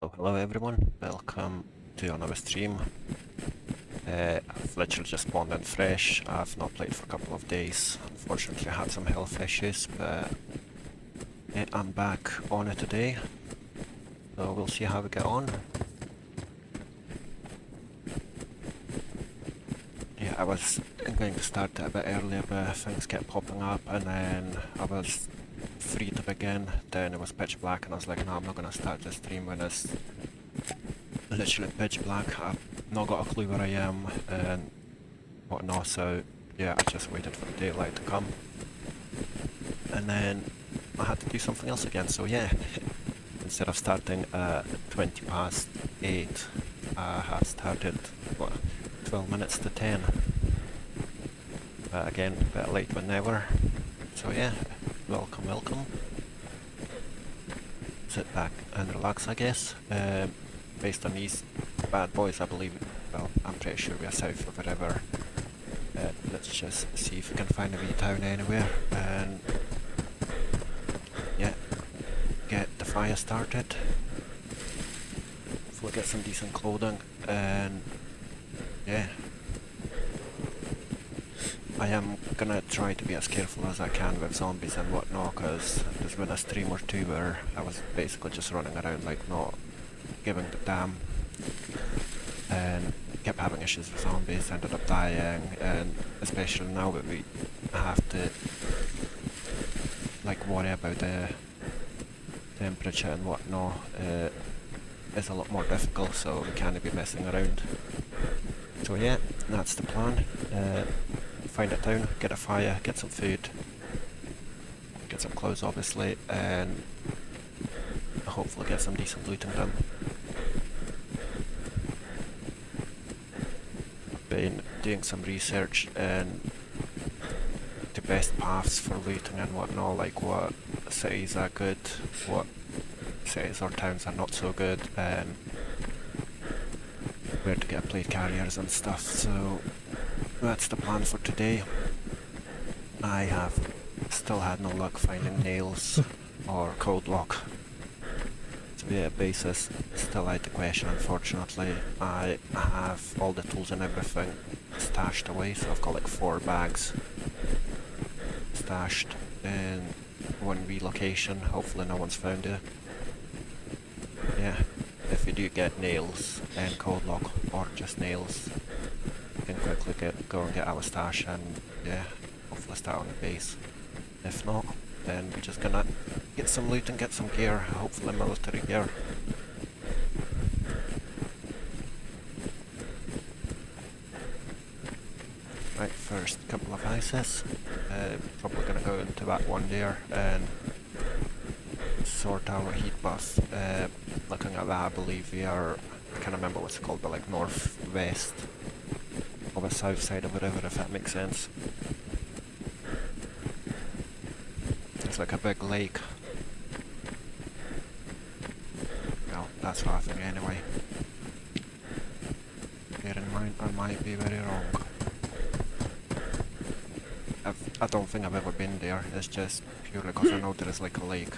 So hello everyone, welcome to another stream. I've literally just spawned in fresh. I've not played for a couple of days. Unfortunately I had some health issues, but yeah, I'm back on it today. So we'll see how we get on. Yeah, I was going to start it a bit earlier, but things kept popping up, and then I was free to begin. Then it was pitch black, and I was like, no, I'm not going to start this stream when it's literally pitch black. I've not got a clue where I am and whatnot, so yeah, I just waited for the daylight to come. And then I had to do something else again, so yeah, instead of starting at 20 past 8, I have started, what, 12 minutes to 10. Again, a bit late but never. So yeah, welcome. Sit back and relax, I guess. Based on these bad boys, I believe, well, I'm pretty sure we're south of the river. Let's just see if we can find a wee town anywhere, and yeah, get the fire started. Hopefully get some decent clothing, and yeah, I am gonna try to be as careful as I can with zombies and whatnot, because there's been a stream or two where I was basically just running around like not giving the damn, and kept having issues with zombies, ended up dying, and especially now that we have to like worry about the temperature and whatnot, it's a lot more difficult, so we can't be messing around. So yeah, that's the plan. Find a town, get a fire, get some food, get some clothes obviously, and hopefully get some decent looting done. I've been doing some research and the best paths for looting and whatnot, like what cities are good, what cities or towns are not so good, and where to get plate carriers and stuff. So that's the plan for today. I have still had no luck finding nails or code lock. To be a basis, still out the question unfortunately. I have all the tools and everything stashed away, so I've got like 4 bags stashed in one wee location. Hopefully no one's found it. Yeah, if you do get nails and code lock, or just nails, you can quickly go and get our stash, and yeah, hopefully start on the base. If not, then we're just gonna get some loot and get some gear, hopefully military gear. Right, first couple of ices. Probably gonna go into that one there and sort our heat buff. Looking at that, I believe we are, I can't remember what's it called, but like northwest of the south side of the river, if that makes sense. It's like a big lake. Well, that's what I think anyway. Bear in mind, I might be very wrong. I don't think I've ever been there, it's just purely because I know there is like a lake.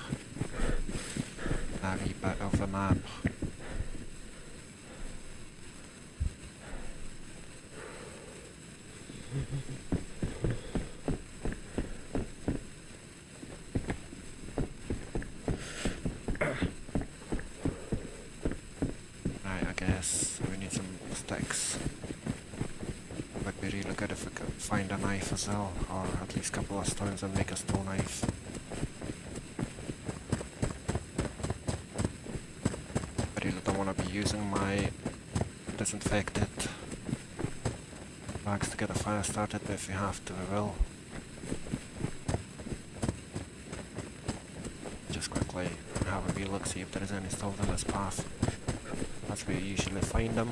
A wee bit of the map. Right, I guess we need some sticks. Would be really good if we could find a knife as well, or at least a couple of stones and make a stone knife. I really don't want to be using my disinfected bags to get a fire started, but if we have to, we will. Just quickly have a wee look, see if there is any still in this path. That's where you usually find them.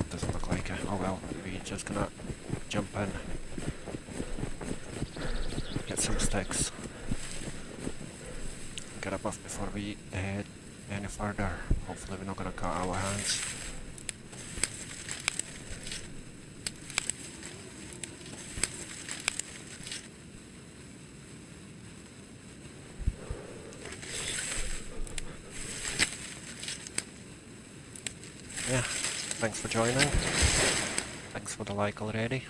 Doesn't look like it. Oh well, we're just gonna jump in. Get some sticks. Get a buff before we head any further. Hopefully we're not gonna cut our hands. thanks for joining. Thanks for the like already.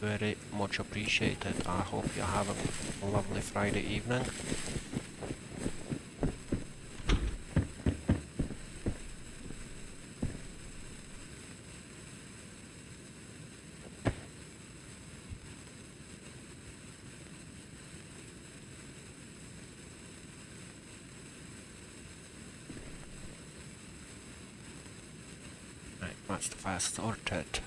Very much appreciated. I hope you're having a lovely Friday evening. Right, that's the fire sorted.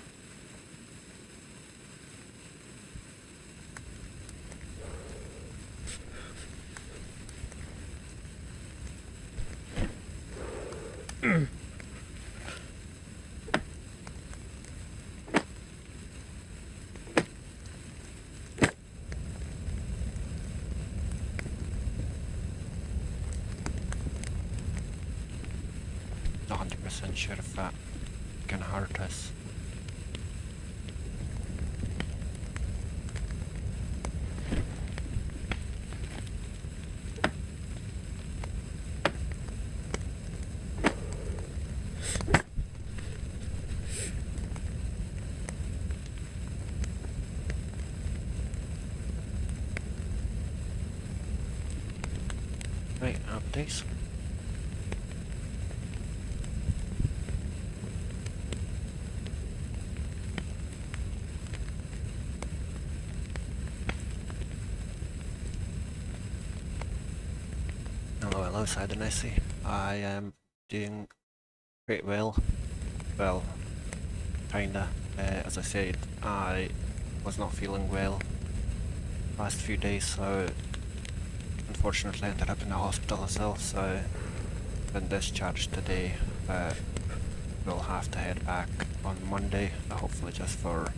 Not 100% sure if that can hurt us. Right, updates. Hello, Sadanesi. I am doing pretty well. Well, kinda. As I said, I was not feeling well last few days, so unfortunately ended up in the hospital as well, so I've been discharged today, but we'll have to head back on Monday, hopefully just for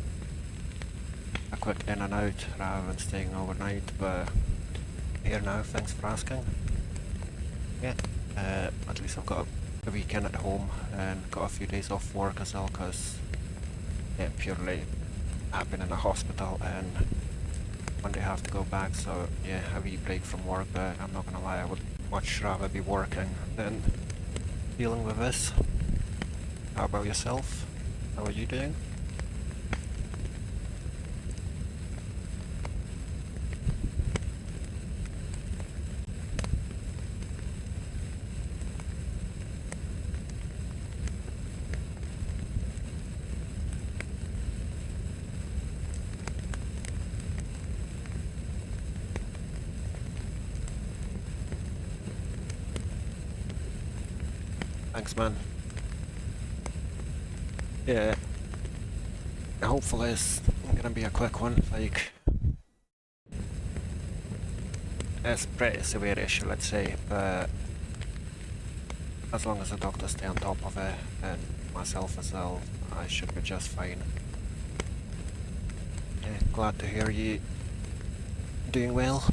a quick in and out rather than staying overnight, but here now, thanks for asking. Yeah, at least I've got a weekend at home and got a few days off work as well, because yeah, purely I've been in a hospital and Monday have to go back, so yeah, a wee break from work, but I'm not gonna lie, I would much rather be working than dealing with this. How about yourself? How are you doing? Thanks, man. Yeah, hopefully it's gonna be a quick one, like, it's pretty severe issue, let's say, but as long as the doctors stay on top of it, and myself as well, I should be just fine. Yeah, glad to hear you doing well.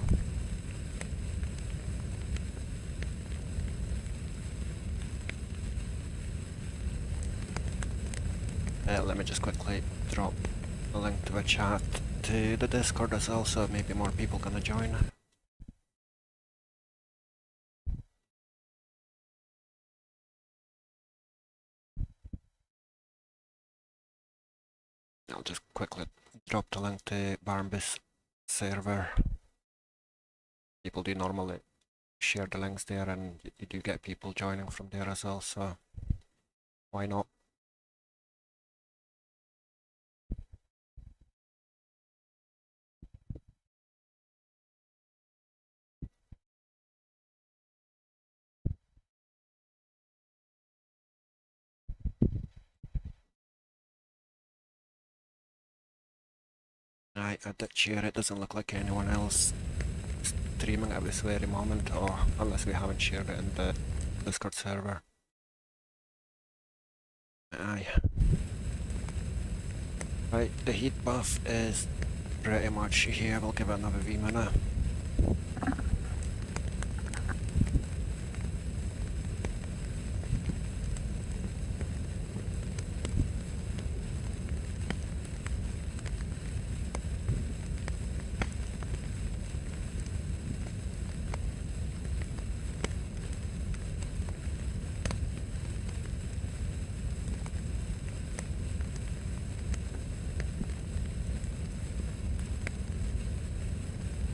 Let me just quickly drop a link to a chat to the Discord as well, so maybe more people gonna join. I'll just quickly drop the link to HeyBarmby's server. People do normally share the links there, and you do get people joining from there as well, so why not? I did share it, doesn't look like anyone else streaming at this very moment, or unless we haven't shared it in the Discord server. Aye. Right, the heat buff is pretty much here, we'll give it another wee minute.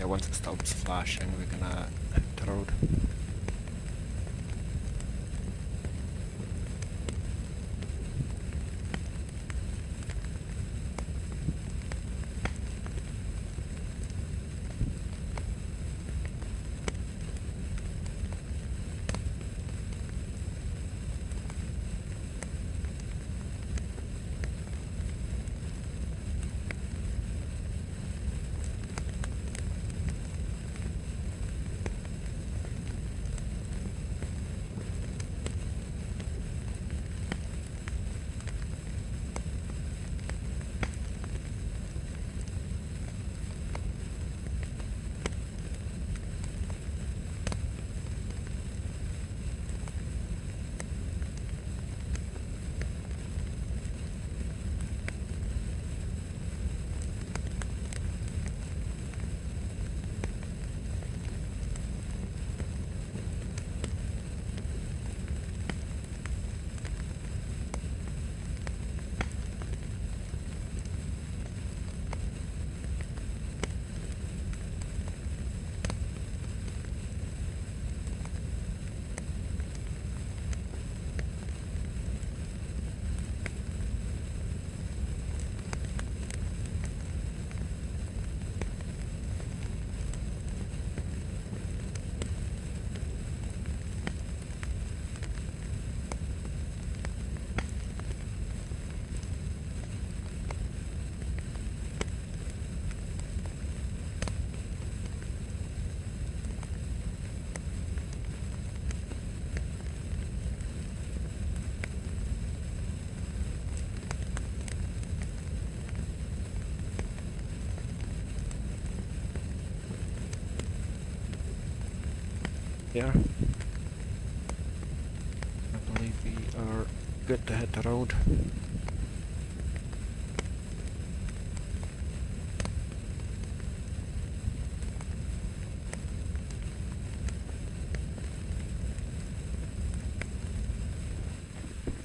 Yeah, once it stops flashing, we're gonna hit the road. Here. I believe we are good to hit the road.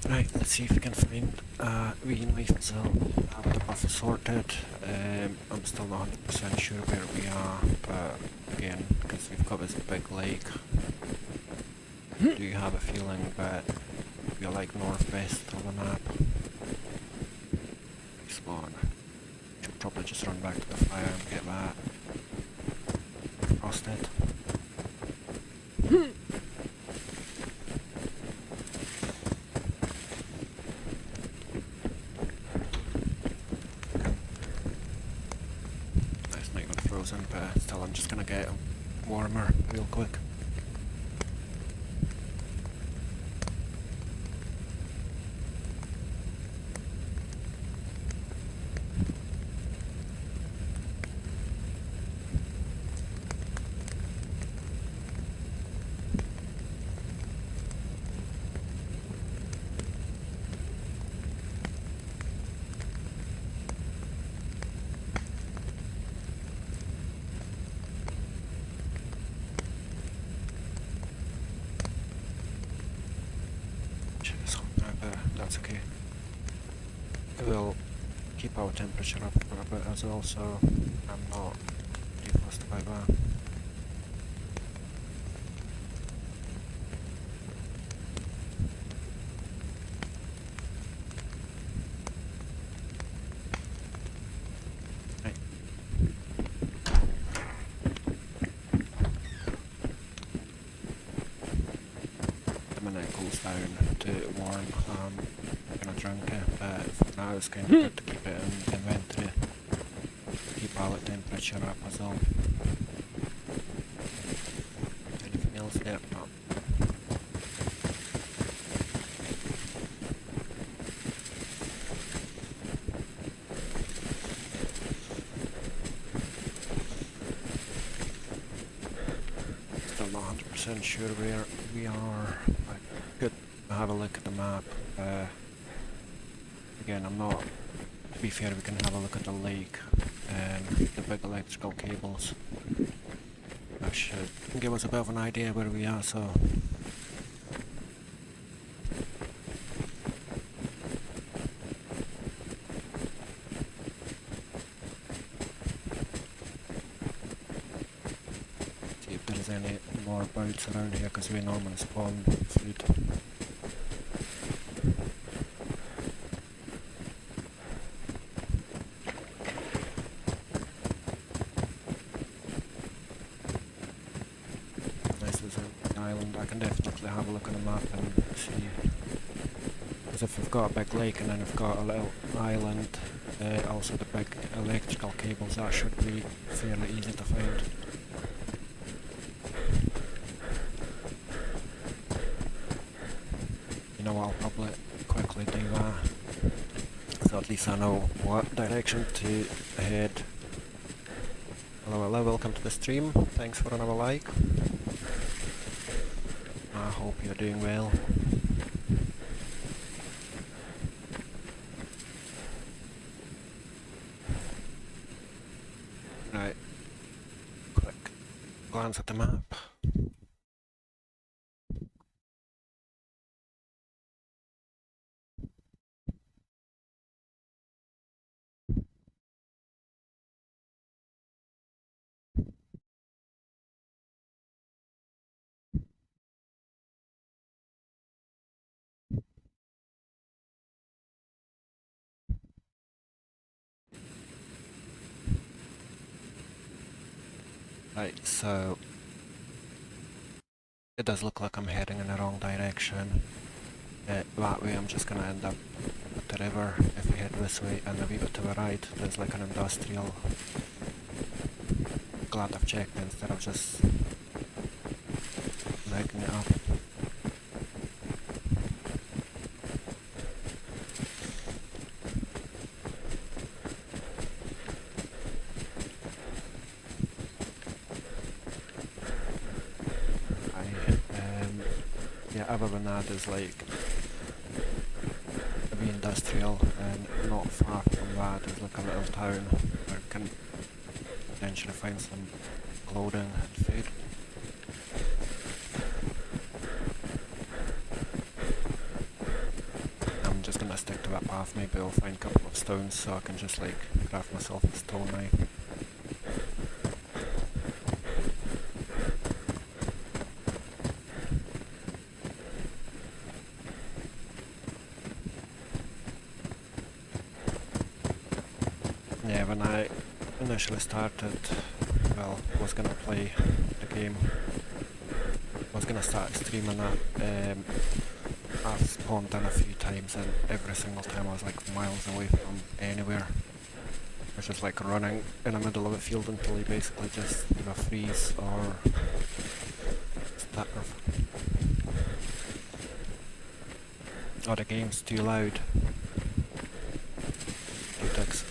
Right, let's see if we can find a wee knife as well. Have the buff sorted. I'm still not 100% sure where we are, but again, because we've got this big lake, do you have a feeling that we're like northwest of the map? Spawn. Should probably just run back to the fire and get that frosted. It's not even frozen, but still I'm just gonna get it warmer real quick. That's okay. It will keep our temperature up for a bit as well, so I'm not too fussed about that. Right. The minute it cools down to warm, I'm gonna drink it, but for now it's kind of good to keep it in inventory. Keep pallet temperature up as well. Anything else there? No. Still not 100% sure where we are. I could have a look at the map. Again, I'm not. To be fair, we can have a look at the lake and the big electrical cables. That should give us a bit of an idea where we are, so... firefights around here because we normally spawn food. This is an island. I can definitely have a look on the map and see. Because if we've got a big lake and then we've got a little island, also the big electrical cables, that should be fairly easy to find. You know what, I'll probably quickly do that, so at least I know what direction to head. Hello, welcome to the stream, thanks for another like. I hope you're doing well. Right, quick glance at the map. Right, so it does look like I'm heading in the wrong direction. That way I'm just going to end up at the river if we head this way, and a wee bit to the right there's like an industrial. Glad I've checked instead of just making it up. Yeah, other than that there's like a wee industrial, and not far from that there's like a little town where you can potentially find some clothing and food. I'm just gonna stick to that path. Maybe I'll find a couple of stones so I can just like craft myself a stone knife. Yeah, when I initially started, well, was gonna play the game, was gonna start streaming it, I've spawned in a few times and every single time I was like miles away from anywhere. I was just like running in the middle of a field until you basically just either freeze or starve. Oh, the game's too loud. Dicks.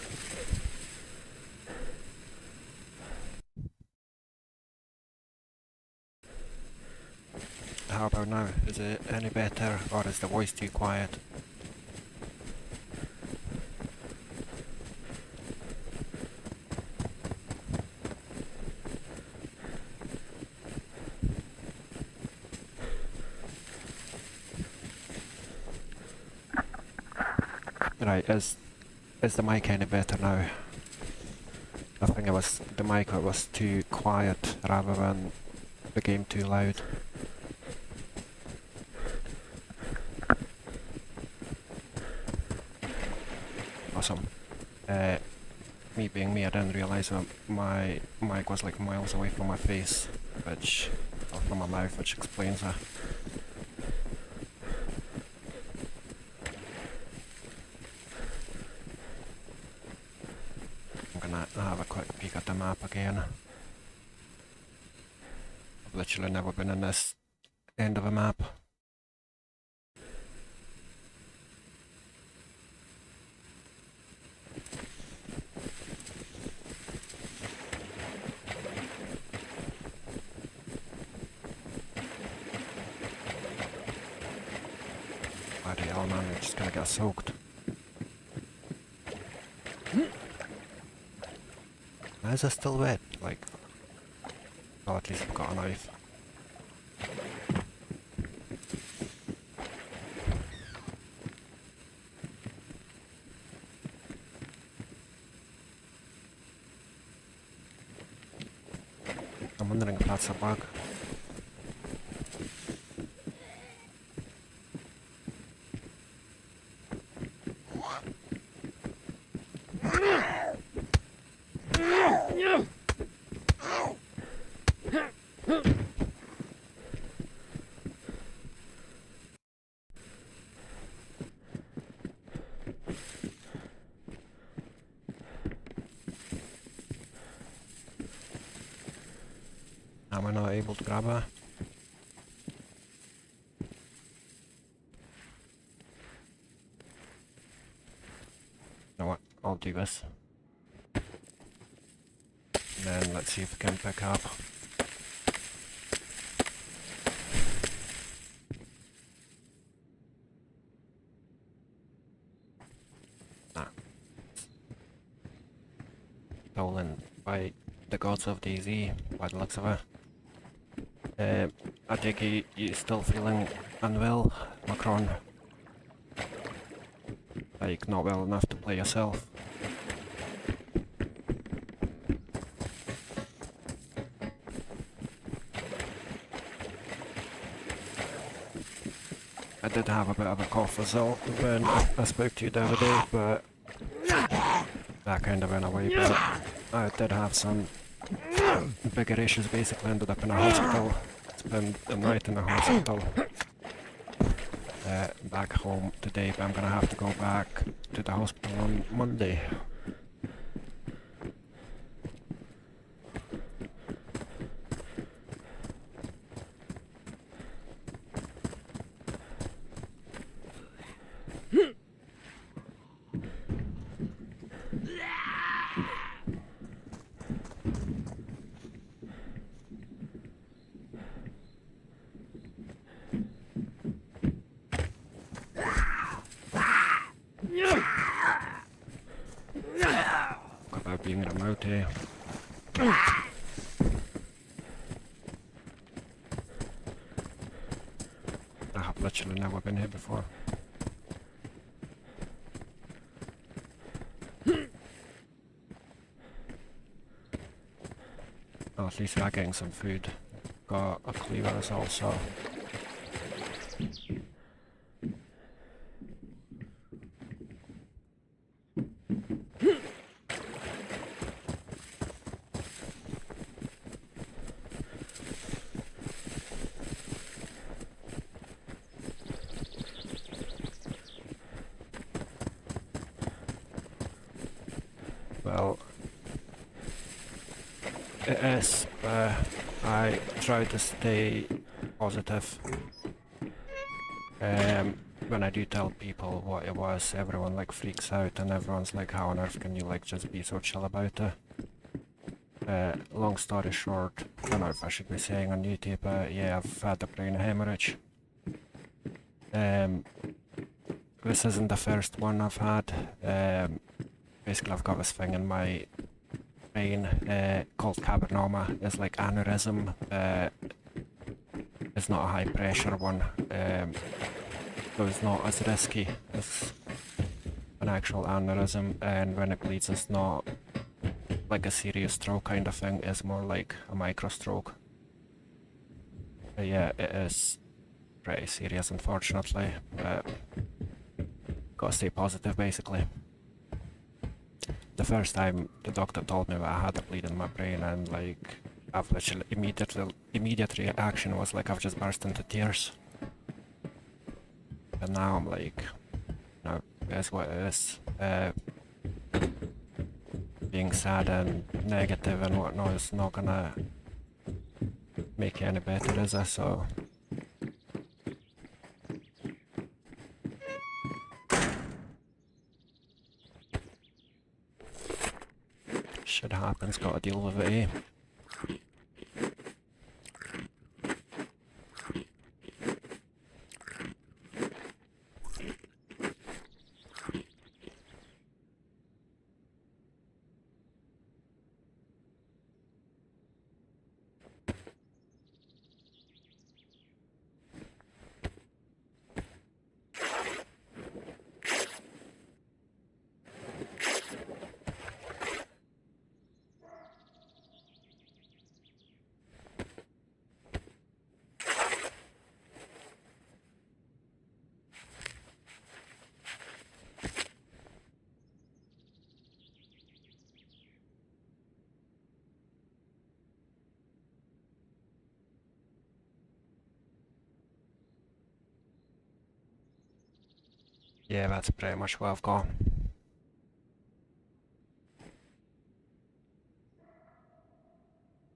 How about now? Is it any better, or is the voice too quiet? Right, is the mic any better now? I think it was the mic that was too quiet rather than the game too loud. Awesome. Me being me, I didn't realise that my mic was like miles away from my face, which, or from my mouth, which explains that. I'm gonna have a quick peek at the map again. I've literally never been in this end of a map. Bloody hell, man, we're just gonna get soaked. Why is it still wet? Like, well, at least I've got a knife. I'm wondering if that's a bug. Am I not able to grab her? You know what? I'll do this. And then let's see if we can pick up. Stolen by the gods of DayZ, by the looks of it. I take it you're still feeling unwell, Macron? Like, not well enough to play yourself? I did have a bit of a cough as well when I spoke to you the other day, but that kind of went away. But I did have some bigger issues, basically ended up in a hospital. Spent the night in the hospital. Back home today, but I'm gonna have to go back to the hospital on Monday. About being remote here. I have literally never been here before. Oh, at least we are getting some food. Got a cleaver as well, so. Well, it is, I try to stay positive. When I do tell people what it was, everyone like freaks out and everyone's like, how on earth can you like just be so chill about it? Long story short, I don't know if I should be saying on YouTube, but yeah, I've had a brain hemorrhage. This isn't the first one I've had. Basically I've got this thing in my brain called cavernoma. It's like aneurysm. It's not a high pressure one, so it's not as risky as an actual aneurysm, and when it bleeds it's not like a serious stroke kind of thing, it's more like a micro stroke. But yeah, it is pretty serious unfortunately, but gotta stay positive basically. The first time the doctor told me that I had a bleed in my brain, and like I've literally immediate reaction was like I've just burst into tears. And now I'm like, no, that's what it is. Being sad and negative and whatnot is not gonna make it any better, is it? So shit happens, gotta deal with it, eh? Yeah, that's pretty much what I've got.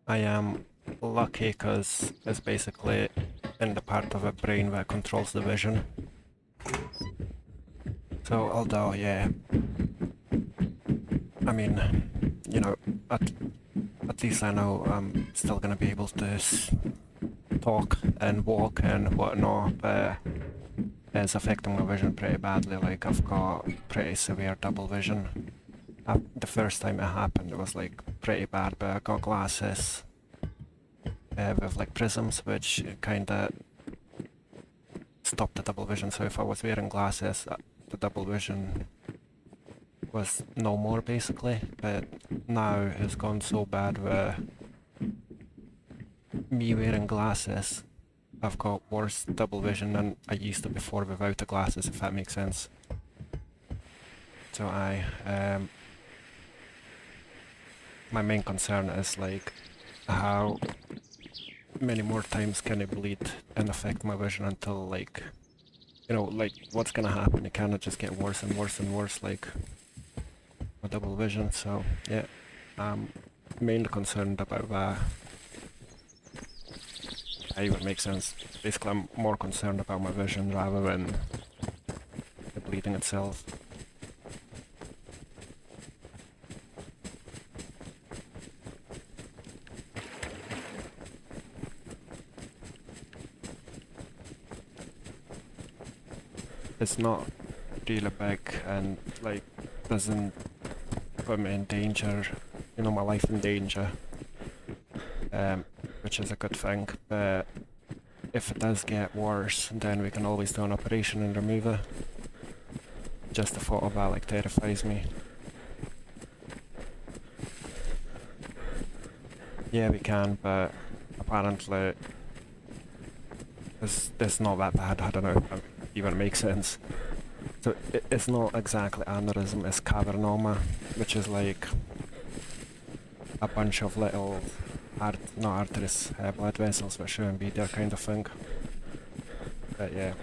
I am lucky because it's basically in the part of a brain that controls the vision. So although, yeah, I mean, you know, at least I know I'm still gonna be able to talk and walk and whatnot, but it's affecting my vision pretty badly. Like, I've got pretty severe double vision. The first time it happened, it was like pretty bad, but I got glasses with like prisms, which kinda stopped the double vision. So if I was wearing glasses, the double vision was no more basically. But now it's gone so bad where me wearing glasses, I've got worse double vision than I used to before without the glasses, if that makes sense. So my main concern is like how many more times can it bleed and affect my vision until, like, you know, like what's gonna happen? It cannot just get worse and worse and worse, like my double vision. So yeah, I'm mainly concerned about that. That even makes sense. Basically, I'm more concerned about my vision rather than the bleeding itself. It's not really big and like doesn't put me in danger, you know, my life in danger, which is a good thing. But if it does get worse, then we can always do an operation and remove it. Just the thought of that like terrifies me. Yeah, we can, but apparently it's not that bad. I don't know if that even makes sense. So it's not exactly aneurysm, it's cavernoma, which is like a bunch of little, not arteries, blood vessels that shouldn't be there kind of thing. But yeah,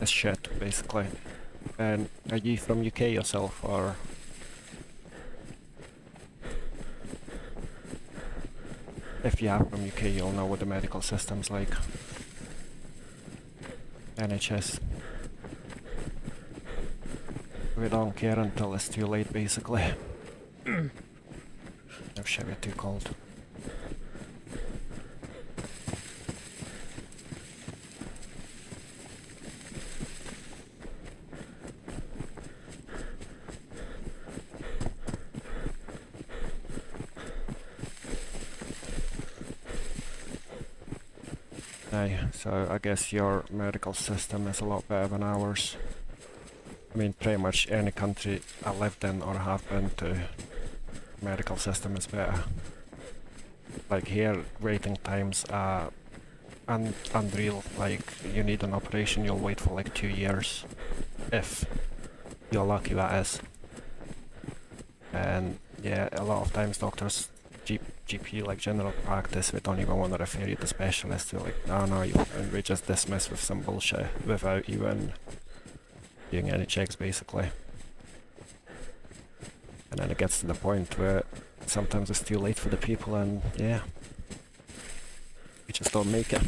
it's shit basically. And are you from UK yourself, or? If you are from UK, you'll know what the medical system's like. NHS. We don't care until it's too late, basically. Oh shit, we're too cold. So I guess your medical system is a lot better than ours. I mean, pretty much any country I lived in or have been to, medical system is better. Like here, waiting times are unreal. Like, you need an operation, you'll wait for like 2 years. If you're lucky, that is. And yeah, a lot of times doctors, GP, like general practice, we don't even want to refer you to specialists. They're like, no, and we just dismiss with some bullshit without even doing any checks, basically. And then it gets to the point where sometimes it's too late for the people, and yeah, we just don't make it.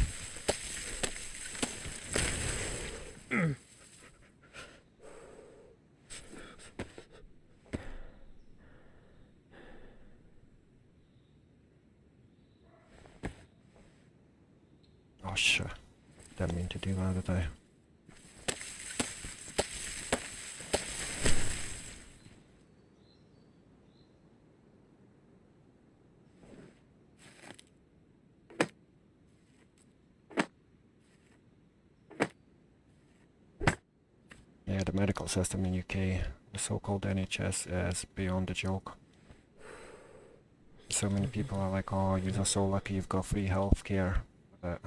Oh shit, didn't mean to do that, did I? Yeah, the medical system in UK, the so-called NHS, is beyond a joke. So many people are like, oh, you're so lucky you've got free healthcare. But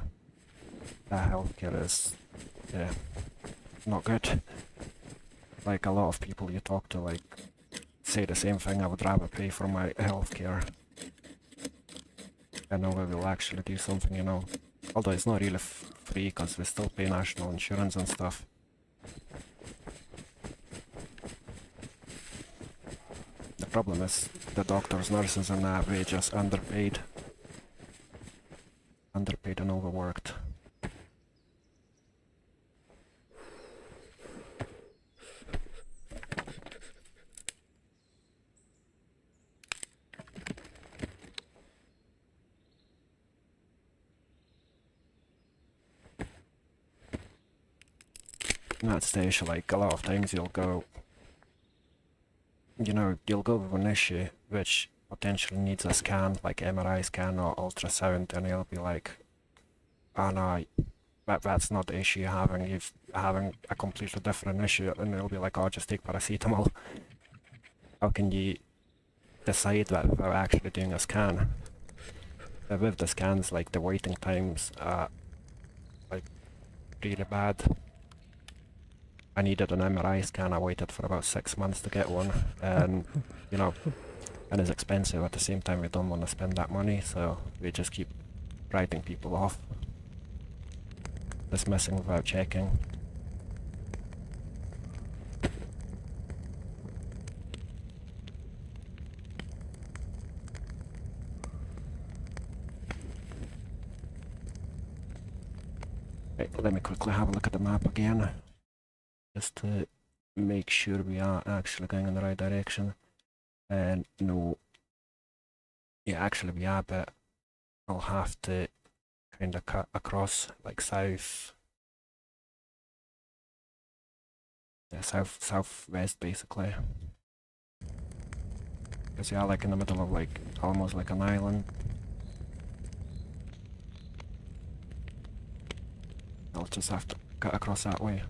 that healthcare is, yeah, not good. Like, a lot of people you talk to, like, say the same thing. I would rather pay for my healthcare. I know we will actually do something, you know. Although it's not really free, because we still pay national insurance and stuff. The problem is the doctors, nurses and that, we're just underpaid. Underpaid and overworked. And that's the issue, like a lot of times you'll go, you know, you'll go with an issue which potentially needs a scan, like MRI scan or ultrasound, and you'll be like, oh no, that's not the issue you're having, you've having a completely different issue, and it'll be like, oh, just take paracetamol. How can you decide that without actually doing a scan? With the scans, like the waiting times are like really bad. I needed an MRI scan, I waited for about 6 months to get one, and you know, and it's expensive. At the same time, we don't want to spend that money, so we just keep writing people off, dismissing without checking. Right, let me quickly have a look at the map again, just to make sure we are actually going in the right direction. And no, yeah, actually we are, but I'll have to kind of cut across, like southwest basically, because we are like in the middle of like almost like an island. I'll just have to cut across that way.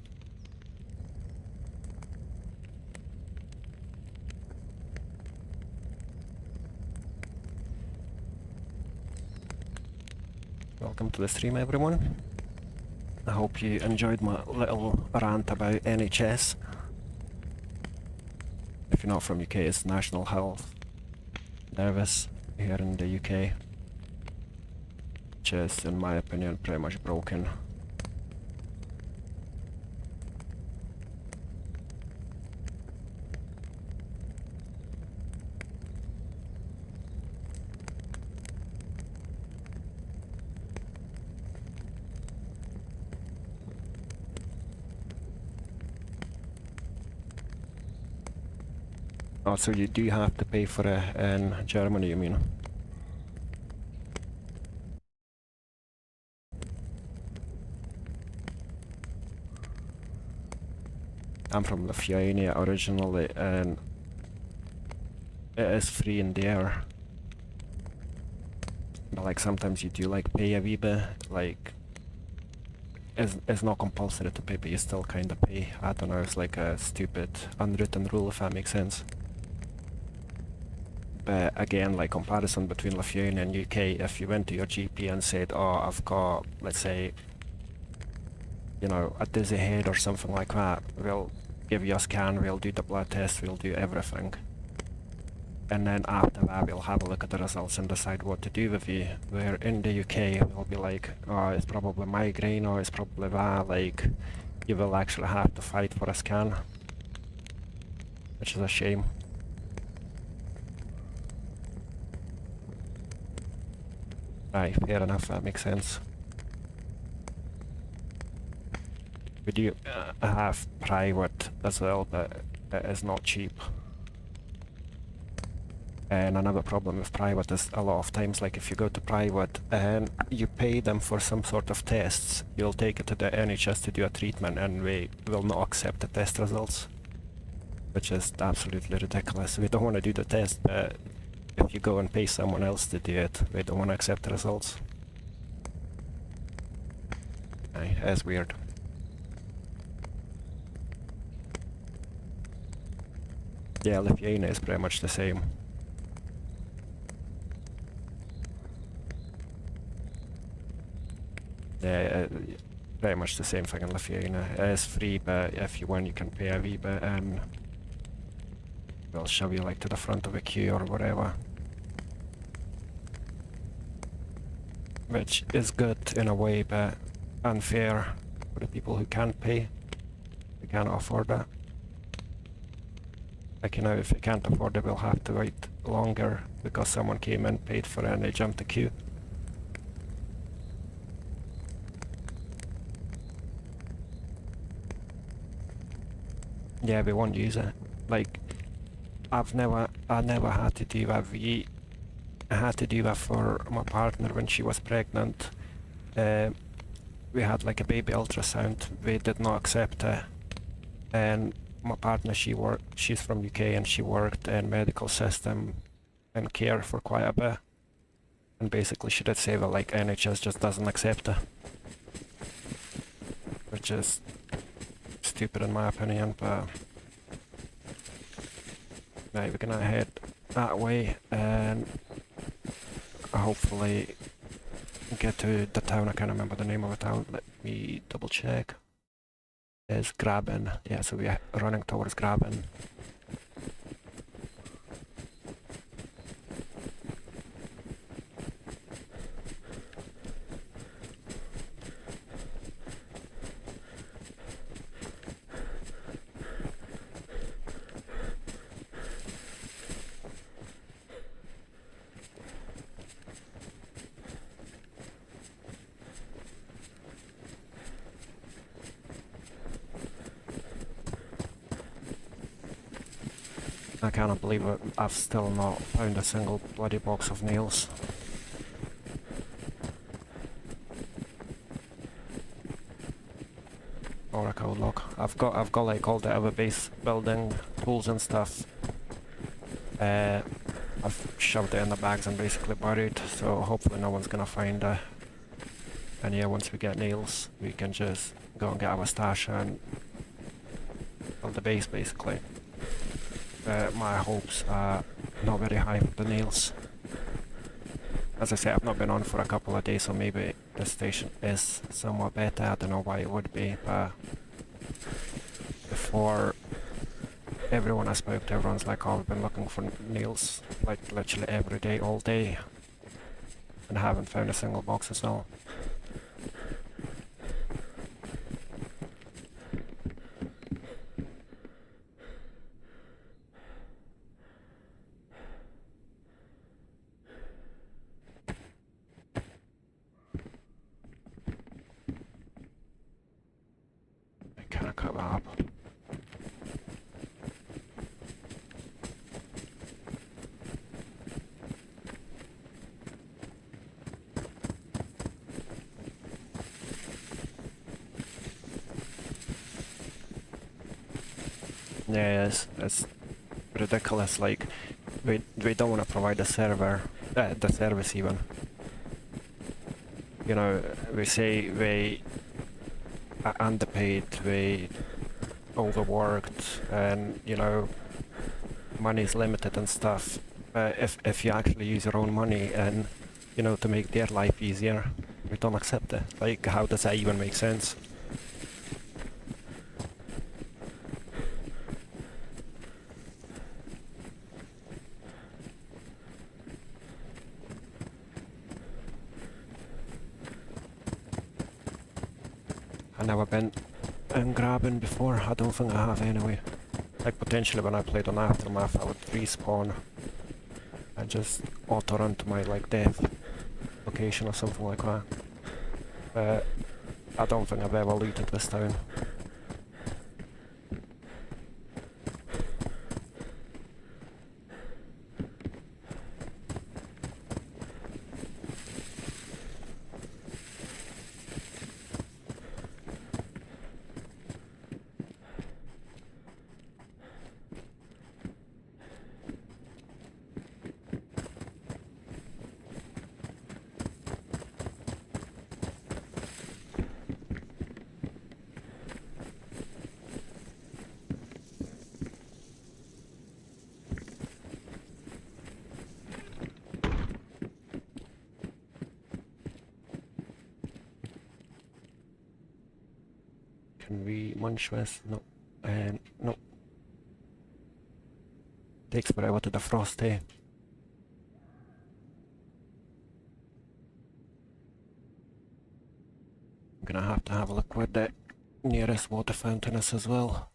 Welcome to the stream, everyone. I hope you enjoyed my little rant about NHS. If you're not from UK, it's National Health Service here in the UK, which is, in my opinion, pretty much broken. Oh, so you do have to pay for it in Germany, you mean? I'm from Livonia originally, and it is free in there. But like sometimes you do like pay a wee bit, like it's not compulsory to pay, but you still kind of pay. I don't know, it's like a stupid unwritten rule, if that makes sense. But again, like comparison between Livonia and UK, if you went to your GP and said, oh, I've got, let's say, you know, a dizzy head or something like that, we'll give you a scan, we'll do the blood test, we'll do everything. And then after that, we'll have a look at the results and decide what to do with you. Where in the UK, we'll be like, oh, it's probably migraine, or it's probably that, like, you will actually have to fight for a scan. Which is a shame. Aye, fair enough, that makes sense. We do have private as well, but it is not cheap. And another problem with private is a lot of times, like if you go to private and you pay them for some sort of tests, you'll take it to the NHS to do a treatment and we will not accept the test results. Which is absolutely ridiculous. We don't want to do the test, but if you go and pay someone else to do it, they don't want to accept the results. Aye, it's weird. Yeah, Livonia is pretty much the same. Yeah, pretty much the same thing in Livonia. It's free, but if you want, you can pay a wee bit and they'll shove you like to the front of a queue or whatever. Which is good in a way, but unfair for the people who can't pay. They can't afford that. Like, you know, if you can't afford it, we'll have to wait longer because someone came in, paid for it, and they jumped the queue. Yeah, we won't use it. Like, I never had to do that. I had to do that for my partner when she was pregnant. We had like a baby ultrasound. They did not accept it, and my partner, she's from UK, and she worked in medical system and care for quite a bit. And basically she did say that like NHS just doesn't accept it, which is stupid in my opinion, but right, we're gonna head that way and hopefully get to the town. I can't remember the name of the town. Let me double check. It's Graben. Yeah, so we're running towards Graben. I cannot believe it. I've still not found a single bloody box of nails. Or a code lock. I've got like all the other base building tools and stuff. I've shoved it in the bags and basically buried, so hopefully no one's gonna find it. And yeah, once we get nails, we can just go and get our stash and build the base basically. My hopes are not very high with the nails. As I say, I've not been on for a couple of days, so maybe the station is somewhat better. I don't know why it would be, but before everyone I spoke to, everyone's like, oh, I've been looking for nails like literally every day, all day, and I haven't found a single box as well. Can I cut that up? Yeah, it's ridiculous. Like, we don't want to provide the server, the service even. You know, we say we are underpaid, we overworked, and you know, money's limited and stuff. But if you actually use your own money and you know to make their life easier, we don't accept it. Like, how does that even make sense? I've never been in Graben before. I don't think I have anyway. Like, potentially when I played on Aftermath, I would respawn and just auto run to my like death location or something like that. But I don't think I've ever looted this town. Can we munch this? No. No. Takes forever to defrost, eh? I'm gonna have to have a look where the nearest water fountain is as well.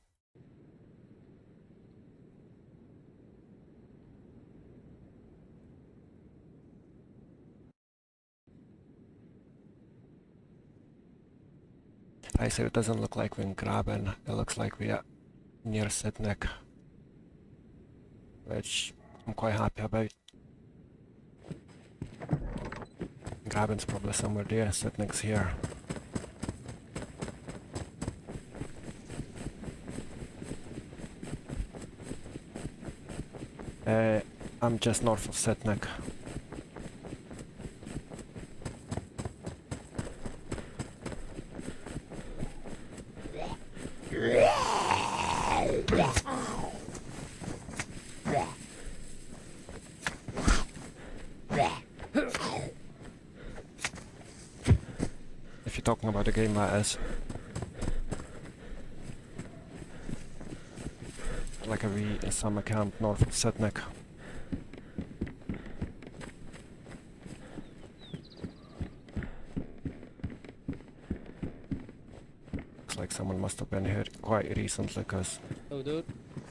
I say it doesn't look like we're grabbing, it looks like we are near Sydnick, which I'm quite happy about. Grabbing's probably somewhere there, Sydnick's here. I'm just north of Sydnick. If you're talking about the game, that is. Like a wee summer camp north of Sydnick. Looks like someone must have been here quite recently, cause... Oh, dude.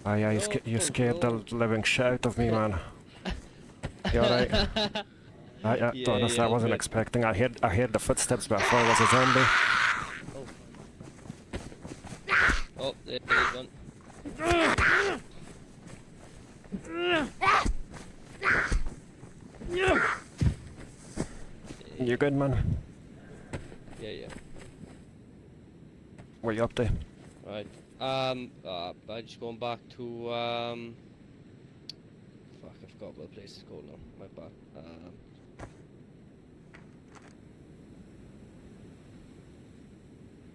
Ah, yeah, you scared the living shit out of me, man. You alright? Yeah, Honestly, I wasn't expecting. I heard the footsteps, but I thought it was a zombie. Oh, there he's gone. You good, man? Yeah. What you up to? Right. I'm just going back to fuck, I forgot what the place is called now. My bad.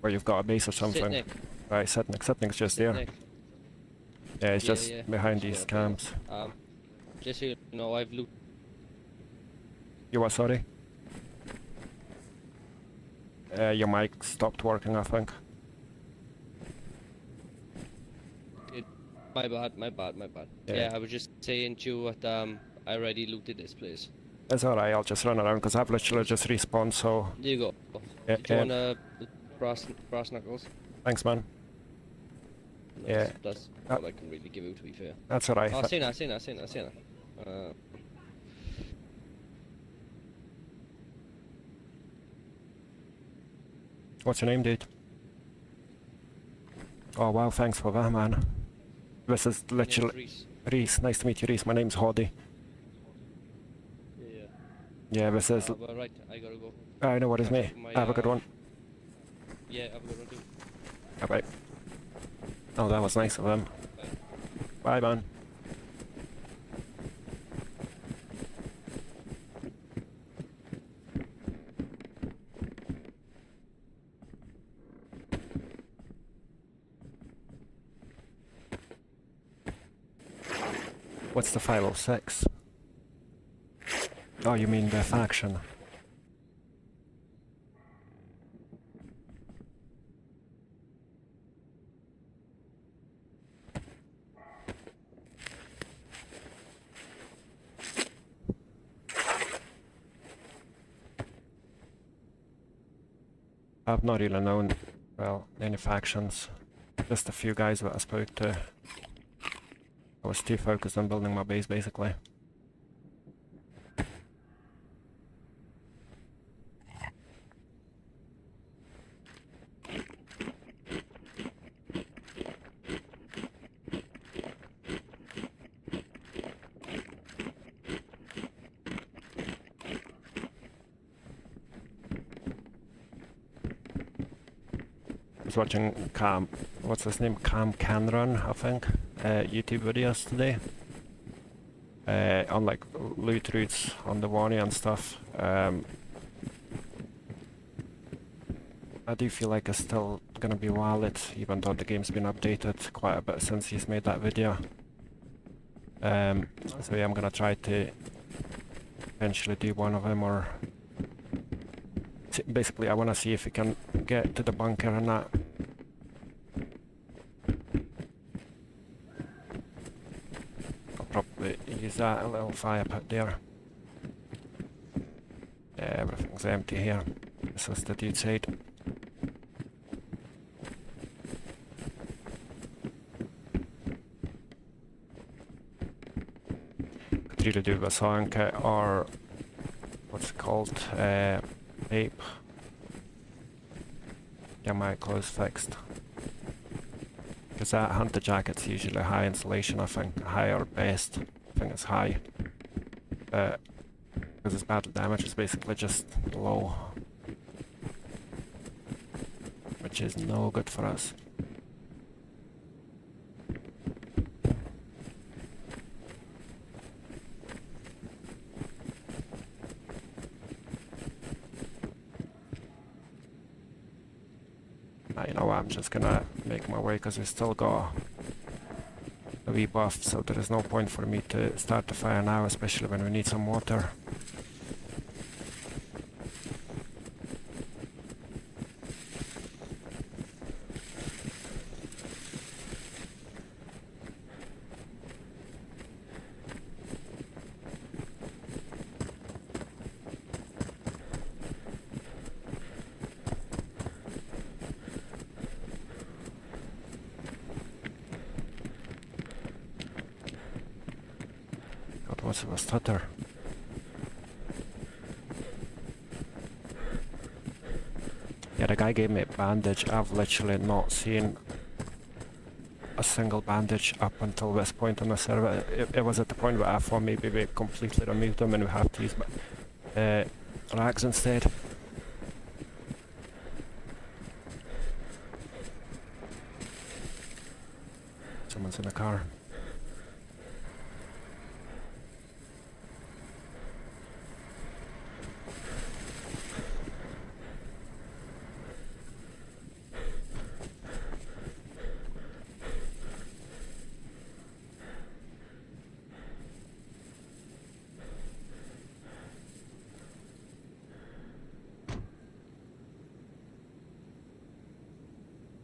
Where you've got a base or something? Sydnick. Right, Sydnick's just there. Sydnick. Yeah, it's just Yeah. behind Just these go up camps. there. Just so you know, I've looked. You what, sorry? Your mic stopped working, I think. My bad. Yeah. I was just saying to you that I already looted this place. It's alright, I'll just run around because I've literally just respawned, so... There you go. Yeah, Did you want brass knuckles? Thanks, man. Yeah. That's all I can really give you, to be fair. That's alright. Oh, seen that. What's your name, dude? Oh wow, thanks for that, man. This is literally... Reese, nice to meet you, Reese. My name's Hoddy. Yeah. Yeah, this is... Well, right, I gotta go. I know what is me. Have a good one. Yeah, have a good one too. Bye-bye. Oh, that was nice of him. Bye. Bye, man. What's the 506? Oh, you mean the faction? I've not really known, well, any factions. Just a few guys that I spoke to. I was too focused on building my base, basically. I was watching Cam, what's his name? Cam Canron, I think, YouTube videos today. On like loot routes on Livonia and stuff. I do feel like it's still gonna be valid, even though the game's been updated quite a bit since he's made that video. So yeah, I'm gonna try to eventually do one of them, or basically I wanna see if we can get to the bunker and that. I'll probably use that, a little fire pit there. Yeah, everything's empty here. This is the dude side. Could really do a song or what's it called? Ape. get my clothes fixed. Because that hunter jacket's usually high insulation, I think. High or best. I think it's high. But because it's battle damage, it's basically just low. Which is no good for us. You know what, I'm just gonna make my way because we still got a wee buff, so there is no point for me to start the fire now, especially when we need some water. What's of a stutter? Yeah, the guy gave me a bandage. I've literally not seen a single bandage up until this point on the server. It was at the point where I thought maybe we completely removed them and we have to use rags instead. Someone's in the car.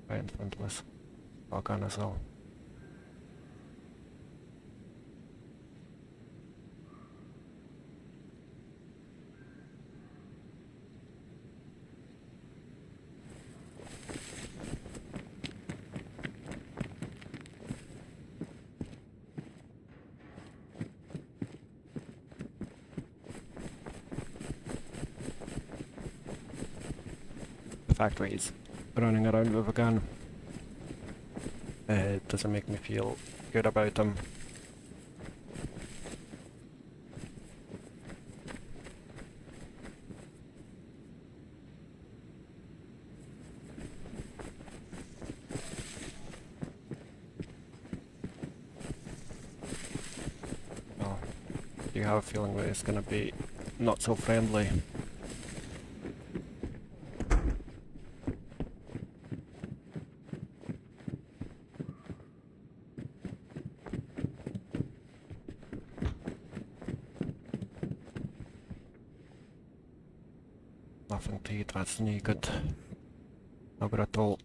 Right in front of us. Shotgun as well. The fact that he's running around with a gun doesn't make me feel good about him. Well, you have a feeling that it's gonna be not so friendly. Nothing to eat, that's no good. No good at all.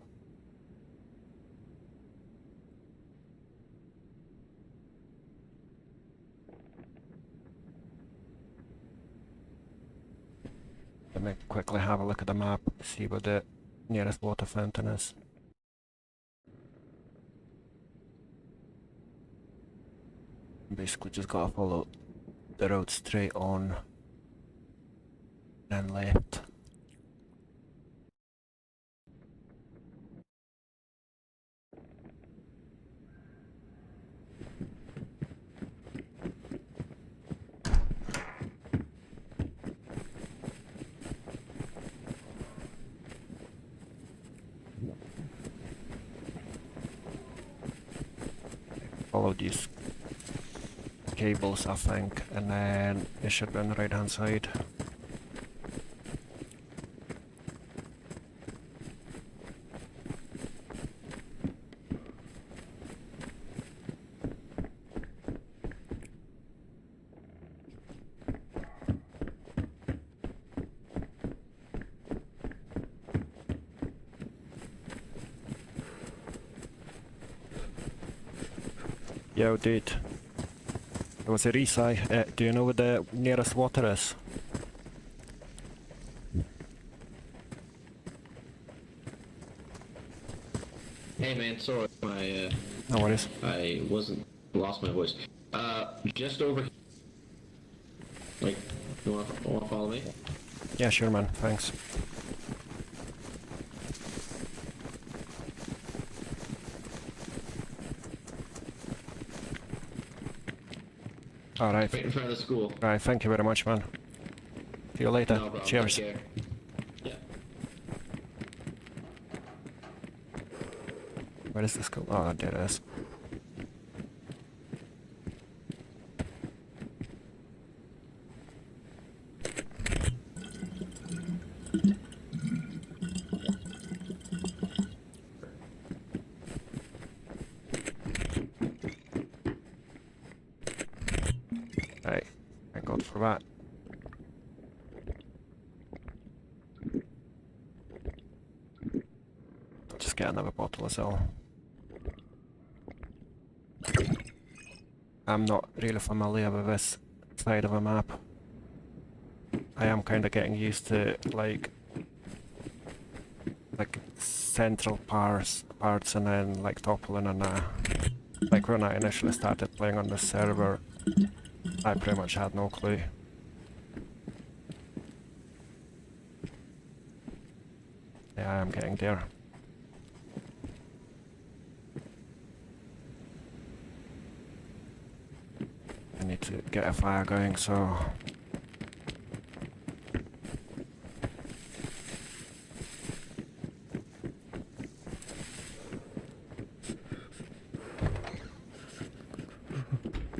Let me quickly have a look at the map, see where the nearest water fountain is. Basically just gotta follow the road straight on, then left. Follow these cables, I think, and then it should be on the right hand side. Yo, dude. There was a resay. Do you know where the nearest water is? Hey man, sorry, No worries. I lost my voice. Just over here. Like, you wanna follow me? Yeah, sure man, thanks. Alright. Right in front of the school. Right, thank you very much, man. See you later. No problem. Cheers. Take care. Yeah. Where is the school? Oh, there it is. Right, thank God for that. I'll just get another bottle as well. I'm not really familiar with this side of a map. I am kind of getting used to like central parts and then like toppling and like when I initially started playing on the server, I pretty much had no clue. Yeah, I am getting there. I need to get a fire going, so...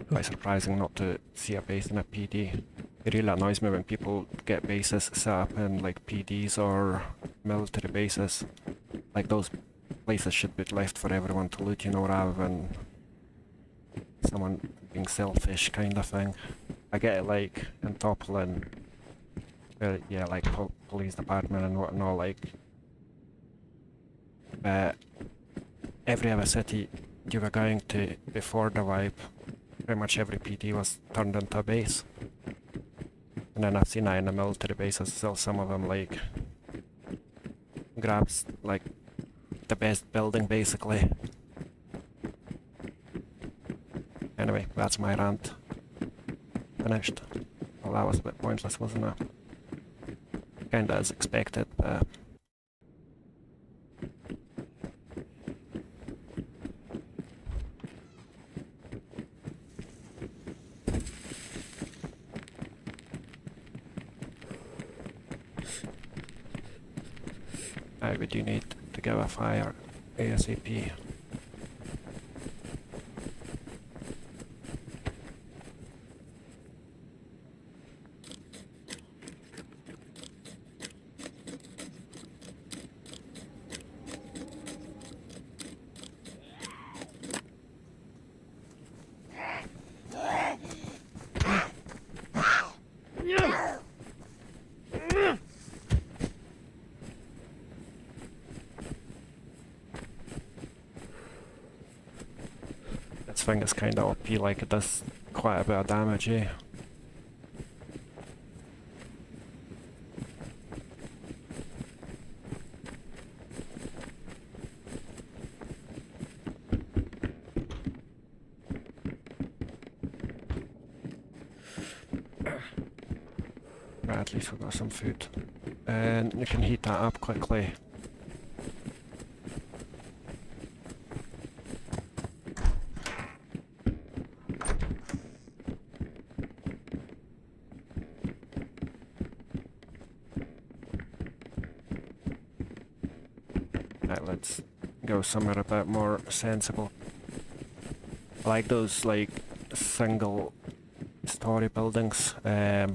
Quite surprising not to see a base in a PD. It really annoys me when people get bases set up in like PDs or military bases. Like those places should be left for everyone to loot, you know, rather than someone being selfish kind of thing. I get it like in Toppling, yeah, like police department and whatnot, like, but every other city you were going to before the wipe, pretty much every PD was turned into a base. And then I've seen that in the military bases as well, some of them like grabs like the best building basically. Anyway, that's my rant. Finished. Well, that was a bit pointless, wasn't it? Kinda as expected, but... we do need to go a fire ASAP. This thing is kinda OP, like it does quite a bit of damage, eh? Right, at least we've got some food. And you can heat that up quickly. Right, let's go somewhere a bit more sensible. I like those like single story buildings. Well,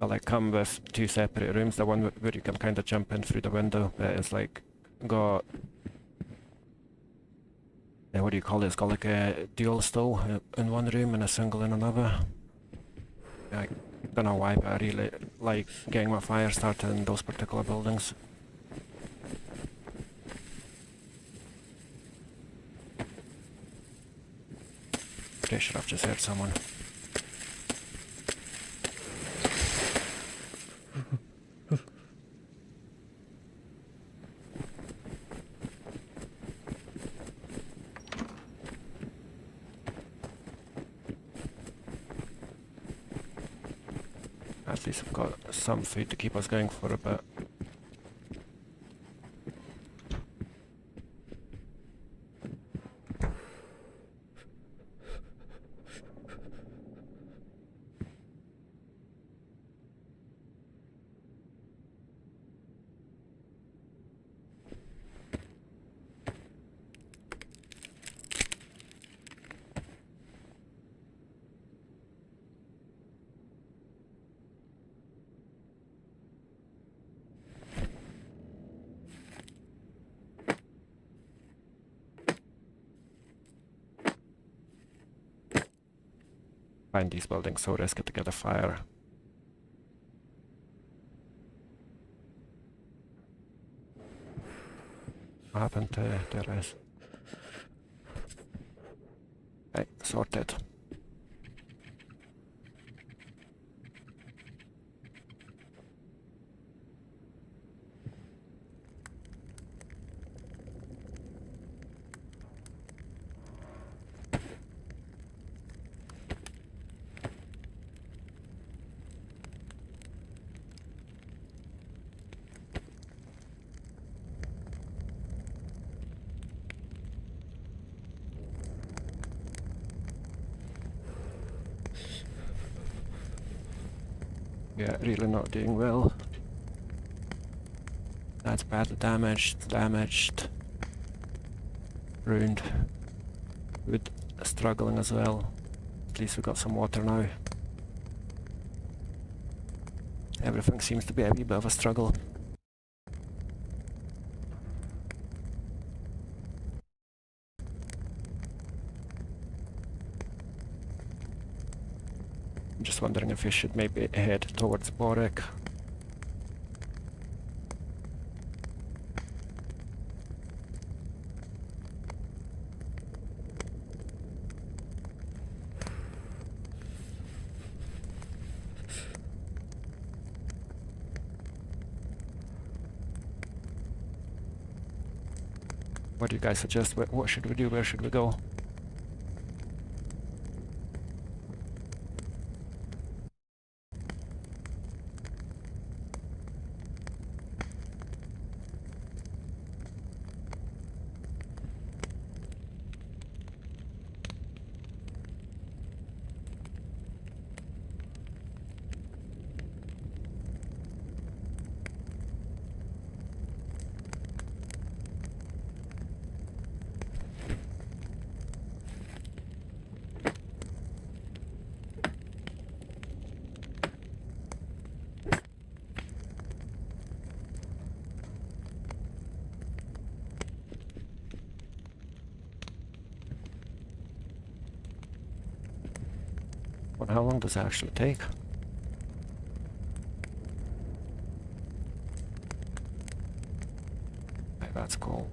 they come with two separate rooms. The one where you can kind of jump in through the window, but it's like got what do you call it? It's got like a dual stall in one room and a single in another. I don't know why, but I really like getting my fire started in those particular buildings. Pretty sure I've just heard someone. At least we've got some food to keep us going for a bit. find these buildings so risky to get a fire. What happened to the rest? Okay, sorted. Yeah, really not doing well. That's badly damaged, ruined. Wood struggling as well. At least we got some water now. Everything seems to be a wee bit of a struggle. I'm just wondering if we should maybe head towards Borek. What do you guys suggest? What should we do? Where should we go? Well, how long does it actually take? Okay, that's cold.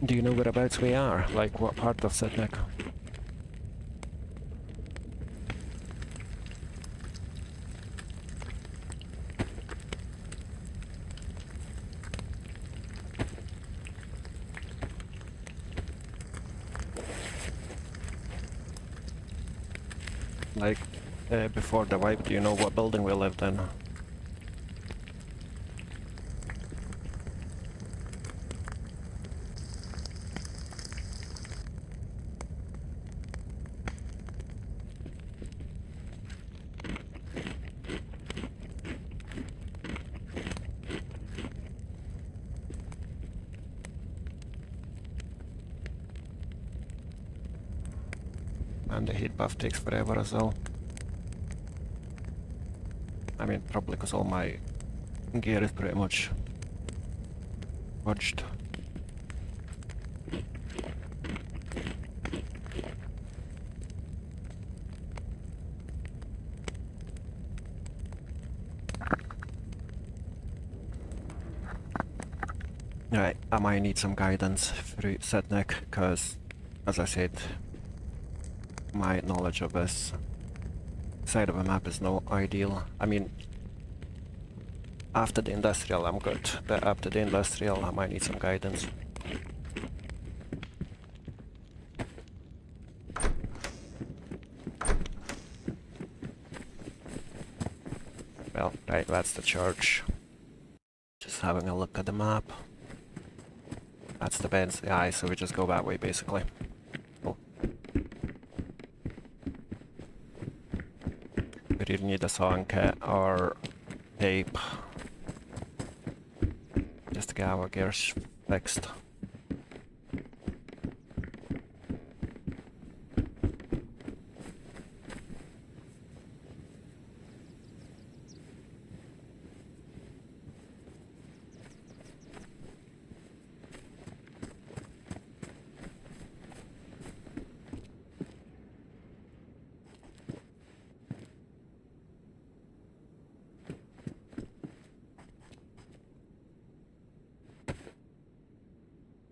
Do you know whereabouts we are? Like what part of Sednek? Like before the wipe, do you know what building we lived in? And the heat buff takes forever as well. I mean, probably because all my gear is pretty much watched. Right, I might need some guidance through Sednek, because, as I said, my knowledge of this side of the map is not ideal. I mean, after the industrial I'm good, but after the industrial I might need some guidance. Well, right, that's the church. Just having a look at the map. That's the bends, yeah, so we just go that way basically. Cool. could either need a sawing kit or tape just to get our gears fixed.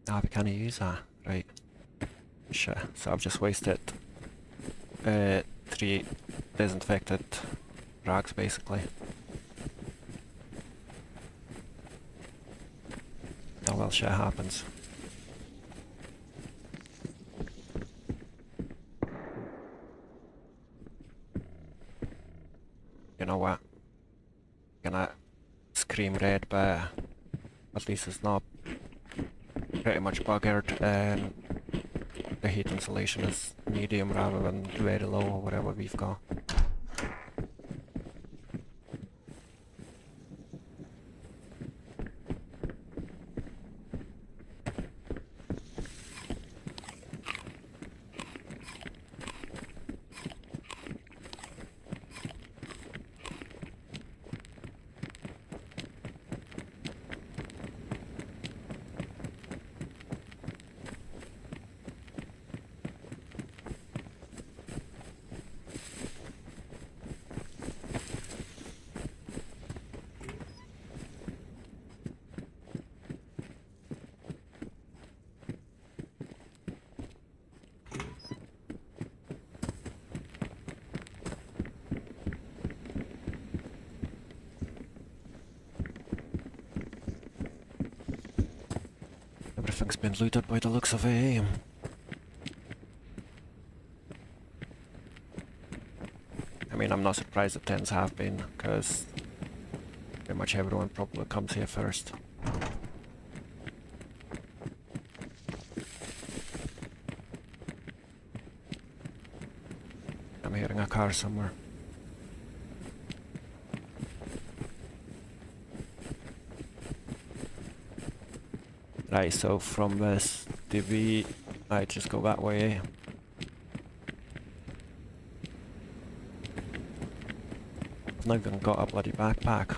Ah, we can't use that. Right. Shit. So I've just wasted 3 disinfected rags basically. Oh well, shit happens. You know what? Gonna scream red, but at least it's not pretty much buggered, and the heat insulation is medium rather than very low or whatever we've got. Everything's been looted by the looks of it, eh? I mean, I'm not surprised that tens have been, because pretty much everyone probably comes here first. I'm hearing a car somewhere. Right, so from this, did we... I just go that way, eh? I've not even got a bloody backpack.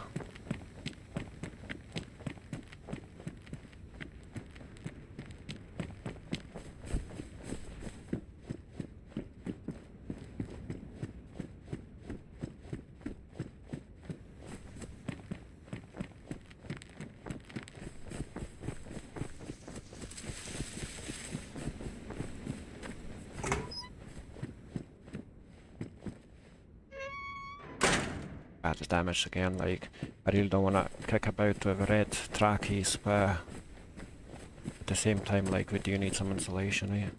The damage again, like, I really don't want to kick about with red trackies, but at the same time, like, we do need some insulation here.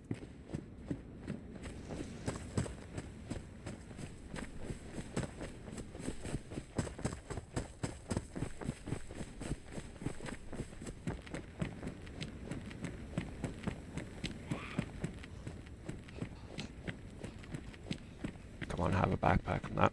Come on, have a backpack and that.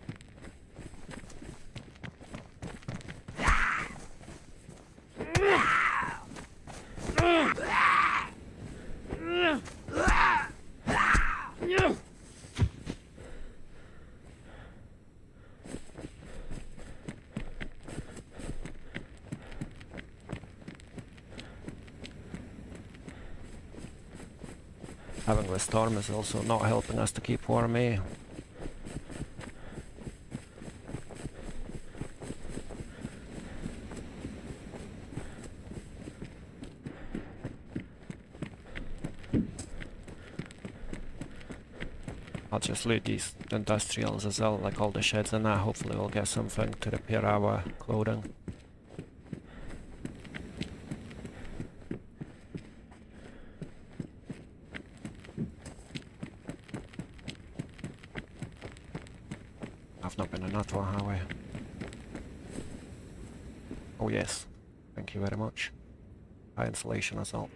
Having the storm is also not helping us to keep warm, eh? I'll just loot these industrials as well, like all the sheds and that. Hopefully we'll get something to repair our clothing. I've not been in that one, have I? Oh yes, thank you very much. High insulation as well.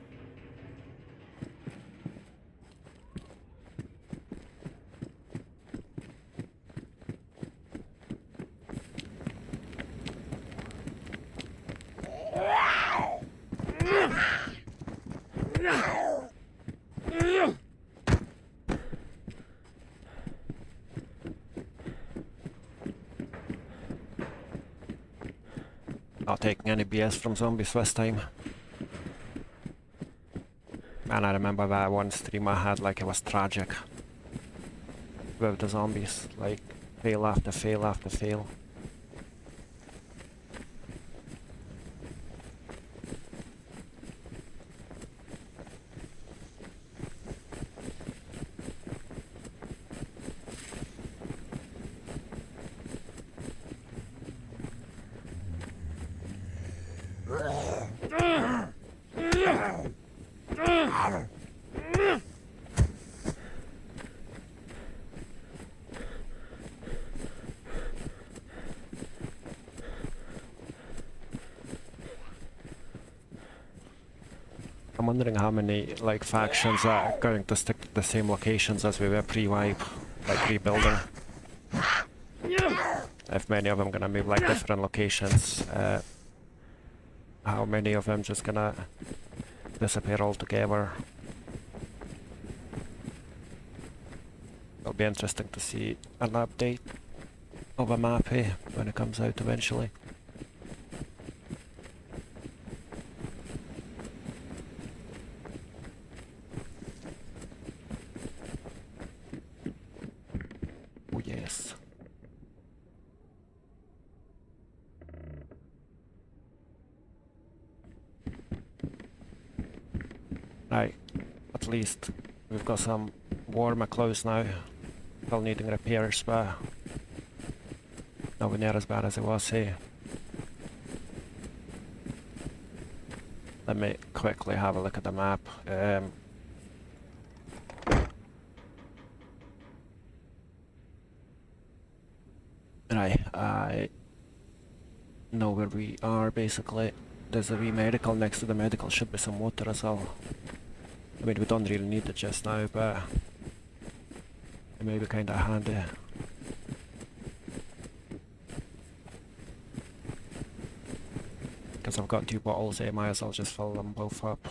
Not taking any BS from zombies this time. And I remember that one stream I had, like, it was tragic with the zombies, like fail after fail after fail. I'm wondering how many, like, factions are going to stick to the same locations as we were pre-wipe, like rebuilding. If many of them gonna move like different locations, how many of them just gonna disappear altogether? It'll be interesting to see an update of a map here when it comes out eventually. Oh yes. Right, at least we've got some warmer clothes now. Still needing repairs, but nowhere near as bad as it was here. Let me quickly have a look at the map. Right, I know where we are basically. There's a wee medical next to the medical, should be some water as well. I mean, we don't really need it just now, but it may be kinda handy. Because I've got 2 bottles here, might as well just fill them both up.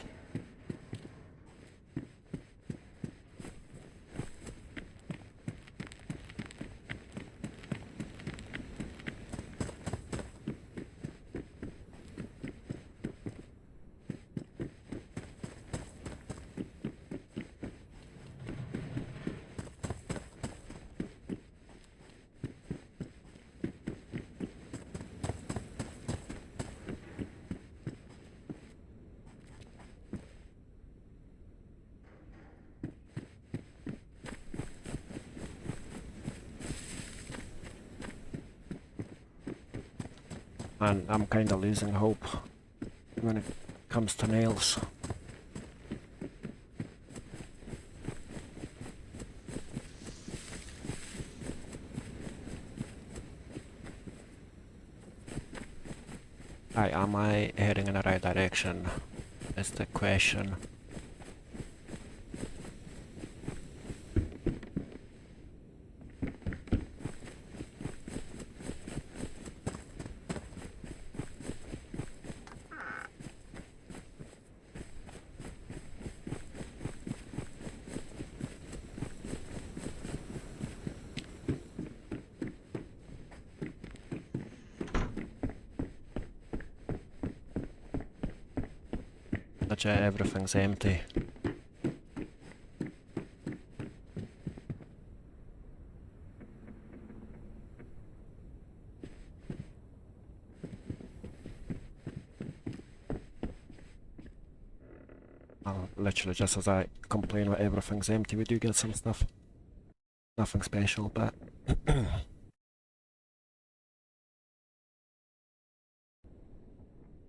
And I'm kinda losing hope when it comes to nails. Right, am I heading in the right direction? Is the question. Legit, everything's empty. Oh, literally just as I complain that everything's empty, we do get some stuff. Nothing special, but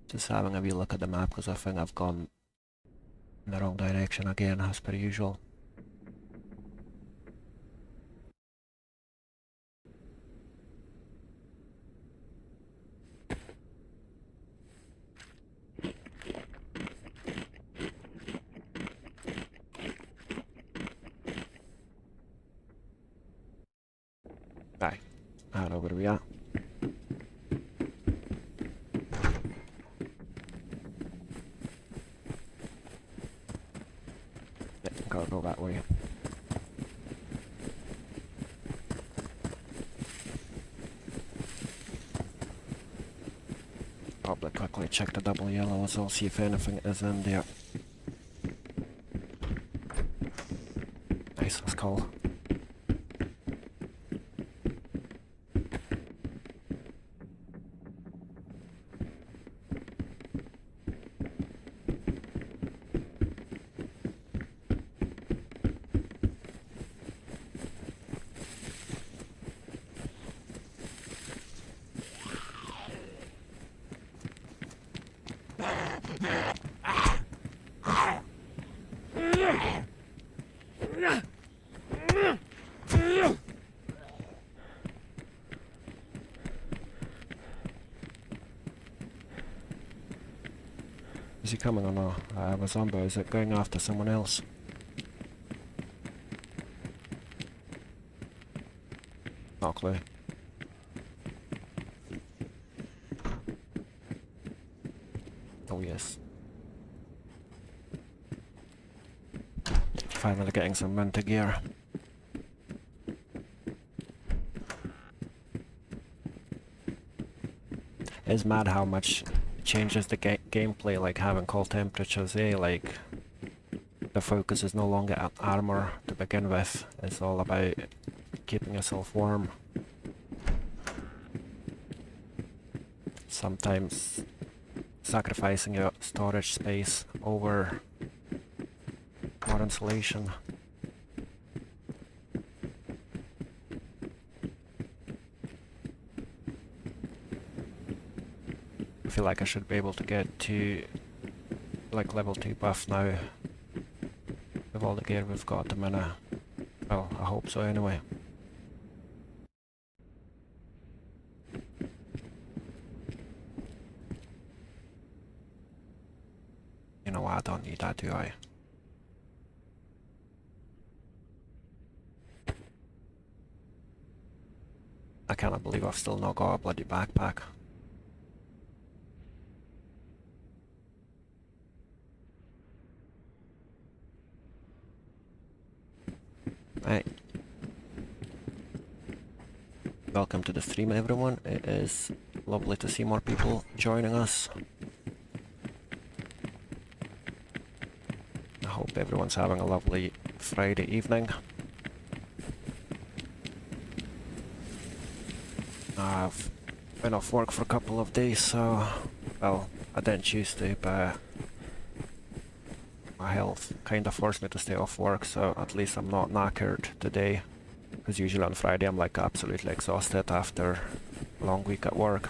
just having a wee look at the map because I think I've gone in the wrong direction again, as per usual. Right, I know where we are. Yeah, gotta go that way. probably quickly check the double yellow as well, see if anything is in there. Nice skull. Is he coming or not? I have a zombie. Is it going after someone else? Not a clue. Oh yes. Finally getting some winter gear. It's mad how much it changes the gameplay, like having cold temperatures, eh? Like, the focus is no longer at armor to begin with, it's all about keeping yourself warm. Sometimes sacrificing your storage space over more insulation. I feel like I should be able to get to like level 2 buff now with all the gear we've got at the minute. Well, I hope so anyway. You know what, I don't need that, do I? I cannot believe I've still not got a bloody backpack. Right. Welcome to the stream, everyone. It is lovely to see more people joining us. I hope everyone's having a lovely Friday evening. I've been off work for a couple of days, so, well, I didn't choose to, but my health kind of forced me to stay off work, so at least I'm not knackered today. Because usually on Friday I'm like absolutely exhausted after a long week at work.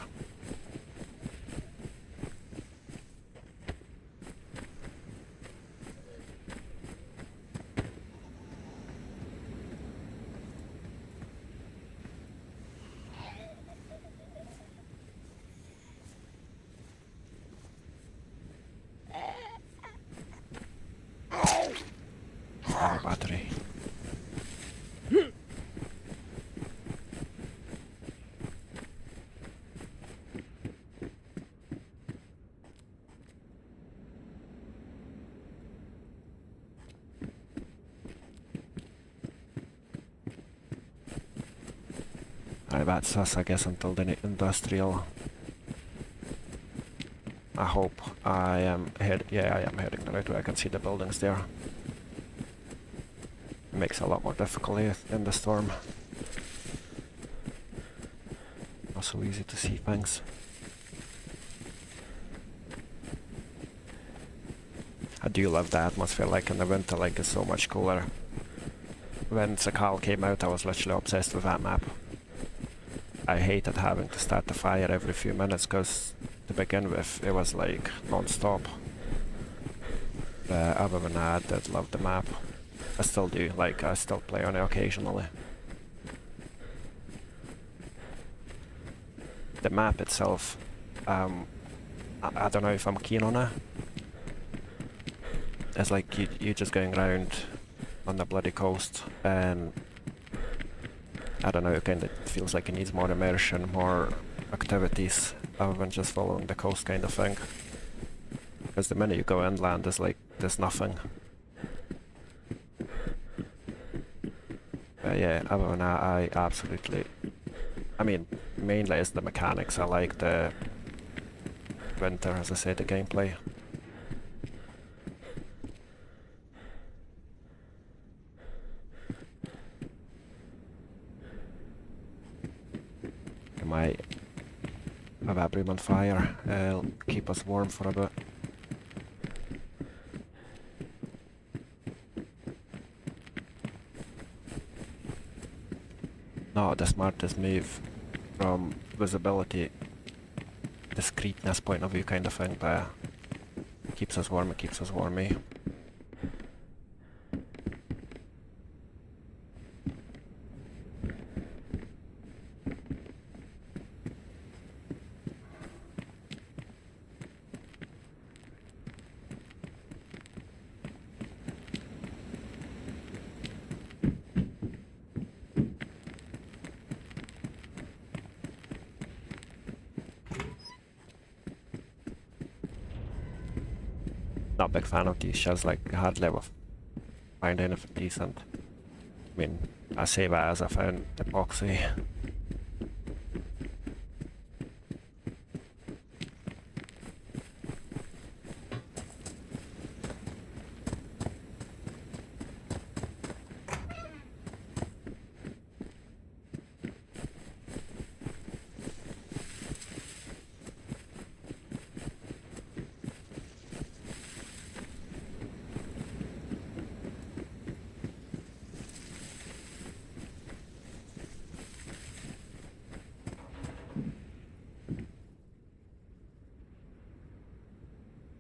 Battery. Alright, that's us, I guess, until the industrial. I hope I am heading the right way. I can see the buildings there. It makes it a lot more difficult in the storm. Not so easy to see things. I do love the atmosphere, like in the winter, like it's so much cooler. When Sakal came out, I was literally obsessed with that map. I hated having to start the fire every few minutes, because to begin with, it was like non-stop. Other than that, I did love the map. I still do, like, I still play on it occasionally. The map itself, I don't know if I'm keen on it. It's like you just going around on the bloody coast, and I don't know, it kind of feels like it needs more immersion, more activities, other than just following the coast kind of thing. Because the minute you go inland, there's like, there's nothing. But yeah, other than that, I absolutely... I mean, mainly it's the mechanics. I like the winter, as I said, the gameplay. I might have that broom on fire, it'll keep us warm for a bit. Not the smartest move from visibility, discreetness point of view kind of thing, but it keeps us warm, eh? Not a big fan of these shows, like hardly ever find anything decent. I mean, I say that as I found epoxy.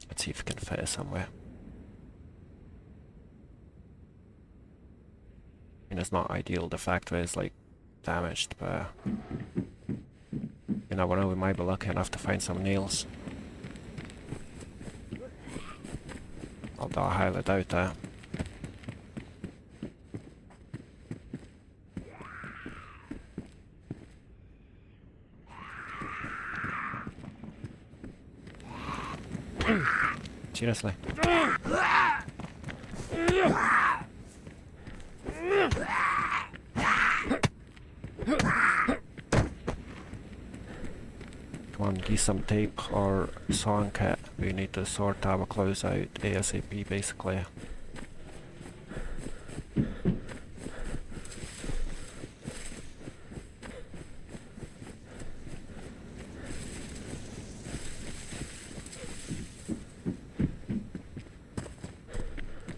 Let's see if we can fit it somewhere. I mean, it's not ideal, the factory is like damaged, but you never know, we might be lucky enough to find some nails. Although I highly doubt that. Seriously. Come on, get some tape or sawing kit. We need to sort our clothes out ASAP basically.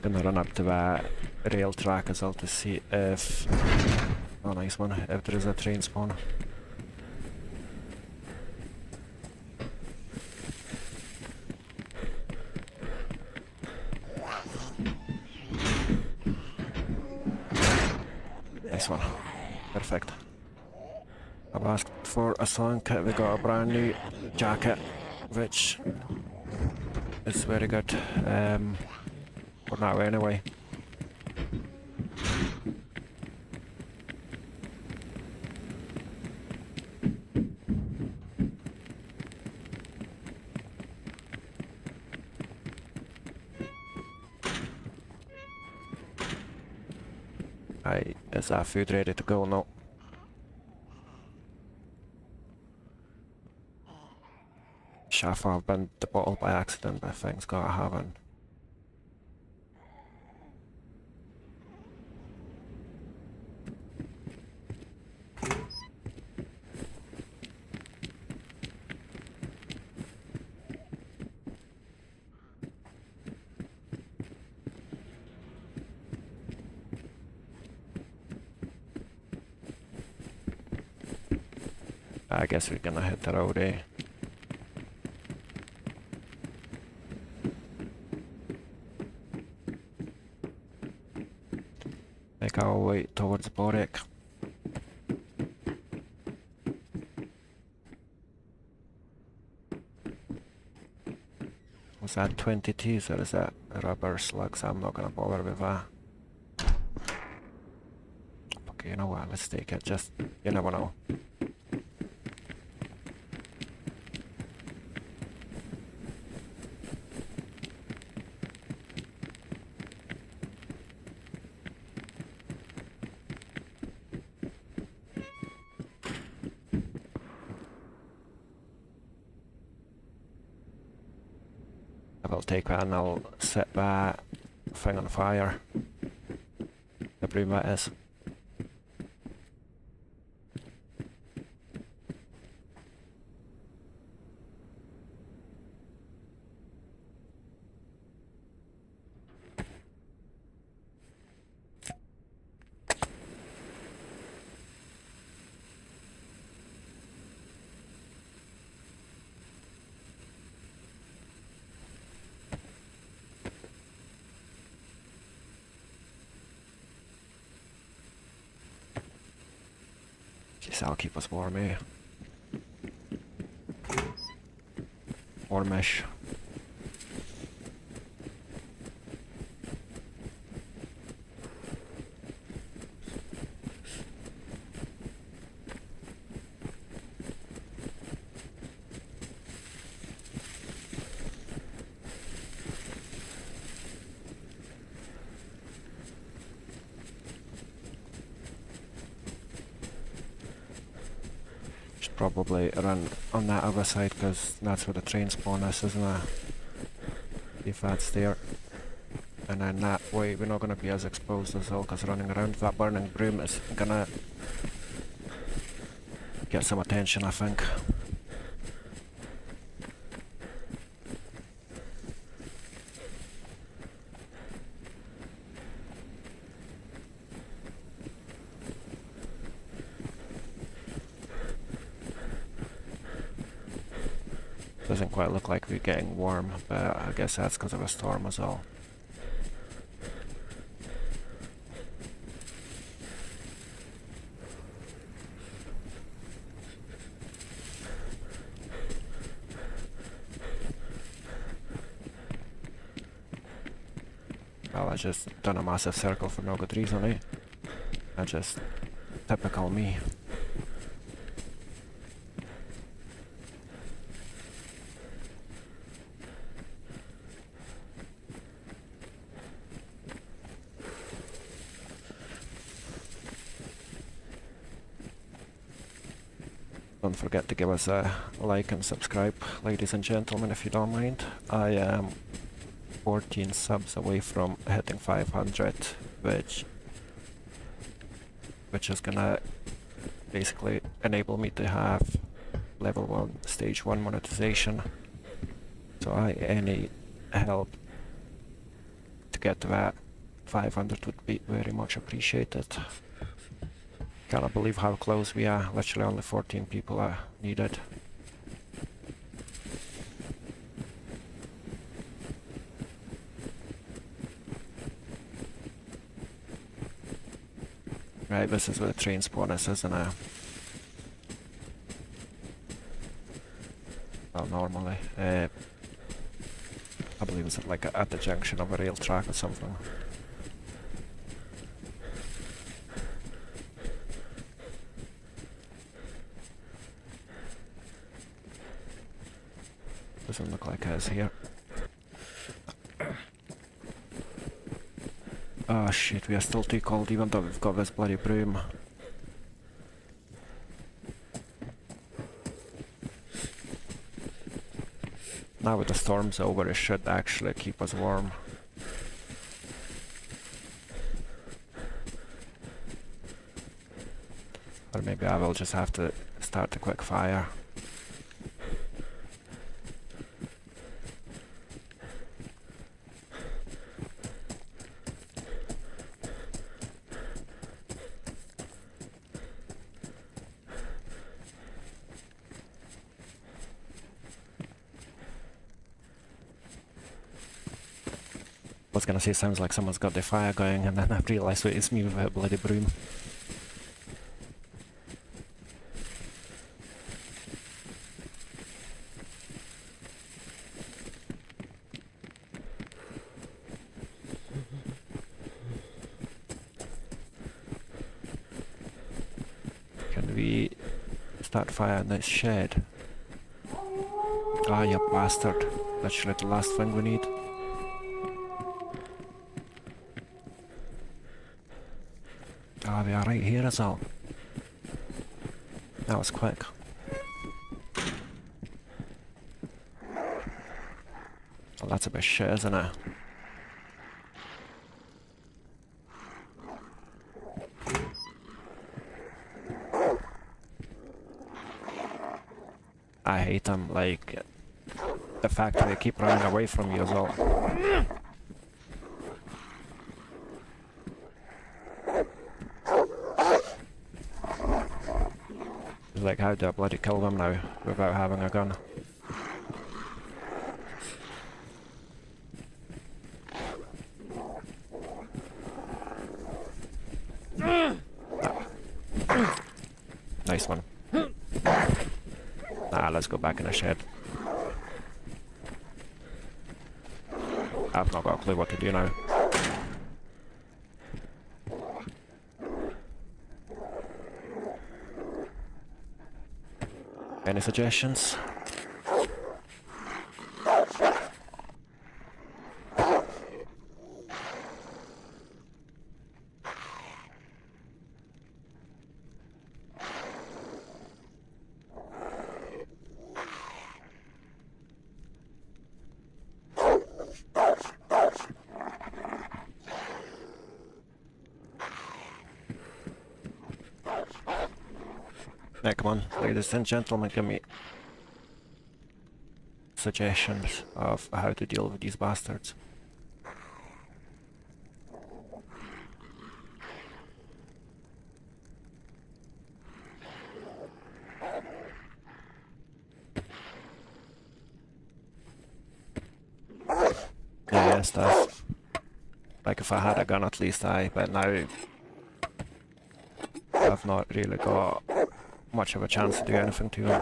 Gonna run up to that rail track as well to see if, oh nice one, if there is a train spawn. Nice one, perfect. I've asked for a sawing kit, we got a brand new jacket, which is very good. For now anyway. Aye, is our food ready to go? No. Shaffer, I've bent the bottle by accident, but things gotta happen. I guess we're gonna hit the road, eh? Make our way towards Borek. Was that 22s or is that rubber slugs? I'm not gonna bother with that. Okay, you know what, let's take it, just, you never know. I'll take that and I'll set that thing on fire. The broom that is. That'll keep us warm, eh? Warmish. Probably run on that other side because that's where the train spawn is, isn't it? If that's there. And then that way we're not going to be as exposed as well, because running around that burning broom is going to get some attention, I think. Doesn't quite look like we're getting warm, but I guess that's because of a storm as well. Well, I just done a massive circle for no good reason, eh? That's just typical me. Don't forget to give us a like and subscribe, ladies and gentlemen, if you don't mind. I am 14 subs away from hitting 500, which is gonna basically enable me to have level 1, stage 1 monetization. So any help to get to that 500 would be very much appreciated. Cannot believe how close we are. Literally only 14 people are needed. Right, this is where the train spawn is, isn't it? Well, normally. I believe it's like at the junction of a rail track or something. Doesn't look like it is here. Oh shit, we are still too cold even though we've got this bloody broom. Now with the storms over, it should actually keep us warm. Or maybe I will just have to start a quick fire. I was gonna say sounds like someone's got the fire going, and then I realised it's me with a bloody broom. Can we start fire in this shed? Ah, you bastard. Literally the last thing we need. Ah, we are right here as well. That was quick. Well, that's a bit shit, isn't it? I hate them, like, the fact that they keep running away from you as well. Like, how do I bloody kill them now without having a gun? Nice one. Nah, let's go back in the shed. I've not got a clue what to do now. Any suggestions? Yeah, come on, ladies and gentlemen, give me suggestions of how to deal with these bastards. Yeah, stuff. Like if I had a gun at least, but now I've not really got much of a chance to do anything to them.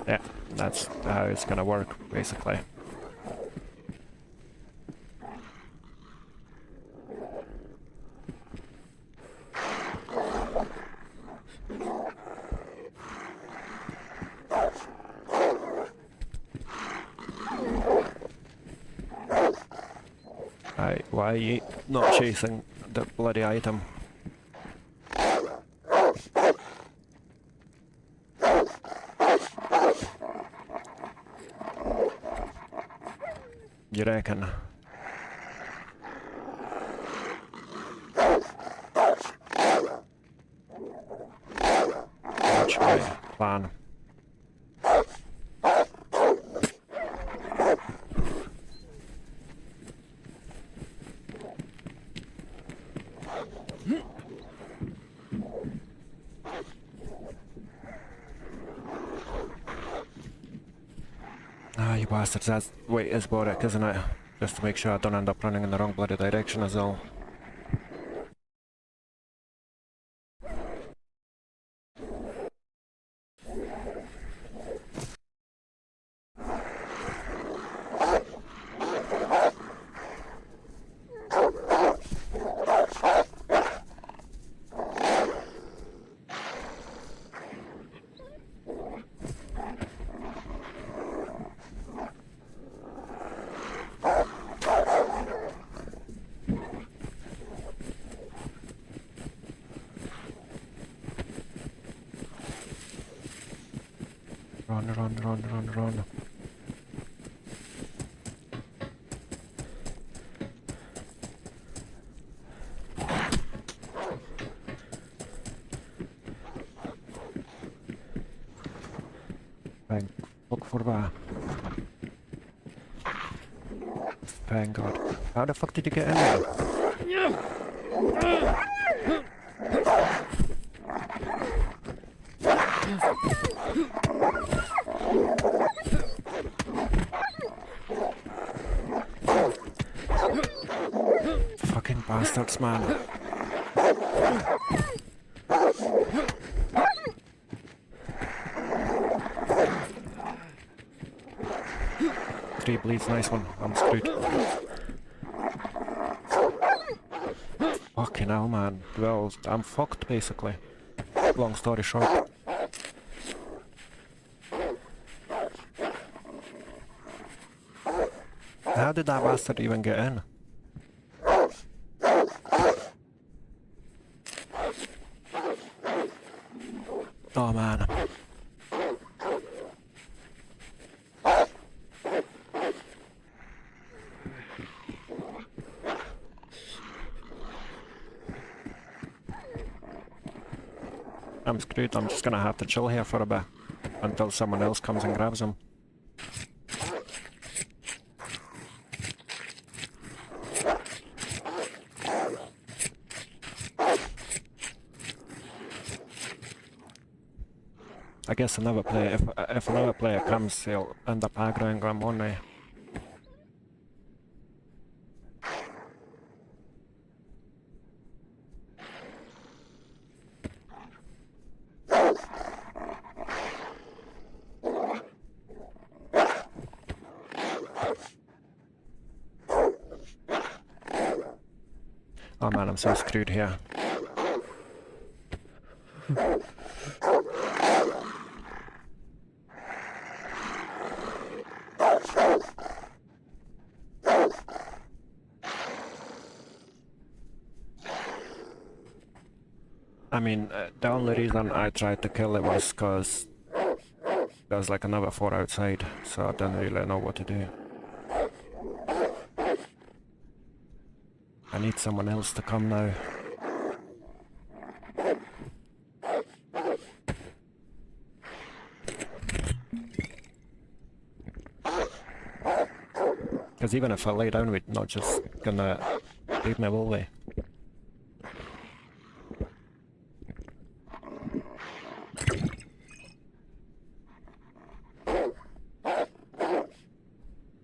Yeah, that's how it's gonna work, basically. Why are you not chasing the bloody item? You reckon? What's my plan? Ah, you bastards, that's wait, is Boric, isn't it? Just to make sure I don't end up running in the wrong bloody direction as well. Run. Look for that. Thank God. How the fuck did you get in there? Fucking bastards, man. Three bleeds, nice one. I'm screwed. Fucking hell, man. Well, I'm fucked, basically. Long story short. How did that bastard even get in? Oh man. I'm screwed. I'm just gonna have to chill here for a bit until someone else comes and grabs him. I guess another player, if another player comes, he'll end up aggroing him, won't he? Oh man, I'm so screwed here. I mean, the only reason I tried to kill it was because there was like another 4 outside, so I didn't really know what to do. I need someone else to come now. Because even if I lay down, we're not just gonna leave me, will we?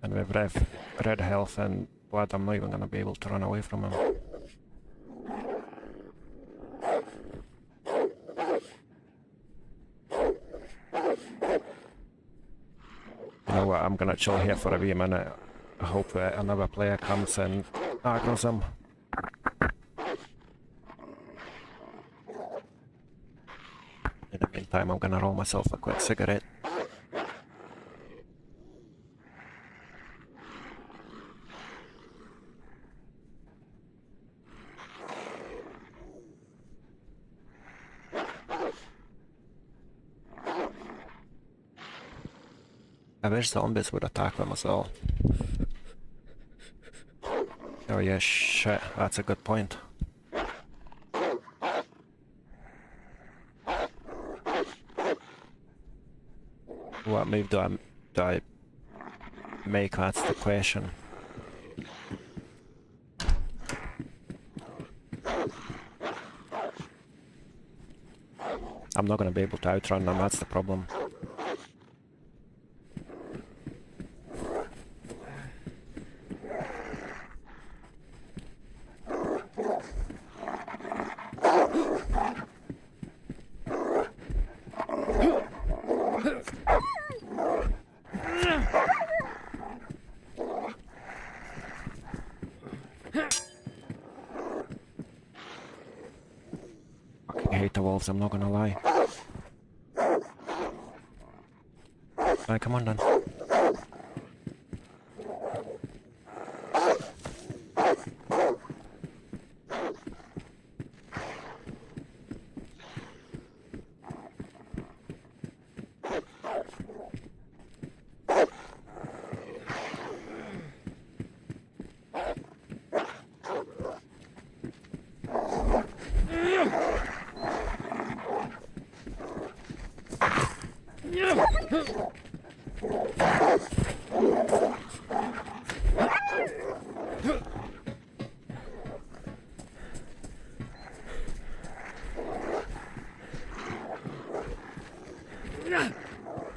And with red health and blood, I'm not even gonna be able to run away from him. You know what, I'm gonna chill here for a wee minute. I hope that another player comes and aggroes him. In the meantime, I'm gonna roll myself a quick cigarette. I wish zombies would attack them as well. Oh yeah, shit, that's a good point. What move do I make? That's the question. I'm not gonna be able to outrun them, that's the problem. I hate the wolves, I'm not gonna lie. Right, come on then.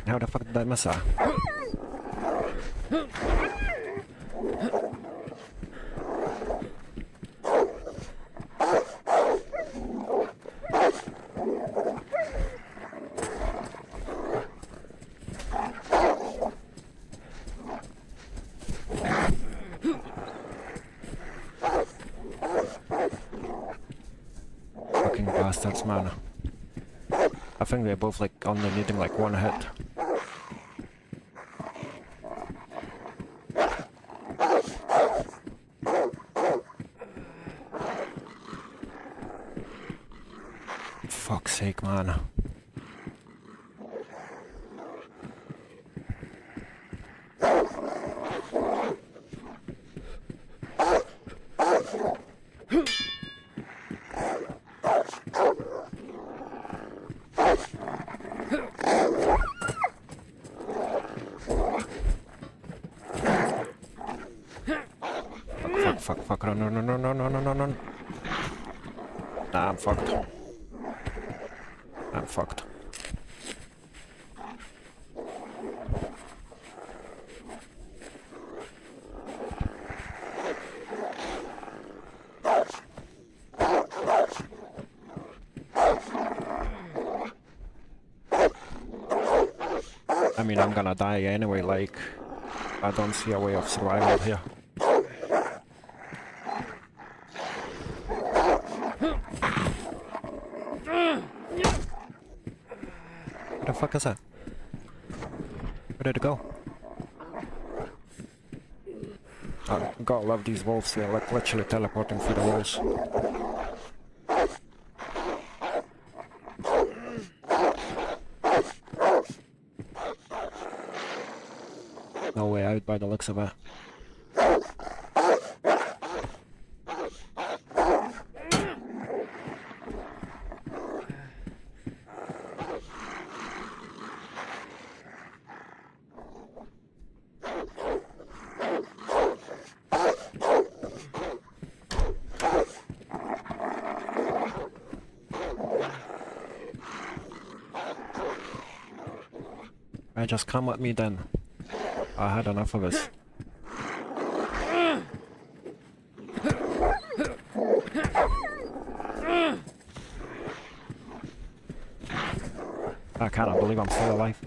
How the fuck did I miss her? Fucking bastards, man. I think they're both like only needing like one hit. Fuck's sake, man. fuck, run, run, run, run, run, run, run, run. Nah, I'm fucked. I'm fucked. I mean, I'm gonna die anyway, like, I don't see a way of survival here. What the fuck is that? Where did it go? Oh, gotta love these wolves, they're like literally teleporting through the walls. No way out by the looks of it. Just come at me then. I had enough of this. I cannot believe I'm still alive.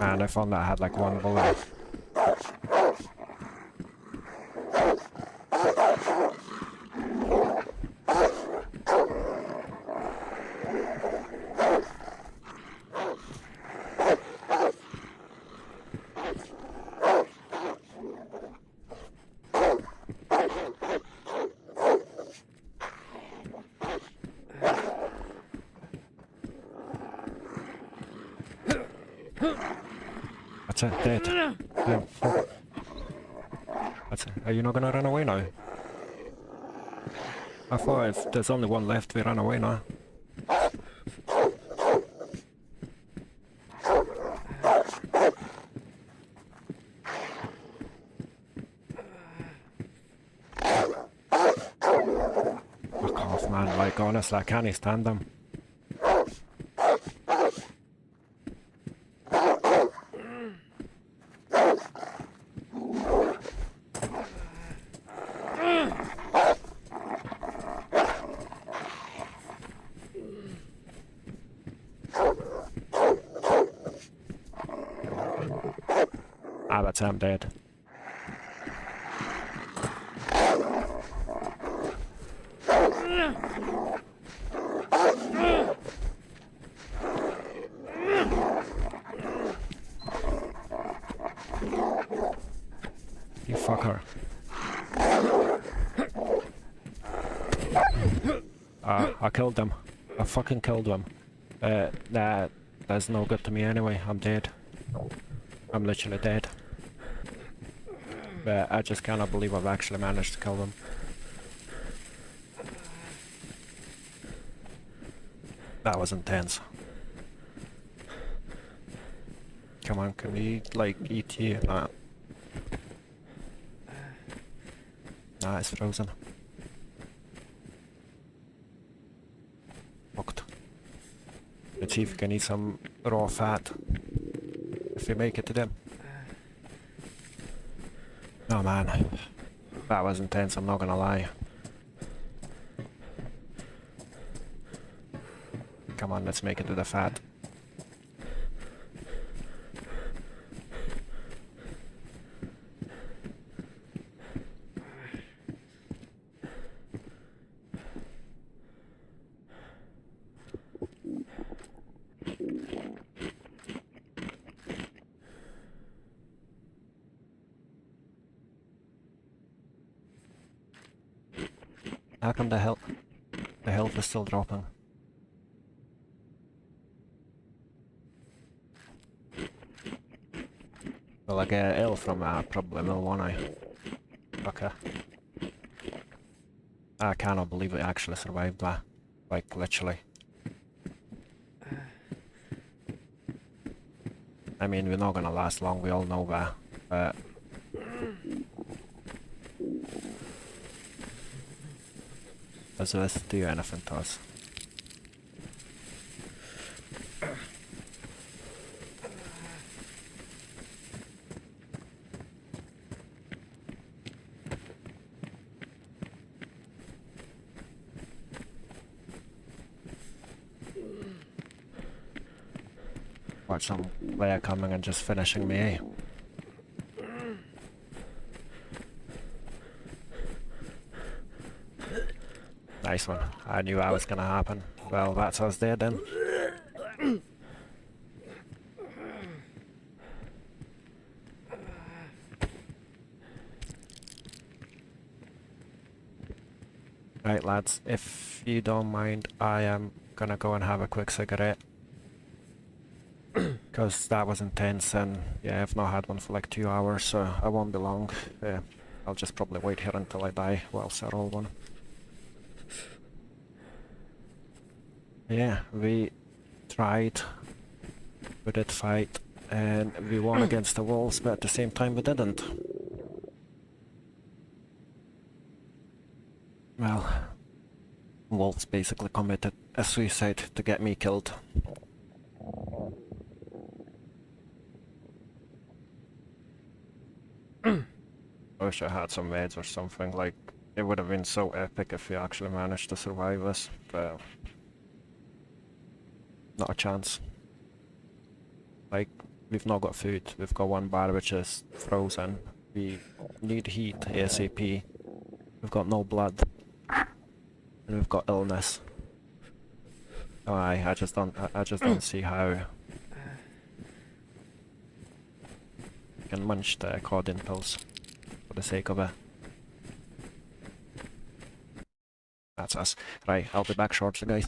And I found that I had like one bullet. That's it, dead. Oh, fuck. That's it. Are you not gonna run away now? I thought if there's only one left, we run away now. Fuck off, man. Like, honestly, I can't stand them. Ah, that's it, I'm dead. You fucker. I killed them. I fucking killed them. That's no good to me anyway. I'm dead. I'm literally dead. But I just cannot believe I've actually managed to kill them. That was intense. Come on, can we like eat you? Nah. Nah, it's frozen. Fucked. Let's see if we can eat some raw fat. If we make it to them. Oh man. That was intense, I'm not gonna lie. Come on, let's make it to the fat. How come the health is still dropping? Well, I get ill from probably mill, won't I? Okay. I cannot believe it actually survived that. Like, literally. I mean, we're not gonna last long, we all know that. But Does this do anything to us? Watch some player coming and just finishing me, eh? Nice one. I knew that was gonna happen. Well, that's us dead then. Right lads, if you don't mind, I am gonna go and have a quick cigarette. Because that was intense and yeah, I've not had one for like 2 hours, so I won't be long. I'll just probably wait here until I die whilst I roll one. Yeah, we tried, we did fight, and we won against the wolves, but at the same time we didn't. Well, wolves basically committed a suicide to get me killed. I wish I had some meds or something, like, it would have been so epic if we actually managed to survive this, but not a chance. Like, we've not got food, we've got one bar which is frozen, we need heat ASAP, we've got no blood, and we've got illness. Oh, I just don't see how you can munch the codeine pills for the sake of it. That's us. Right, I'll be back shortly, guys.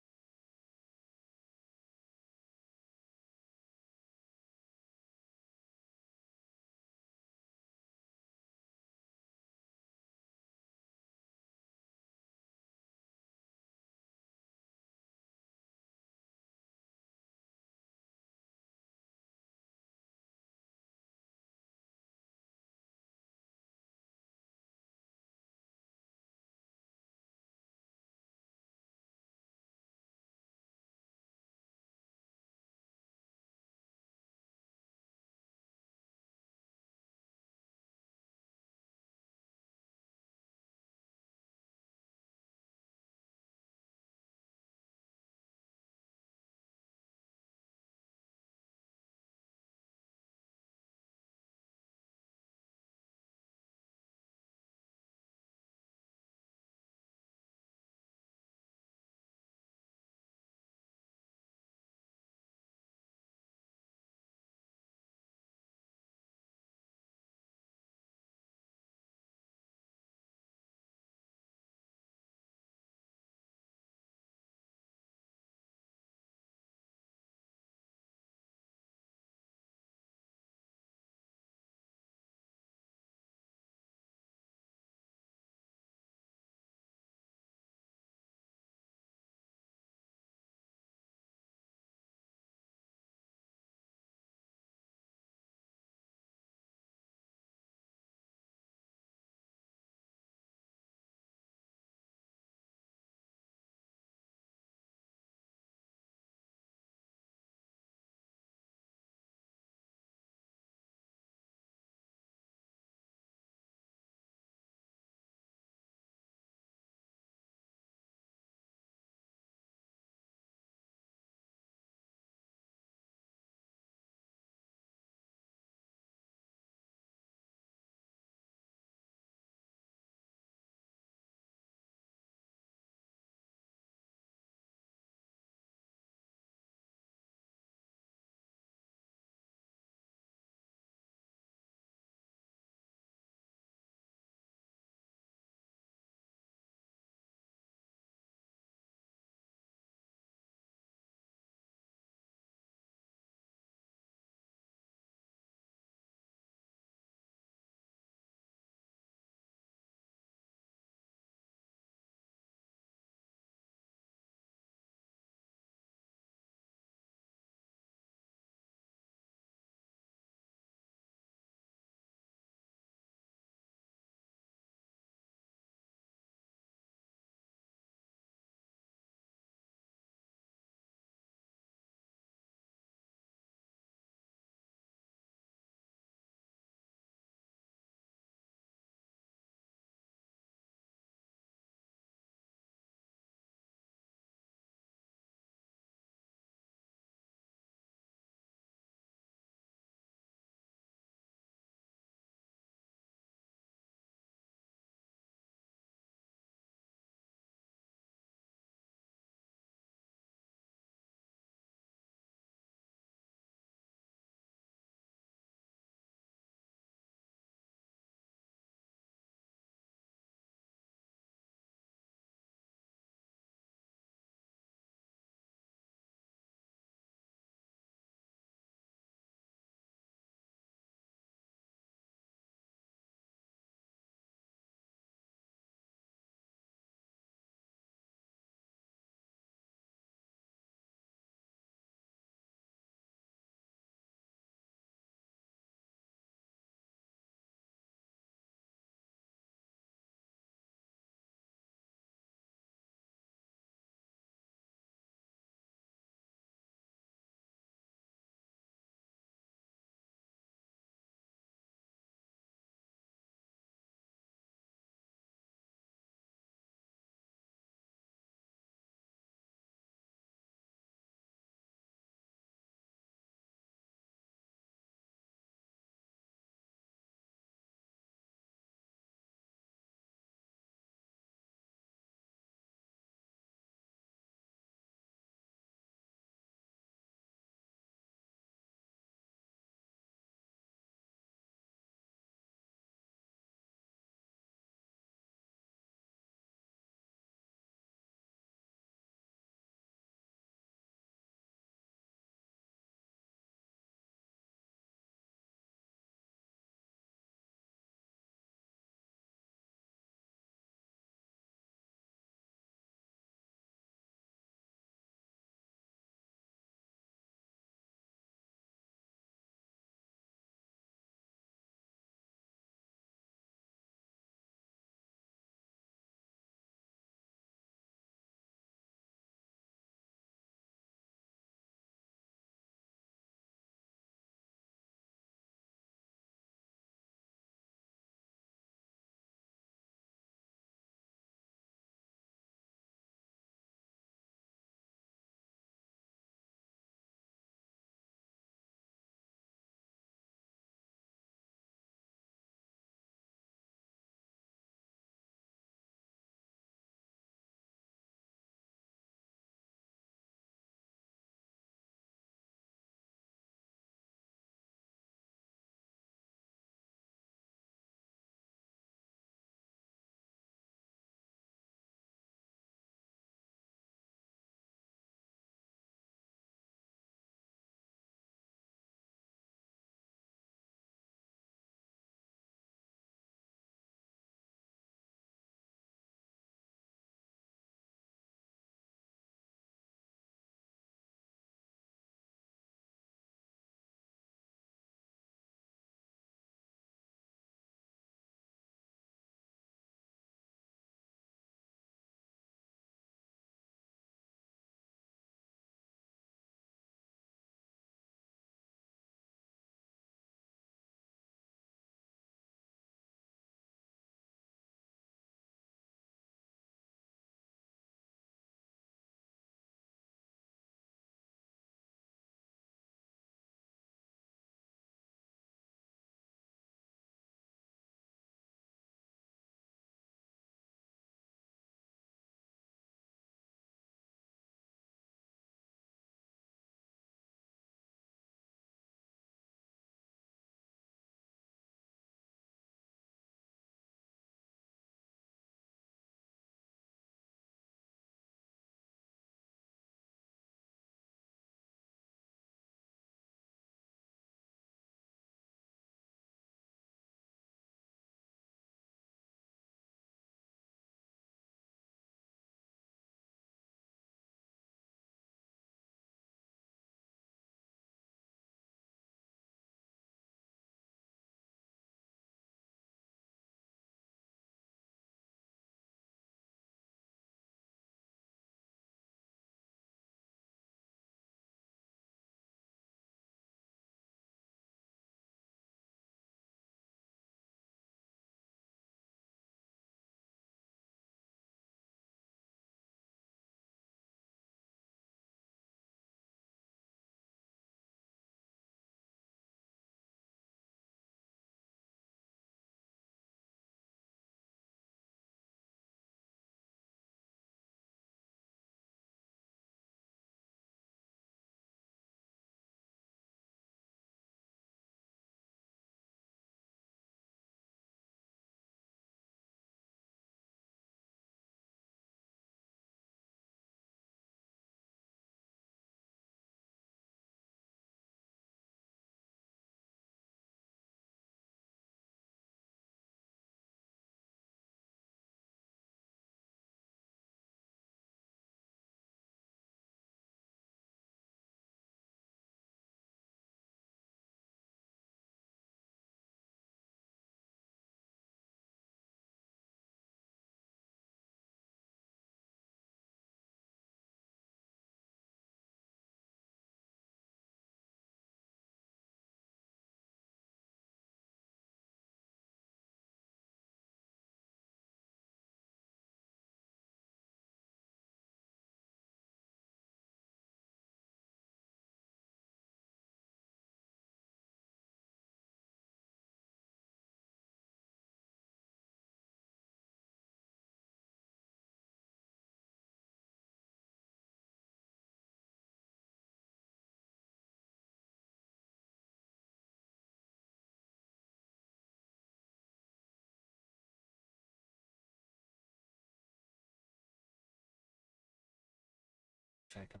second.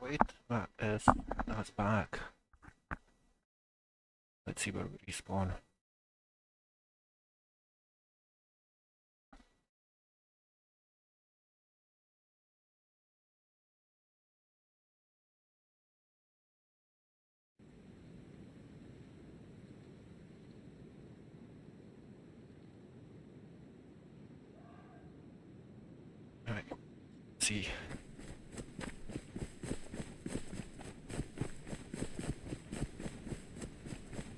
Wait, that's back. Let's see where we respawn. Right, let's see.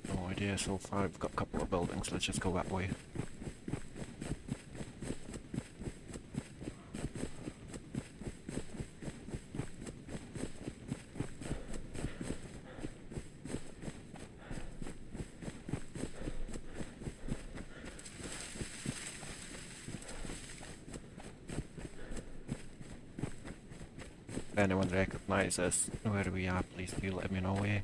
No idea so far. We've got a couple of buildings. Let's just go that way. If anyone recognises where we are, please do let me know, eh?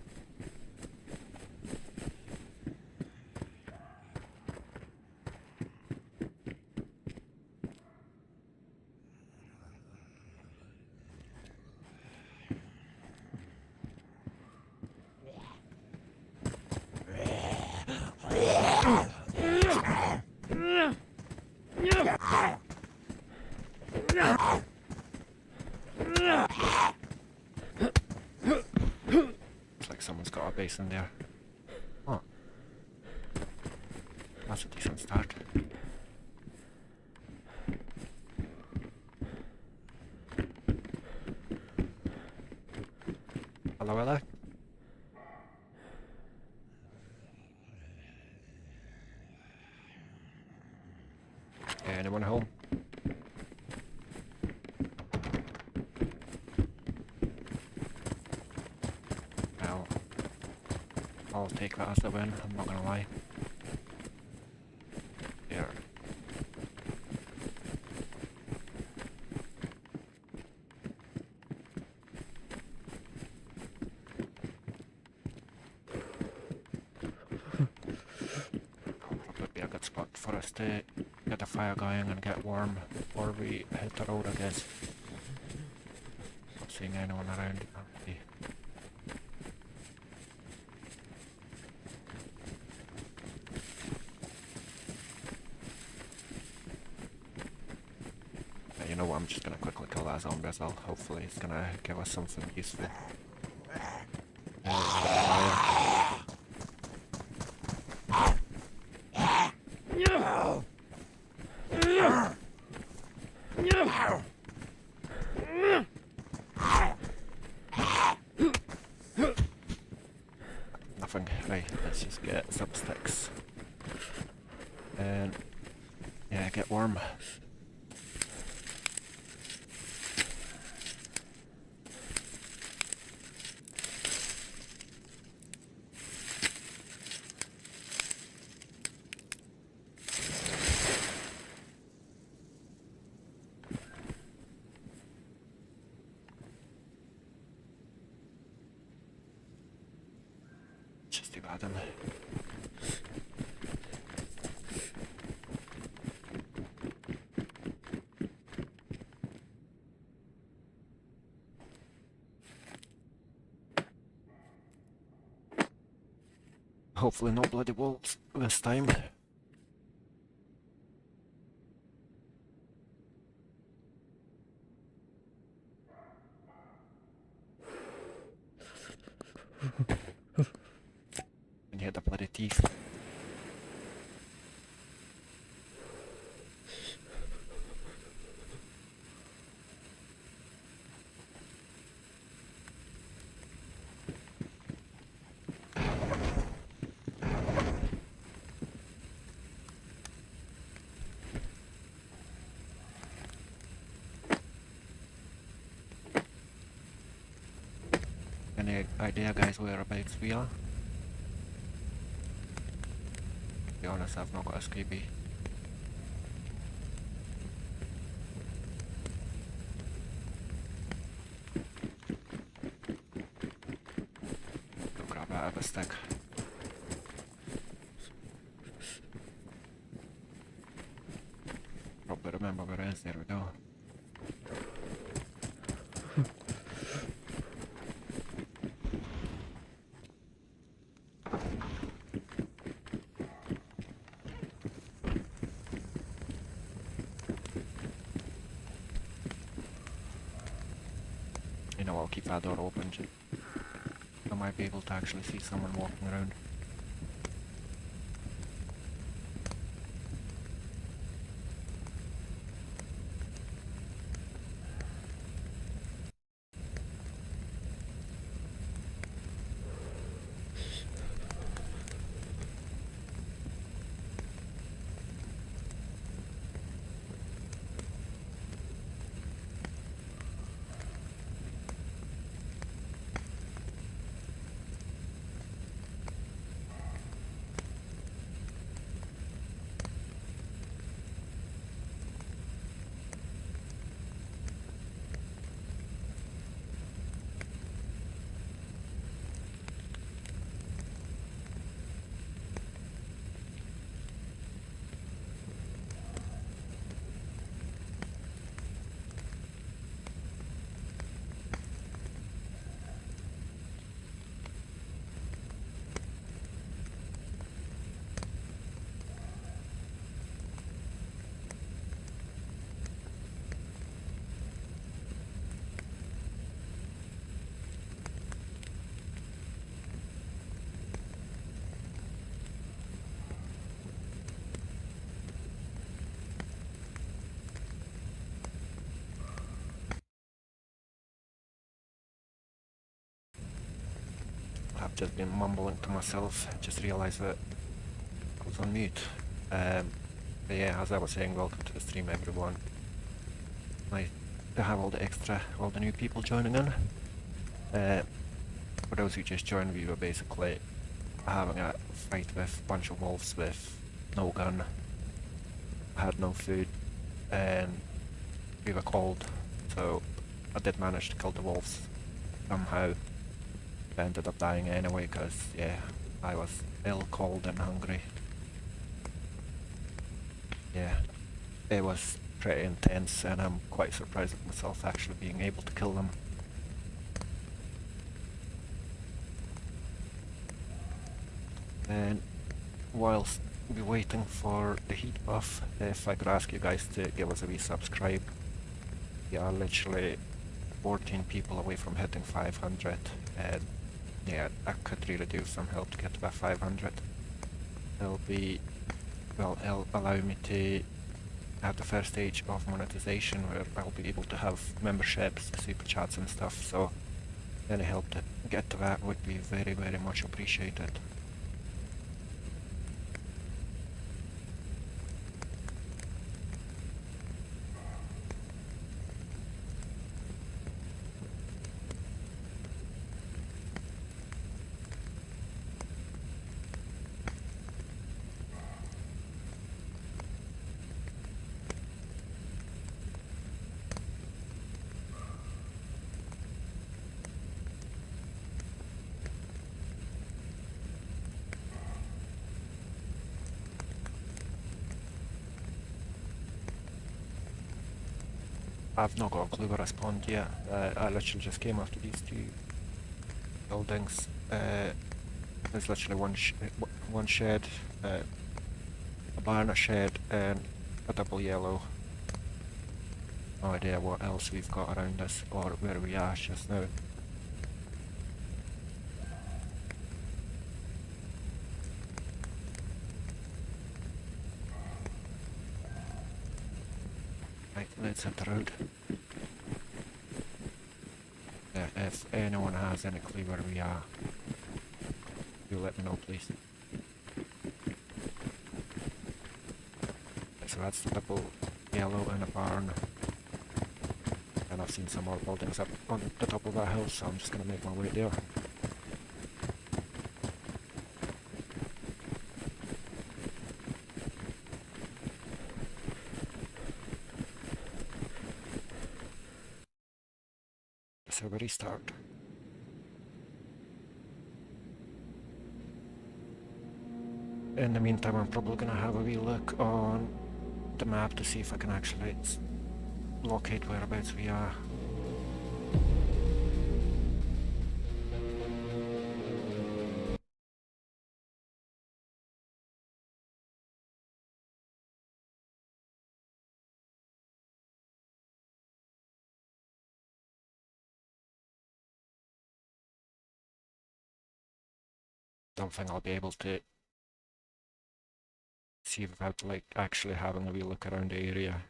Looks like someone's got a base in there. Oh. That's a decent start. Hello, hello? Anyone home? Well, I'll take that as a win, I'm not gonna lie. Here. Probably be a good spot for us to get the fire going and get warm before we hit the road, I guess. Not seeing anyone around. Empty. Yeah, you know what, I'm just gonna quickly kill that zombie as well. Hopefully it's gonna give us something useful. Nothing. Right, let's just get some sticks. And yeah, get warm. Just do that then. Hopefully no bloody wolves this time. And you hit the bloody teeth. Any idea, guys, whereabouts we are? To be honest, I've not got a screepy. Go grab out of a stick. Probably remember where it is. There we go. You know, I'll keep that door open. I might be able to actually see someone walking around. I've just been mumbling to myself, just realised that I was on mute. But yeah, as I was saying, welcome to the stream everyone. Nice to have all the new people joining in. For those who just joined, we were basically having a fight with a bunch of wolves with no gun, had no food, and we were cold, so I did manage to kill the wolves somehow. I ended up dying anyway because, yeah, I was ill, cold and hungry. Yeah, it was pretty intense and I'm quite surprised at myself actually being able to kill them. And whilst we're waiting for the heat buff, if I could ask you guys to give us a wee subscribe. We are literally 14 people away from hitting 500 and yeah, I could really do some help to get to that 500. It'll allow me to have the first stage of monetization where I'll be able to have memberships, super chats and stuff, so any help to get to that would be very, very much appreciated. I've not got a clue where I spawned yet. I literally just came after these two buildings. There's literally one shed, a barn, a shed, and a double yellow. No idea what else we've got around us or where we are just now. Right, let's hit the road. Yeah, if anyone has any clue where we are, do let me know please. So that's the double yellow in a barn. And I've seen some more buildings up on the top of that hill, so I'm just going to make my way there. So we restart. In the meantime, I'm probably going to have a wee look on the map to see if I can actually locate whereabouts we are. don't think I'll be able to see without like actually having a wee look around the area.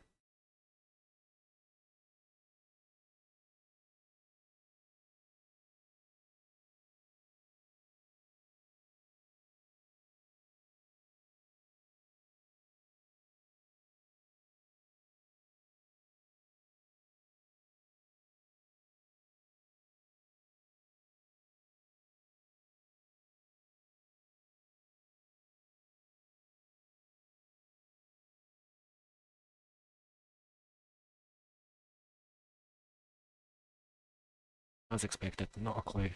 As expected, not a clue.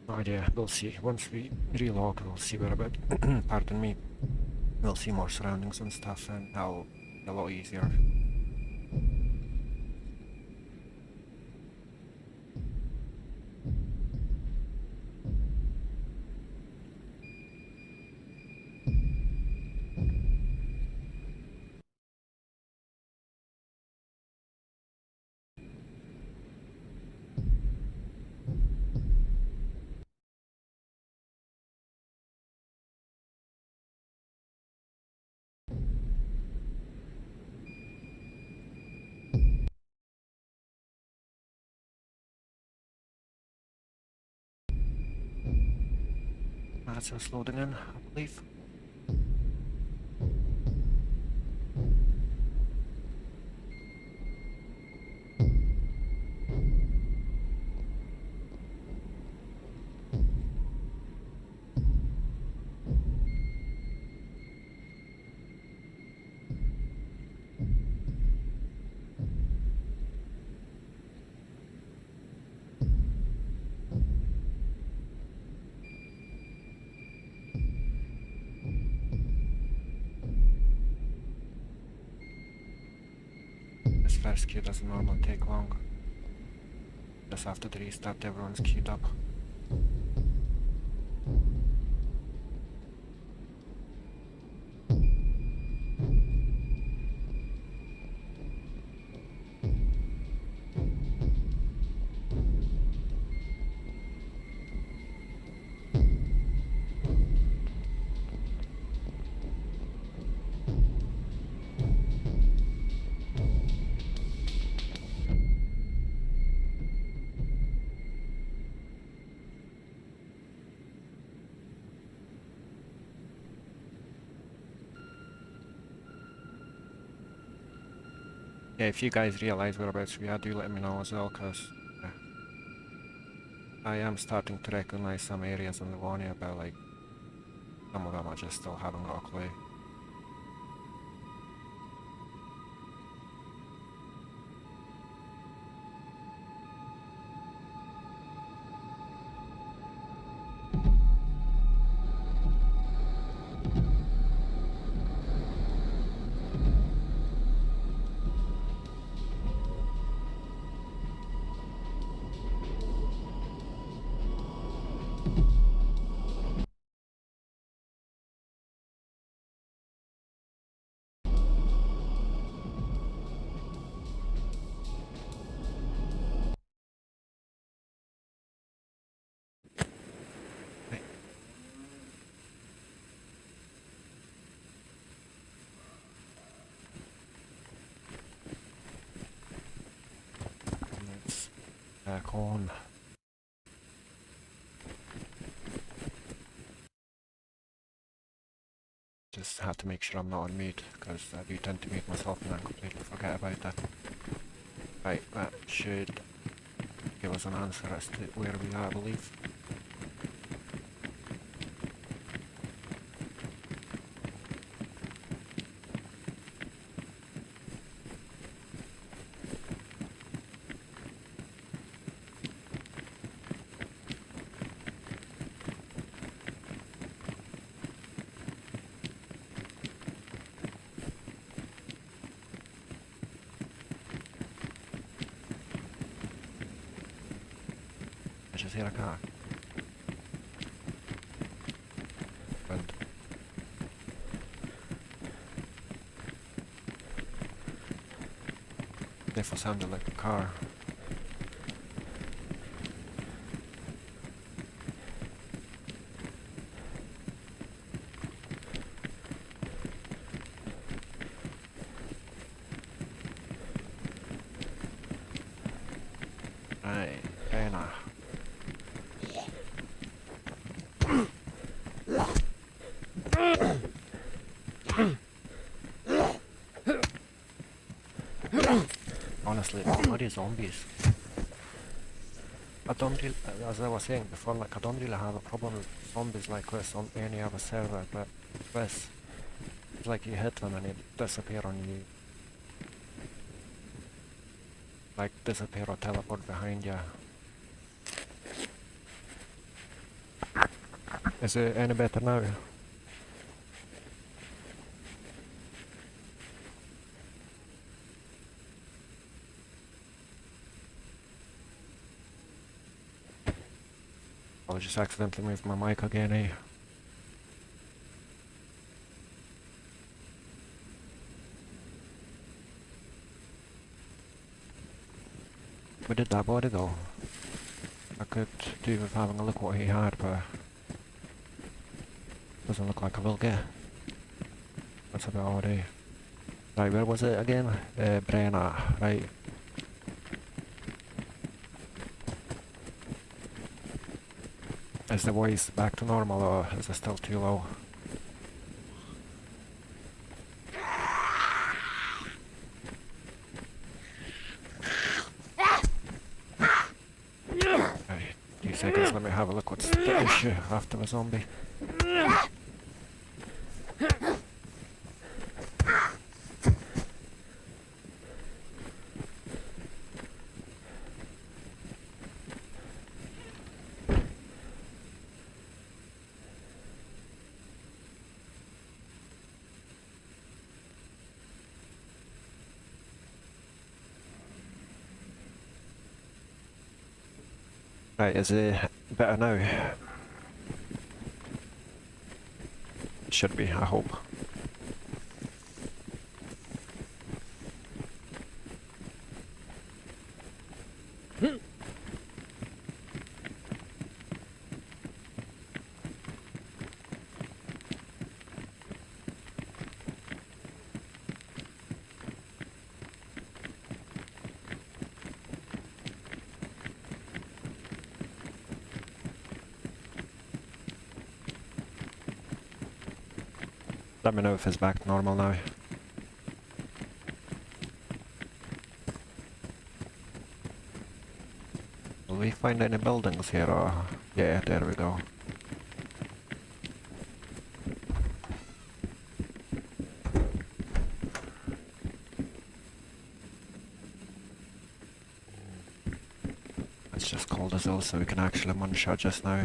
No idea, we'll see. Once we relog, we'll see where about, pardon me, we'll see more surroundings and stuff, and that'll be a lot easier. That's us loading in, I believe. This first queue doesn't normally take long. Just after the restart, everyone's queued up. Yeah, if you guys realise whereabouts we are, do let me know as well, because I am starting to recognise some areas in Livonia, but like, some of them I just still haven't got a clue. Let's back on. Just have to make sure I'm not on mute, because I do tend to mute myself and I completely forget about that. Right, that should give us an answer as to where we are, I believe. just hear a car. Good. Definitely sounded like a car. Right, Anna. Honestly, bloody zombies. I don't really, as I was saying before, like I don't really have a problem with zombies like this on any other server, but this, it's like you hit them and they disappear on you. Like disappear or teleport behind you. Is it any better now? I just accidentally moved my mic again, eh? Where did that body go? I could do with having a look what he had, but doesn't look like I will get. That's a bit odd, eh? Right, where was it again? Brenna, right. Is the voice back to normal or is it still too low? Right, 2 seconds, let me have a look what's the issue after the zombie. Right, is it better now? It should be, I hope. Let me know if it's back to normal now. Will we find any buildings here or... Yeah, there we go. It's just cold as hell so we can actually munch just now.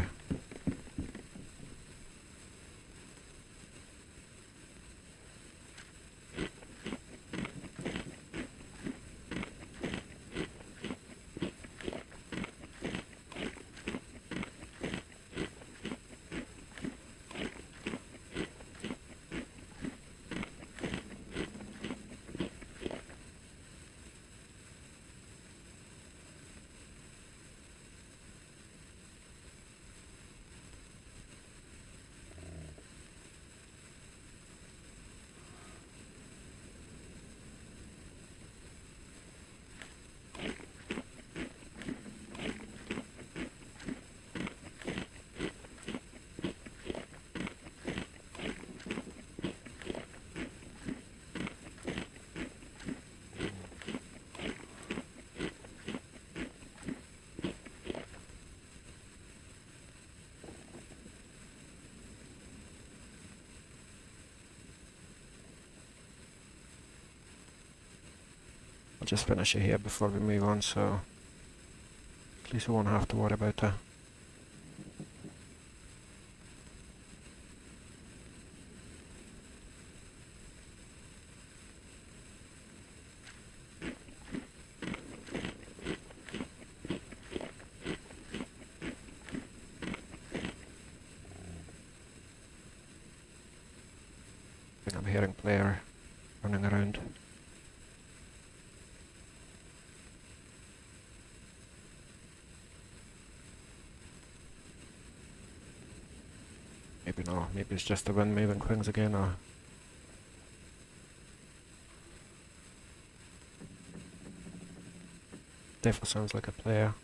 I'll just finish it here before we move on, so at least we won't have to worry about that. I'm hearing player running around. Maybe not, maybe it's just the wind moving things again, or... Definitely sounds like a player.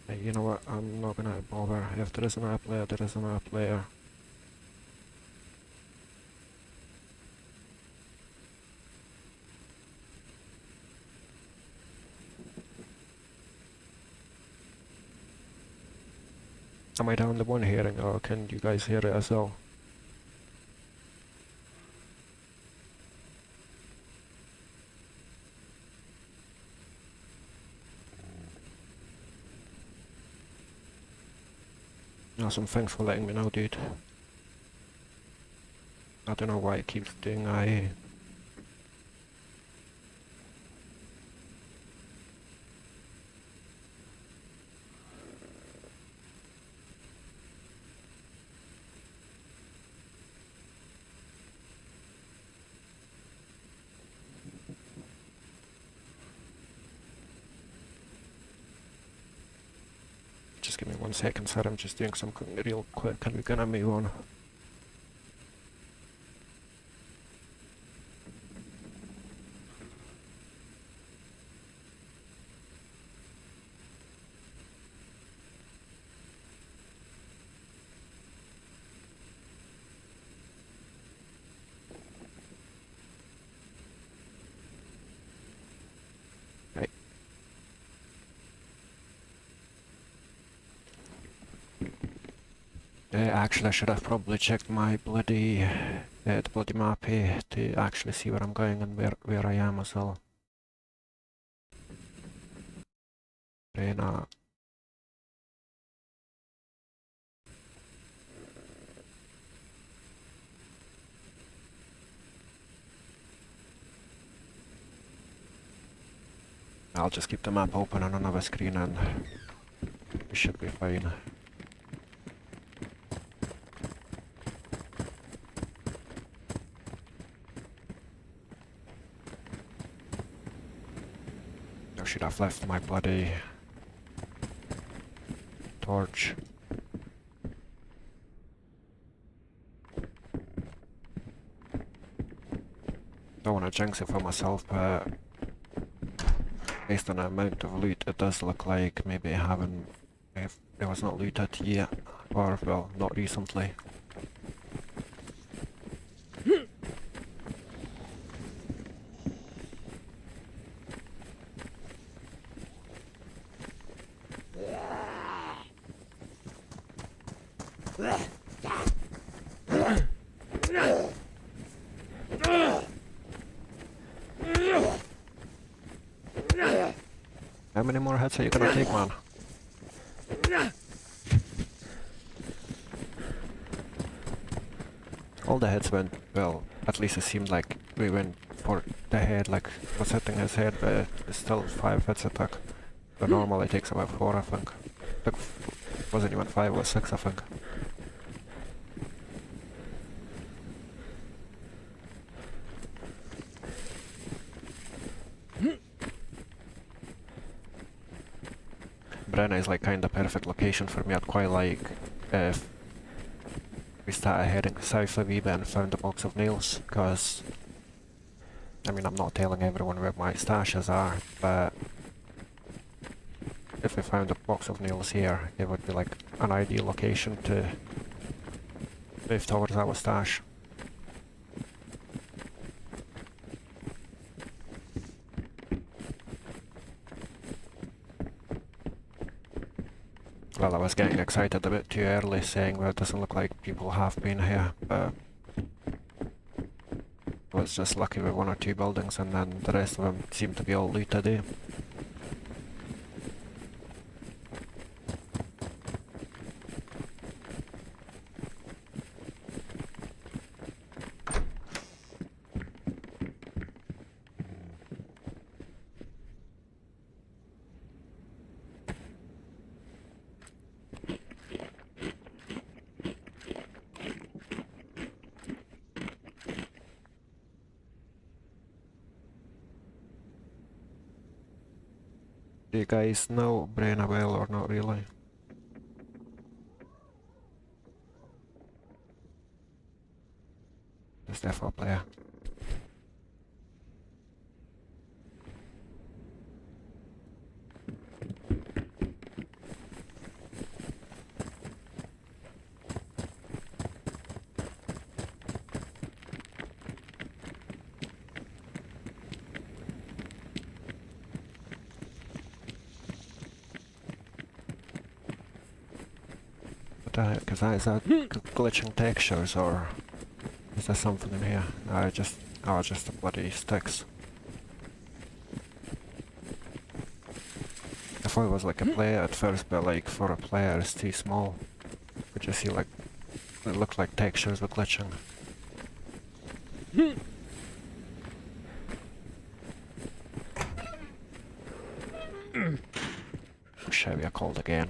Hey, you know what, I'm not gonna bother. If there isn't a player, there isn't a player. Am I down the one hearing, or can you guys hear it as well? Awesome, thanks for letting me know, dude. I don't know why it keeps doing I. Just give me 1 second, sir. I'm just doing something real quick and we're gonna move on. Right. Actually, I should have probably checked my bloody, the bloody map here to actually see where I'm going and where I am as well. Nah. I'll just keep the map open on another screen and we should be fine. I should have left my bloody torch. Don't want to jinx it for myself, but based on the amount of loot, it does look like maybe if it was not looted yet, or well, not recently. How many more hits are you gonna take, man? All the hits went, well, at least it seemed like we went for the head, like was hitting his head, but it's still 5 hits it took. But normally it takes about 4, I think. Wasn't even 5, it was 6, I think. Brenna is like kinda perfect location for me. I'd quite like if we started heading south a wee bit and found a box of nails, because I mean, I'm not telling everyone where my stashes are, but if we found a box of nails here, it would be like an ideal location to move towards our stash. Well, I was getting excited a bit too early, saying, well, it doesn't look like people have been here, but I was just lucky with 1 or 2 buildings, and then the rest of them seemed to be all looted, eh? Do you guys know Brenna well or not really? Just there for a player. What the heck is that? Is that glitching textures or is there something in here? No, just the bloody sticks. I thought it was like a player at first, but like for a player it's too small. But you see like, it looked like textures were glitching. Shall we are called again?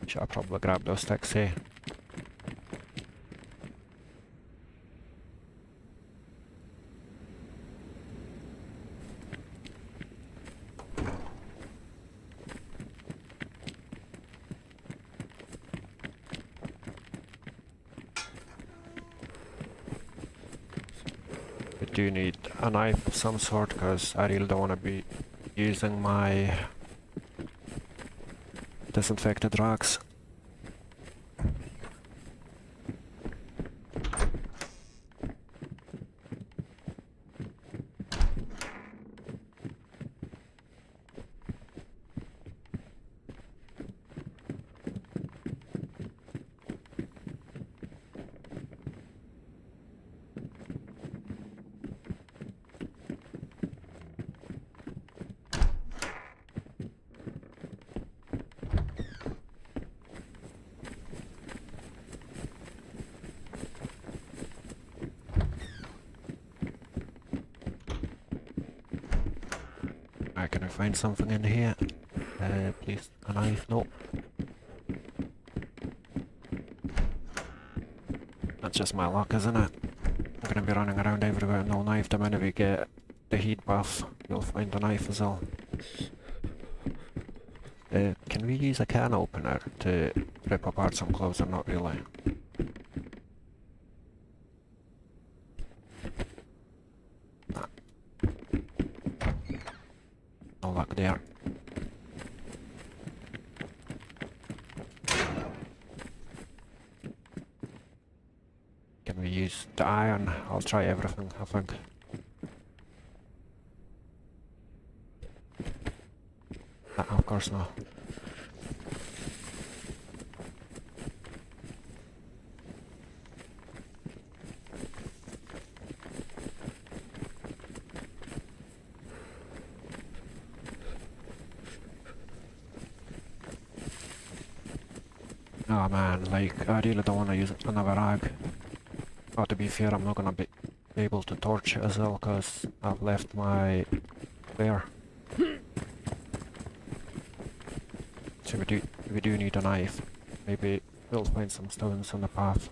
Should I probably grab those sticks here? I do need a knife of some sort because I really don't want to be using my disinfected rags. Can I find something in here? Please, a knife? No. That's just my luck, isn't it? I'm gonna be running around everywhere with no knife. The minute we get the heat buff, you'll find a knife as well. Can we use a can opener to rip apart some clothes or not really? No luck there. Can we use the iron? I'll try everything, I think. Of course not. Oh man, like, I really don't want to use another rag. But to be fair, I'm not gonna be able to torch it as well, because I've left my flare. So we do need a knife. Maybe we'll find some stones on the path.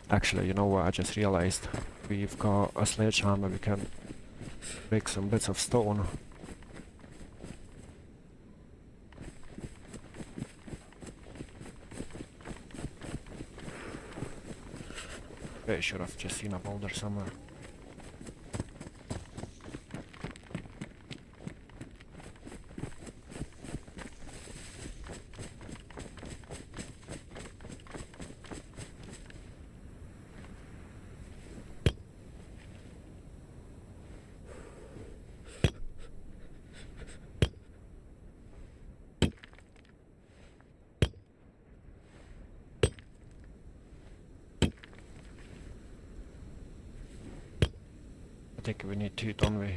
Actually, you know what, I just realized. We've got a sledgehammer, we can break some bits of stone. Pretty sure I've just seen a boulder somewhere. I think we need two, don't we?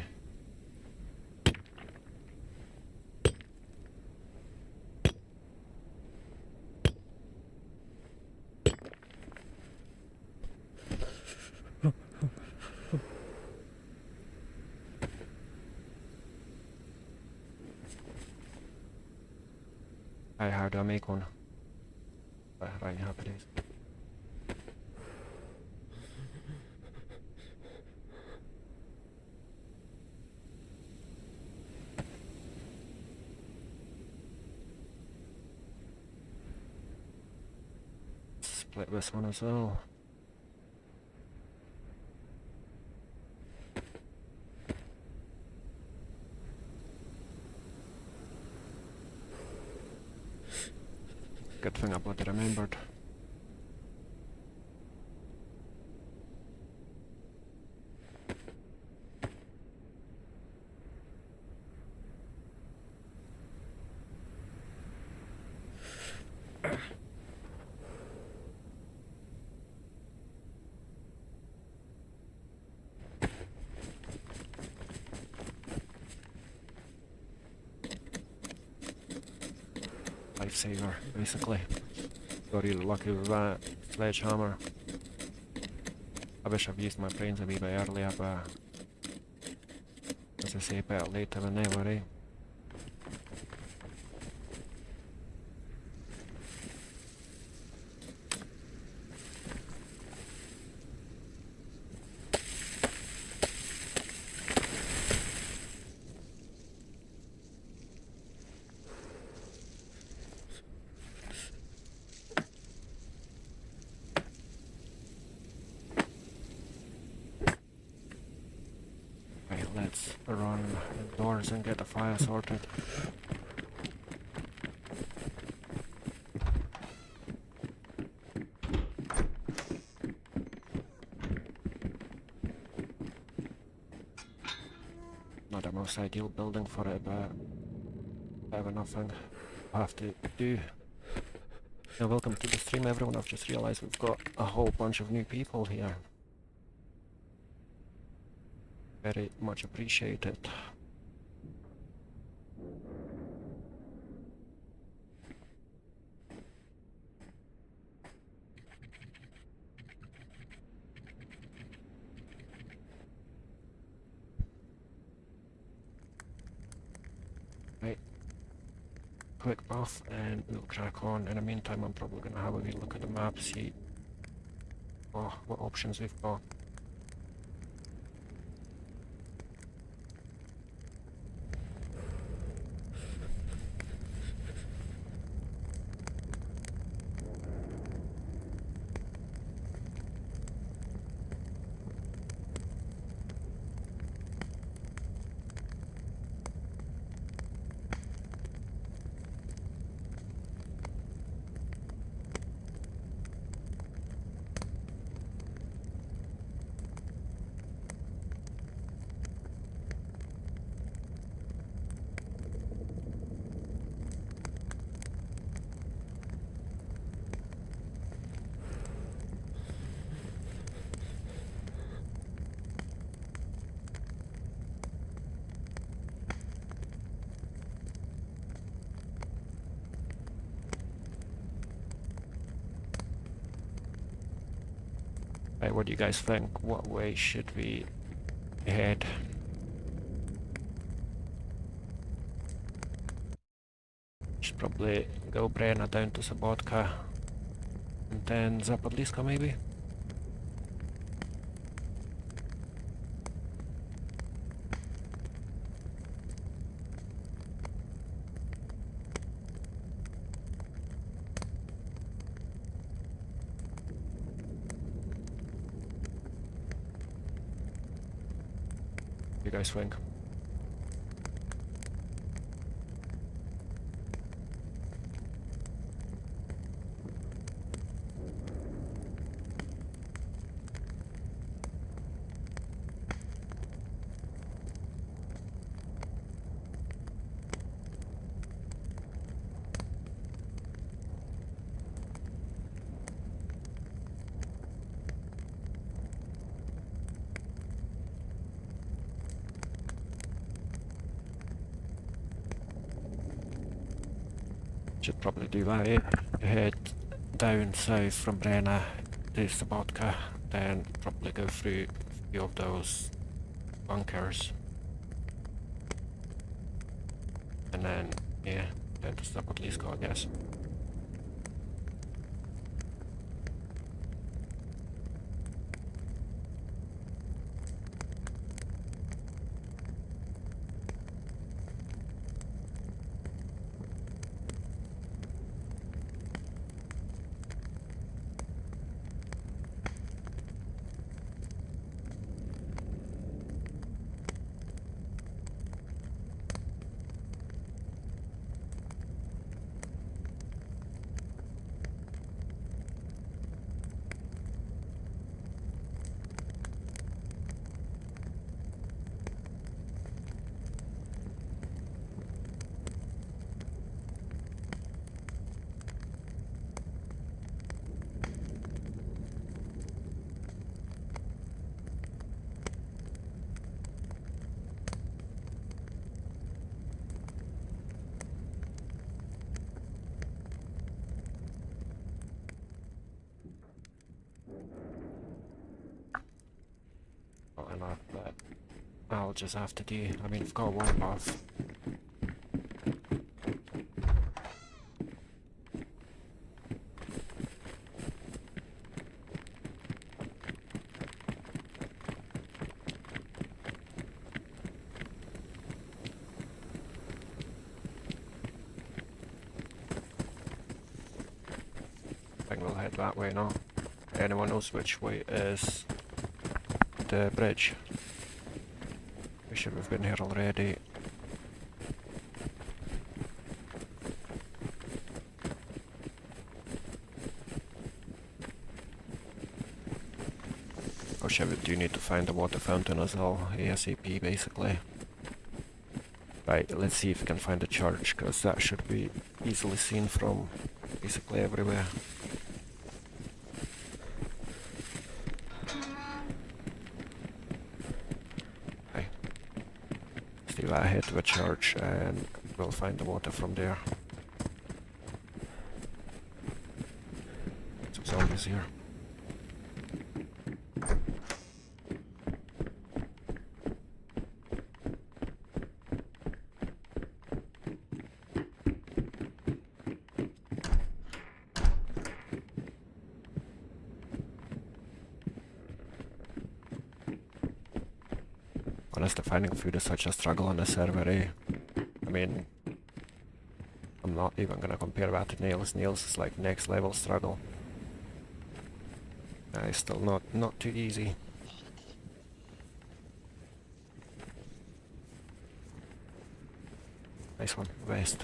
Hey, how do I make one? Right, happy days. Split this one as well. Good thing I bloody remembered. Lifesaver, basically. Got really lucky with that sledgehammer. I wish I've used my brains a wee bit earlier, but as I say, better later than never, eh? Right, let's run indoors and get the fire sorted. Not the most ideal building for it, but better nothing I have to do. Yeah, welcome to the stream everyone. I've just realised we've got a whole bunch of new people here. Very much appreciated. Right. Quick bath and we'll crack on. In the meantime, I'm probably going to have a wee look at the map, see what options we've got. Right, what do you guys think? What way should we head? Should probably go Brenna down to Sabotka and then Zapadliska maybe? You guys think? Should probably do that, eh? Head down south from Brenna to Sabotka, then probably go through a few of those bunkers. And then, yeah, down to Sabotli's I guess. Not enough, but I'll just have to do. I mean, I've got one path. I think we'll head that way now. Anyone knows which way is the bridge? We should have been here already. Oh shit, we do need to find the water fountain as well, ASAP basically. Right, let's see if we can find the church, because that should be easily seen from basically everywhere. Okay. Let's do that, head to a church and we'll find the water from there. Some zombies here. Honestly, finding food is such a struggle on the server, eh? I mean, I'm not even gonna compare that to Nails. Nails is like next level struggle. It's still not too easy. Nice one, vest.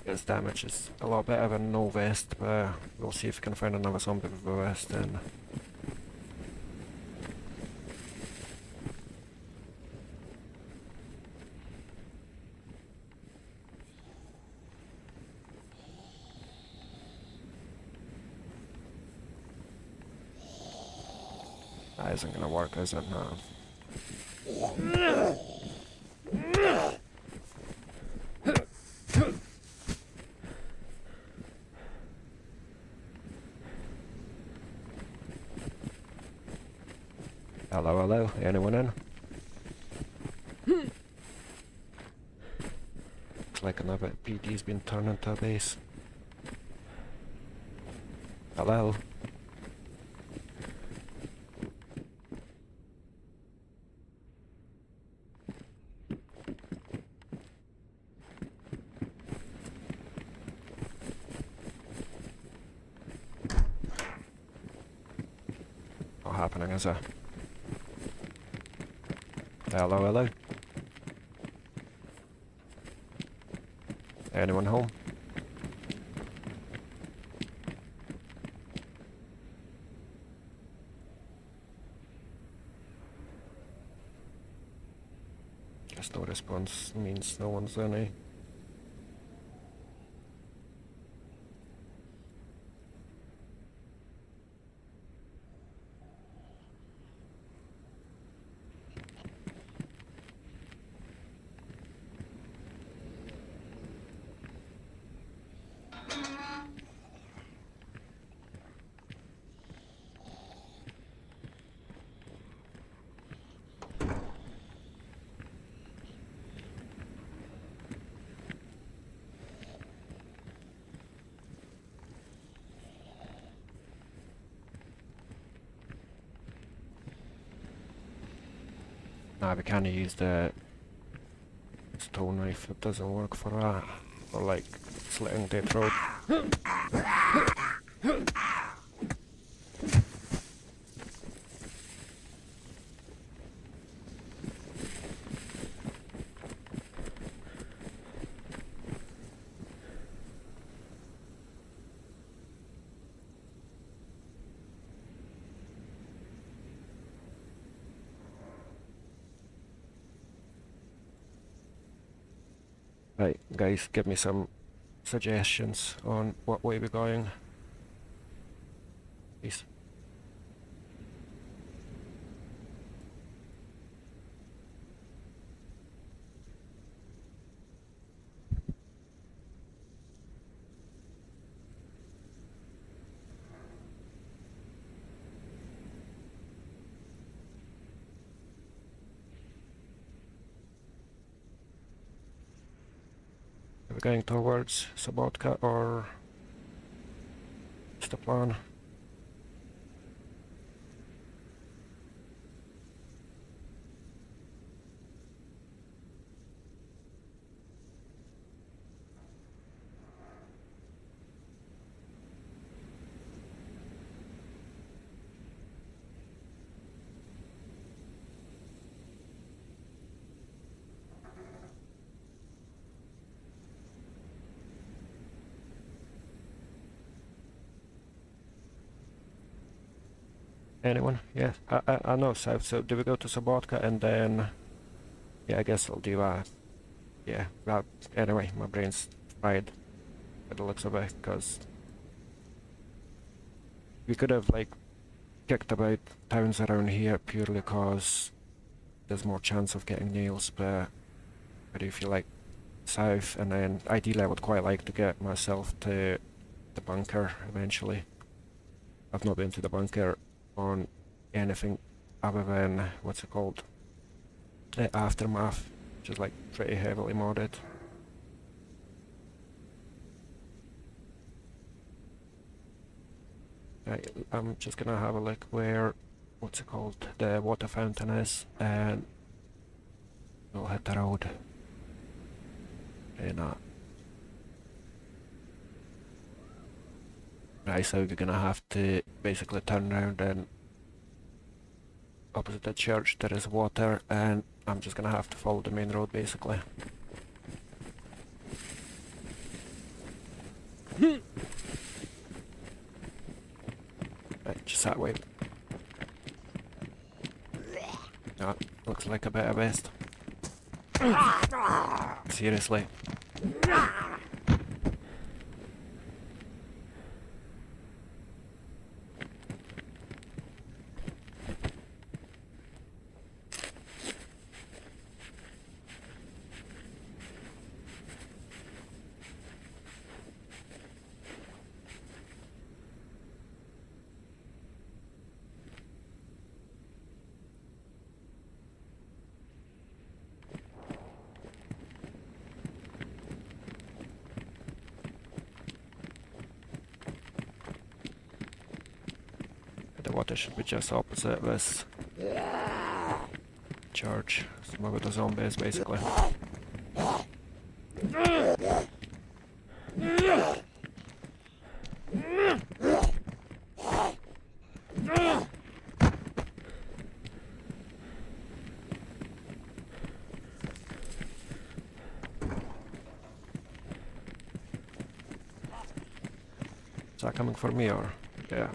His damage is a lot better than no vest, but we'll see if we can find another zombie with a vest then. That isn't gonna work, is it? No. Hello, hello, anyone in? Looks like another PD's been turned into a base. Hello? happening, is it? Hello, hello. Anyone home? Guess no response means no one's in, eh? Nah, we can't use the stone knife, it doesn't work for that. Or like slitting the throat. Right, guys, give me some suggestions on what way we're going. Please. Are we going towards Sabotka or what's the plan? Anyone? Yes, I know south, so do we go to Sabotka and then... Yeah, I guess I'll do that. Yeah, well, anyway, my brain's fried by the looks of it, because... We could have, like, kicked about towns around here purely because there's more chance of getting nails, but if you like south, and then ideally I would quite like to get myself to the bunker eventually. I've not been to the bunker on anything other than, what's it called, Aftermath, which is like pretty heavily modded. Right, I'm just gonna have a look where, what's it called, the water fountain is, and we'll hit the road. And right, so we're gonna have to basically turn around, and opposite the church there is water, and I'm just gonna have to follow the main road basically. Right, just that way. That looks like a better vest. Seriously. The water should be just opposite this church. Some of the zombies basically. Is that coming for me or? Yeah.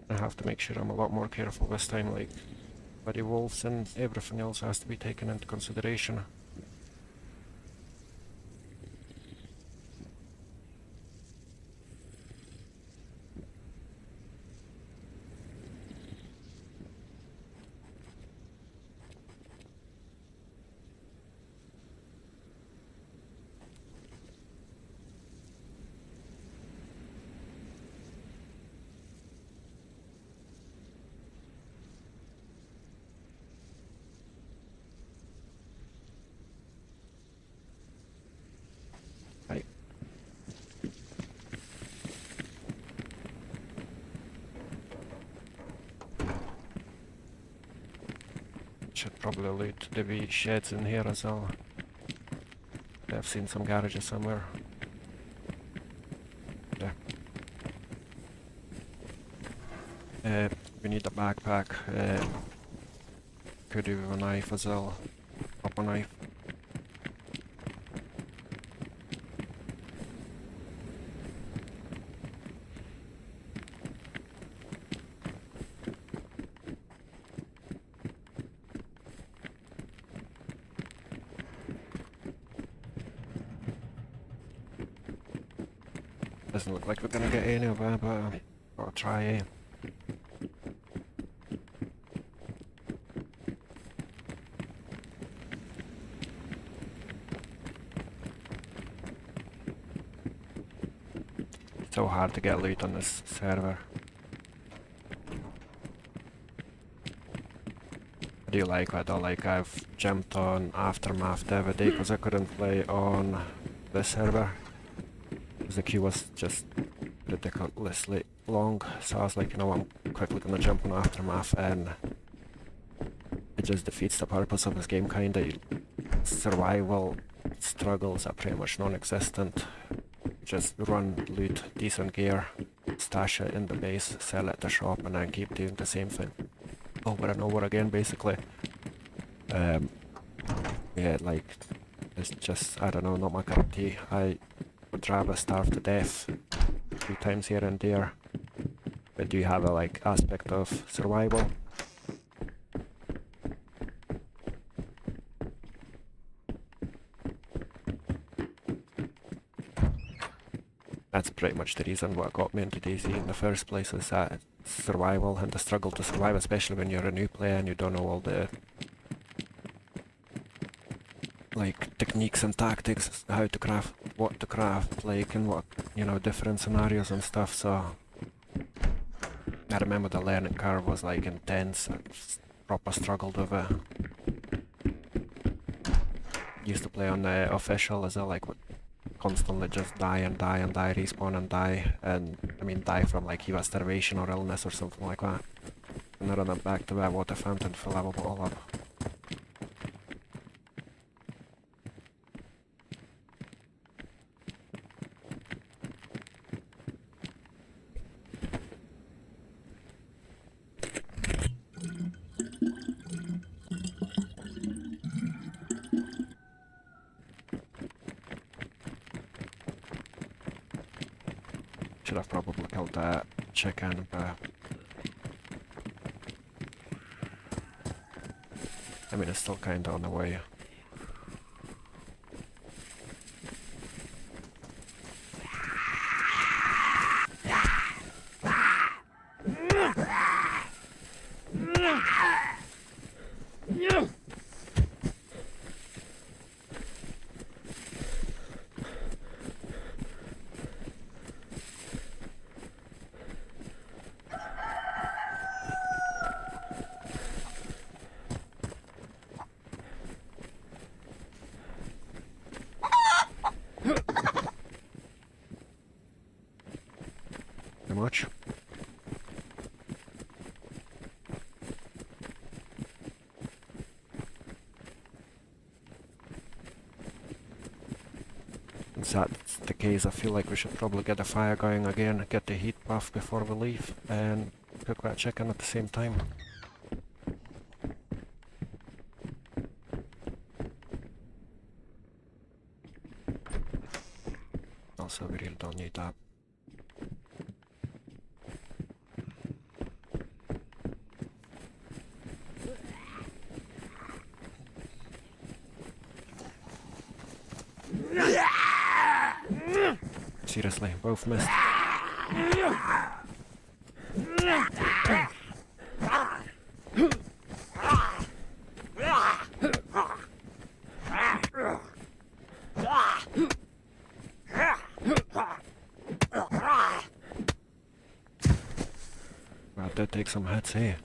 I have to make sure I'm a lot more careful this time, like bloody wolves and everything else has to be taken into consideration. Right. Should probably loot the wee sheds in here as well. I've seen some garages somewhere. Yeah. We need a backpack. Could do with a knife as well. Proper knife. Doesn't look like we're gonna get anywhere, but I'll try, eh? So hard to get loot on this server. I do like what I don't like. I've jumped on Aftermath the other day because I couldn't play on this server. Because the queue was just ridiculously long. So I was like, you know what, I'm quickly gonna jump on Aftermath, and it just defeats the purpose of this game kinda. Survival struggles are pretty much non-existent. Just run, loot, decent gear, stash it in the base, sell it at the shop, and then keep doing the same thing over and over again, basically. Yeah, like, it's just, I don't know, not my cup of tea. I would rather starve to death a few times here and there, but do have a, like, aspect of survival. That's pretty much the reason what got me into DayZ in the first place, is that survival and the struggle to survive, especially when you're a new player and you don't know all the like techniques and tactics, how to craft, what to craft, like, and what, you know, different scenarios and stuff. So I remember the learning curve was like intense. I proper struggled with it. Used to play on the official as well, like constantly just die and die and die, respawn and die, and I mean die from like either starvation or illness or something like that. And then run back to that water fountain, fill our bottle up. Should have probably killed that chicken, but I mean, it's still kinda on the way. Too much? If that's the case, I feel like we should probably get a fire going again, get the heat buff before we leave, and cook that chicken at the same time. Also, we really don't need that. Seriously, both missed. That did take some hits here.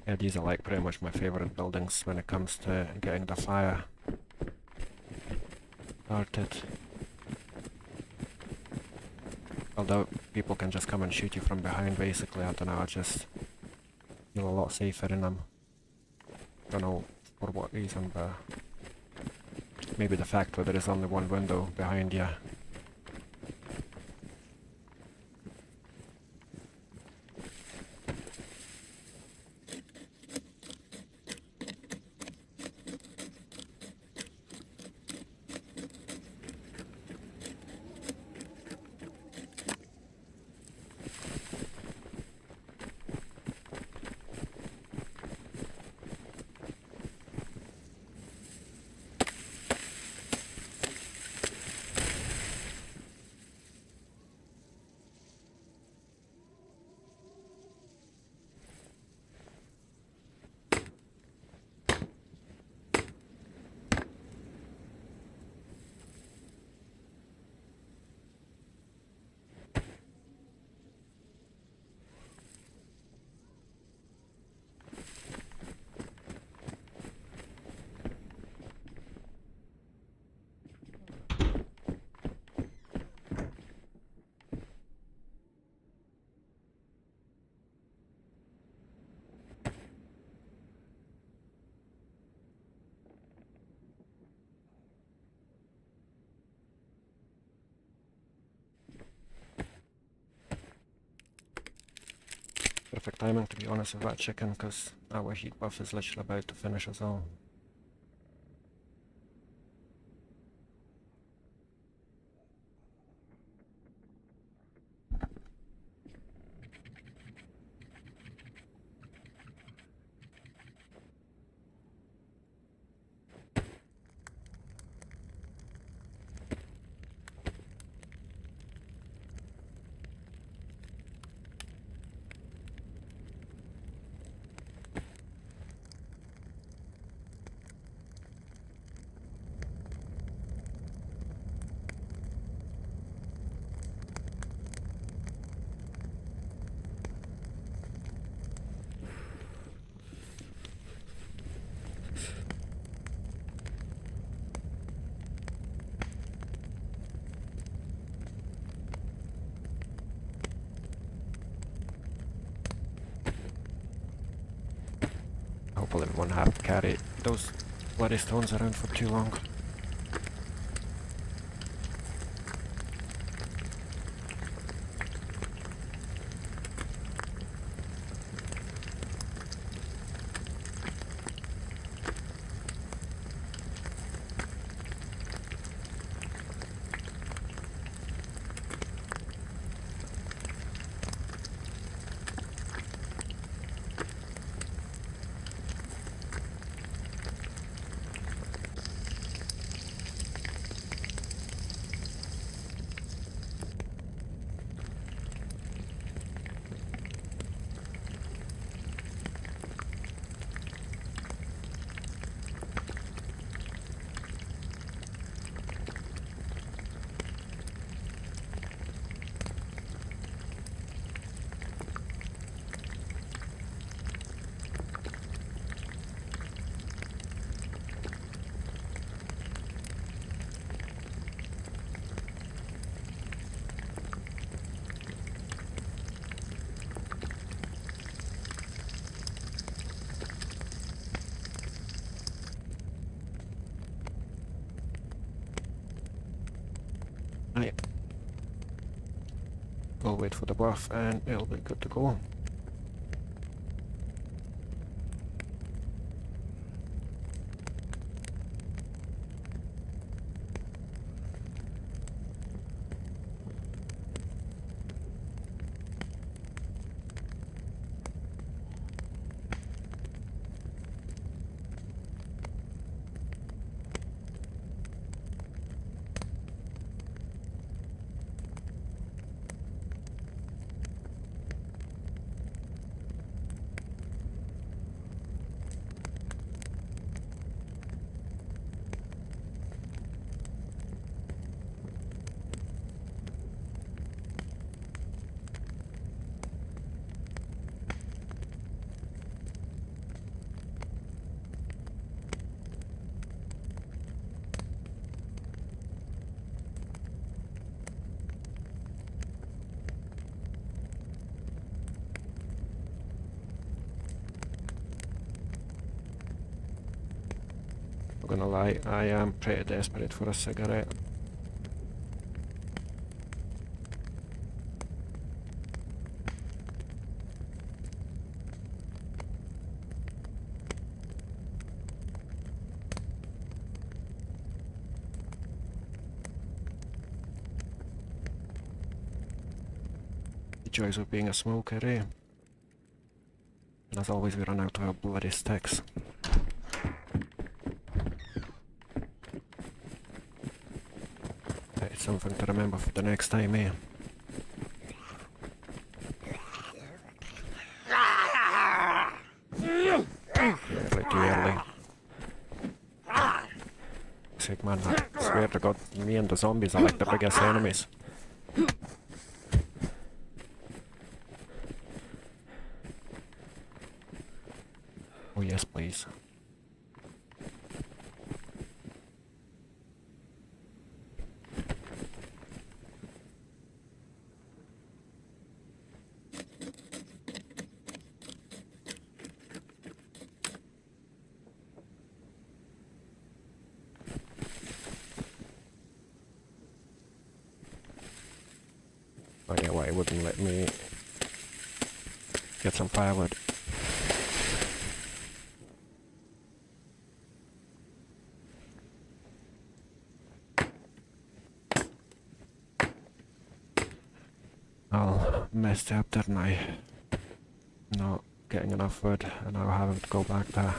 Yeah, these are like pretty much my favorite buildings when it comes to getting the fire started. Although people can just come and shoot you from behind basically, I don't know, I just feel a lot safer in them. Don't know for what reason, but maybe the fact that there is only one window behind you. Perfect timing, to be honest, with that chicken, because our heat buff is literally about to finish as well. probably won't have to carry those bloody stones around for too long. Right. We'll wait for the buff and it'll be good to go. Not gonna lie, I am pretty desperate for a cigarette. The joys of being a smoker, eh? And as always, we run out of our bloody sticks. It's something to remember for the next time, eh? Early too early. Sick man, I swear to God, me and the zombies are like the biggest enemies. Oh yes, please. Oh yeah, why it wouldn't let me get some firewood. I'll messed up, didn't I? Not getting enough wood and now having to go back there.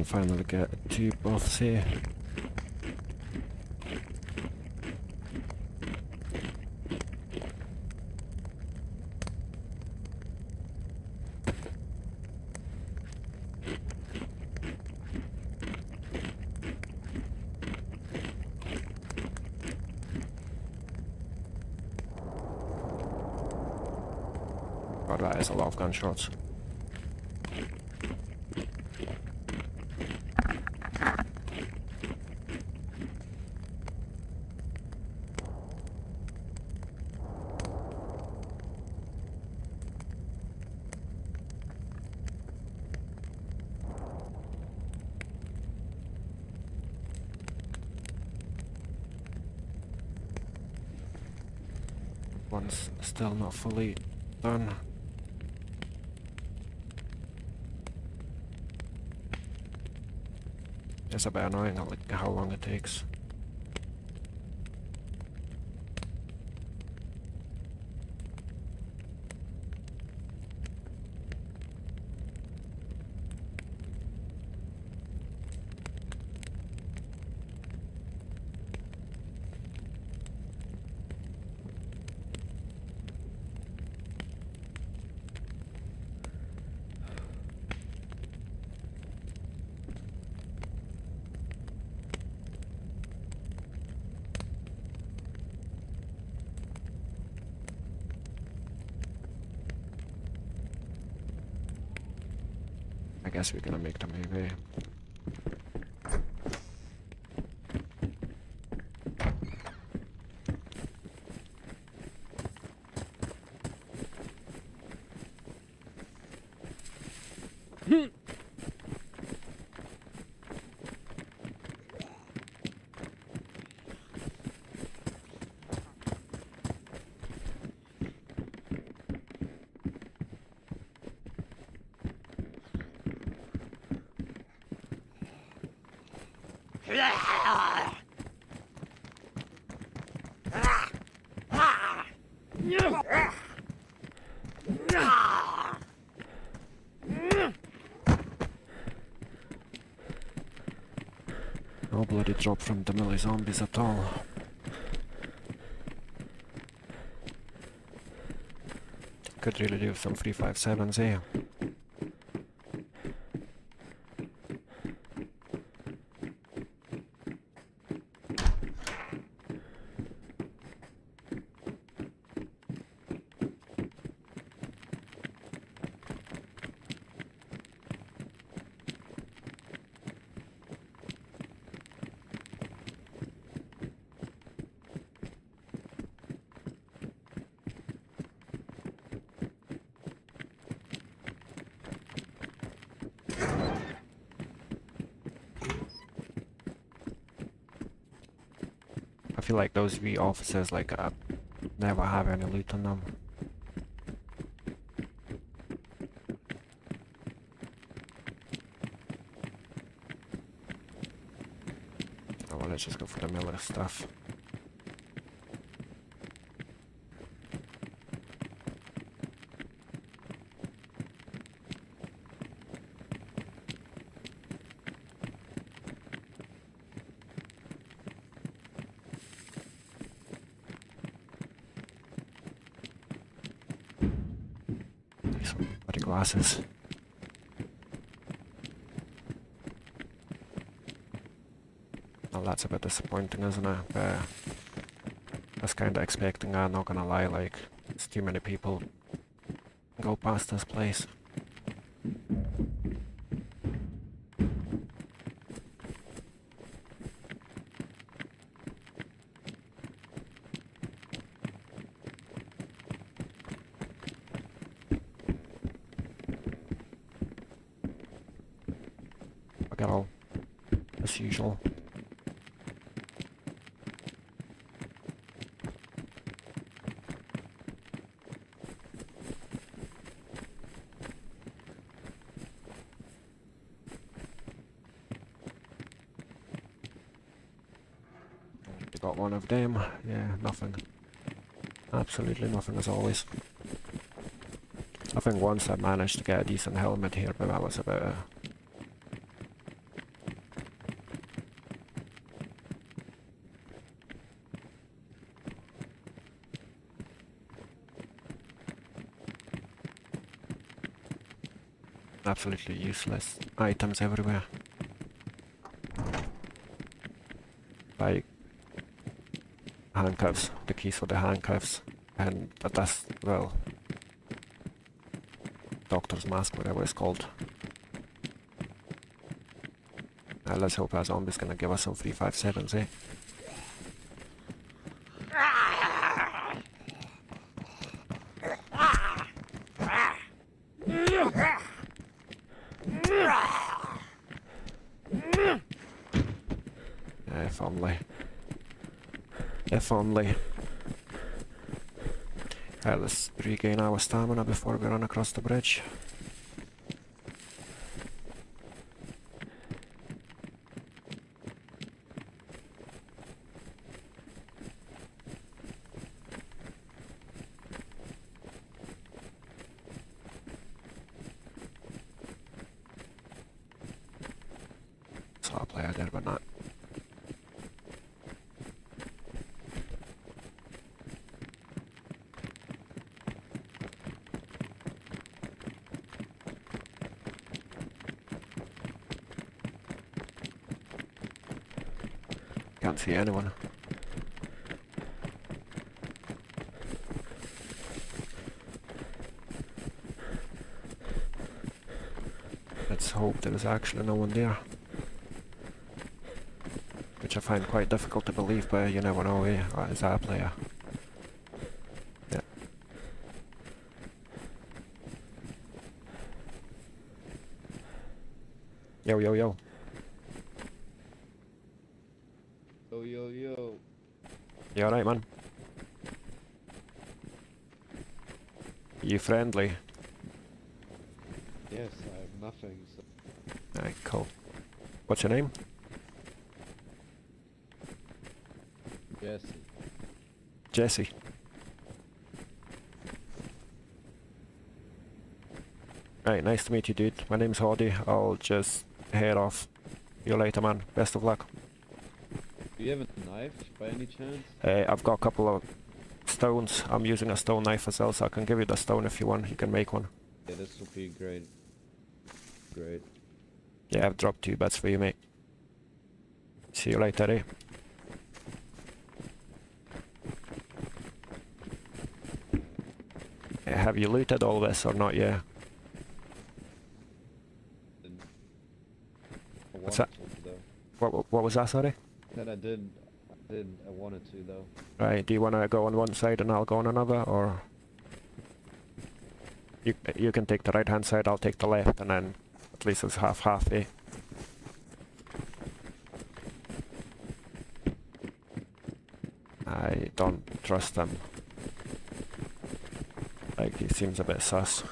And finally get 2 buffs here. God, that is a lot of gunshots. One's still not fully done. It's a bit annoying, like how long it takes. I guess we're gonna make them maybe. No bloody drop from the melee zombies at all. Could really do some 357s here. I feel like those V officers like never have any loot on them. Oh well, let's just go for the Miller stuff. Bloody glasses. Well, that's a bit disappointing, isn't it? I was kinda expecting that, not gonna lie, like, it's too many people go past this place. Forget all, as usual. We got one of them. Yeah, nothing. Absolutely nothing as always. I think once I managed to get a decent helmet here, but that was about Absolutely useless items everywhere. Like handcuffs, the keys for the handcuffs, and that's, well, doctor's mask, whatever it's called. Let's hope our zombie's gonna give us some 357s, eh? If only. If only. Let's regain our stamina before we run across the bridge. Saw a player there, but not. Can't see anyone. Let's hope there is actually no one there. Which I find quite difficult to believe, but you never know, eh? Oh, is that a player? Yeah. Yo, yo, yo. Yo, yo, yo. You alright, man? You friendly? Yes, I have nothing. So. Alright, cool. What's your name? Yes. Jesse. Right, nice to meet you, dude. My name's Hardy. I'll just head off. See you later, man. Best of luck. Do you have a knife by any chance? I've got a couple of stones. I'm using a stone knife as well, so I can give you the stone if you want. You can make one. Yeah, this would be great. Great. Yeah, I've dropped 2 bets for you, mate. See you later, eh? Have you looted all this or not yet? What's that? What was that, sorry? That I did. I wanted to though. Right, do you want to go on one side and I'll go on another, or? You can take the right hand side, I'll take the left, and then at least it's half-half, eh? I don't trust him. Like, he seems a bit sus.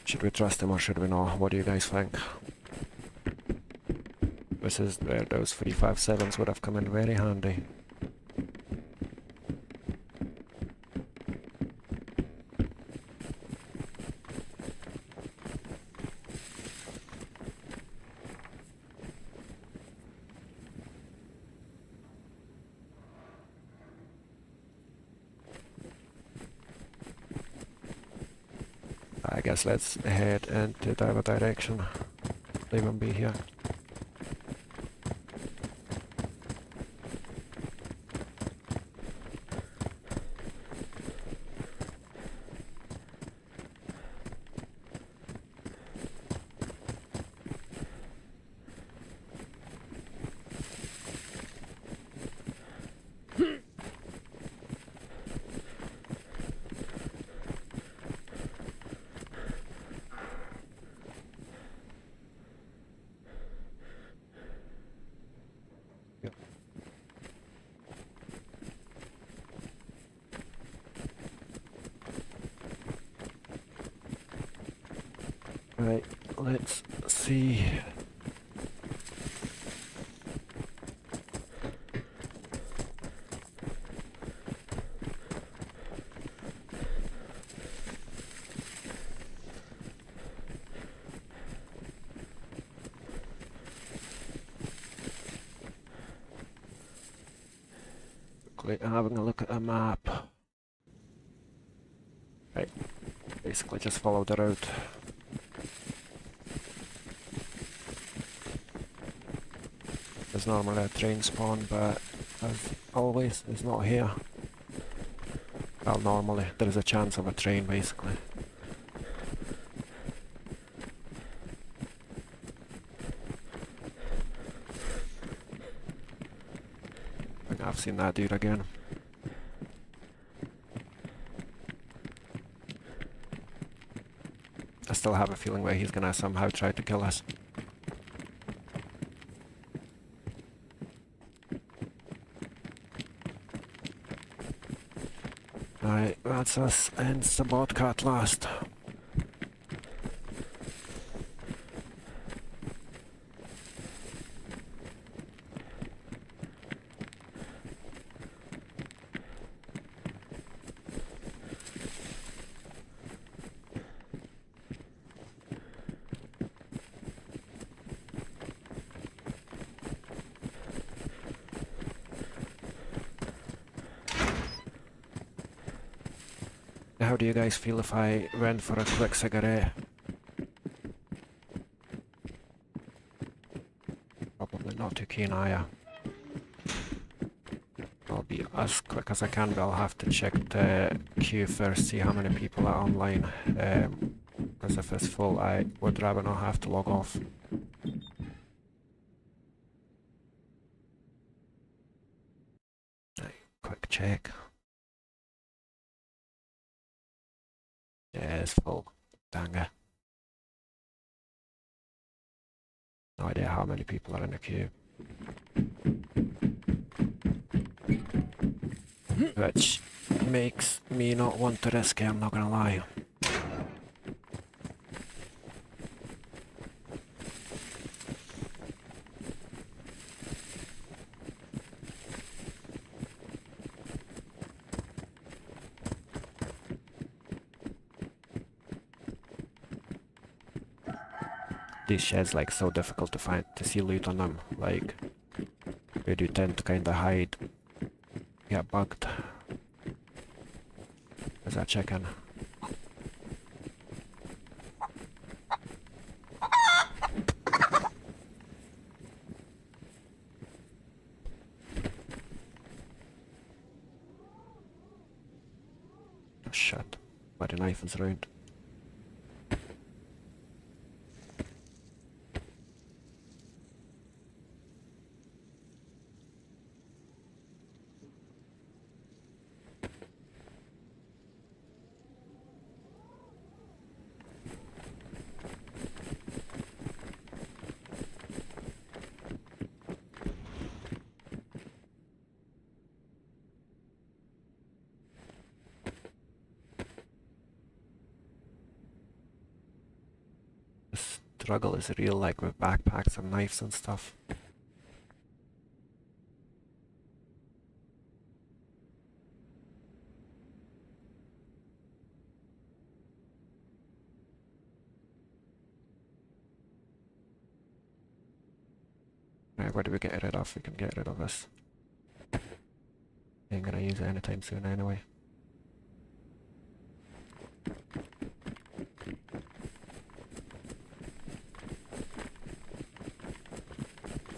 Should we trust him or should we not? What do you guys think? This is where those 357s would have come in very handy. I guess let's head into the other direction. Leave him be here. Right, let's see. quickly having a look at a map. Right, basically just follow the route. There's normally a train spawn, but as always, it's not here. Well, normally, there is a chance of a train, basically. I think I've seen that dude again. I still have a feeling where he's gonna somehow try to kill us. Right, that's us, ends the bobcat last. How do you guys feel if I went for a quick cigarette? Probably not too keen, are ya? I'll be as quick as I can, but I'll have to check the queue first, see how many people are online. Because if it's full, I would rather not have to log off. Right, quick check. Yeah, it's full. Danga. No idea how many people are in the queue. Which makes me not want to risk it, I'm not gonna lie. These sheds like so difficult to find, to see loot on them, like they do tend to kinda hide, get bugged. Is that chicken? Oh shit, why the knife is round. Struggle is real, like with backpacks and knives and stuff. Right, what do we get rid of? We can get rid of this. Ain't gonna use it anytime soon anyway.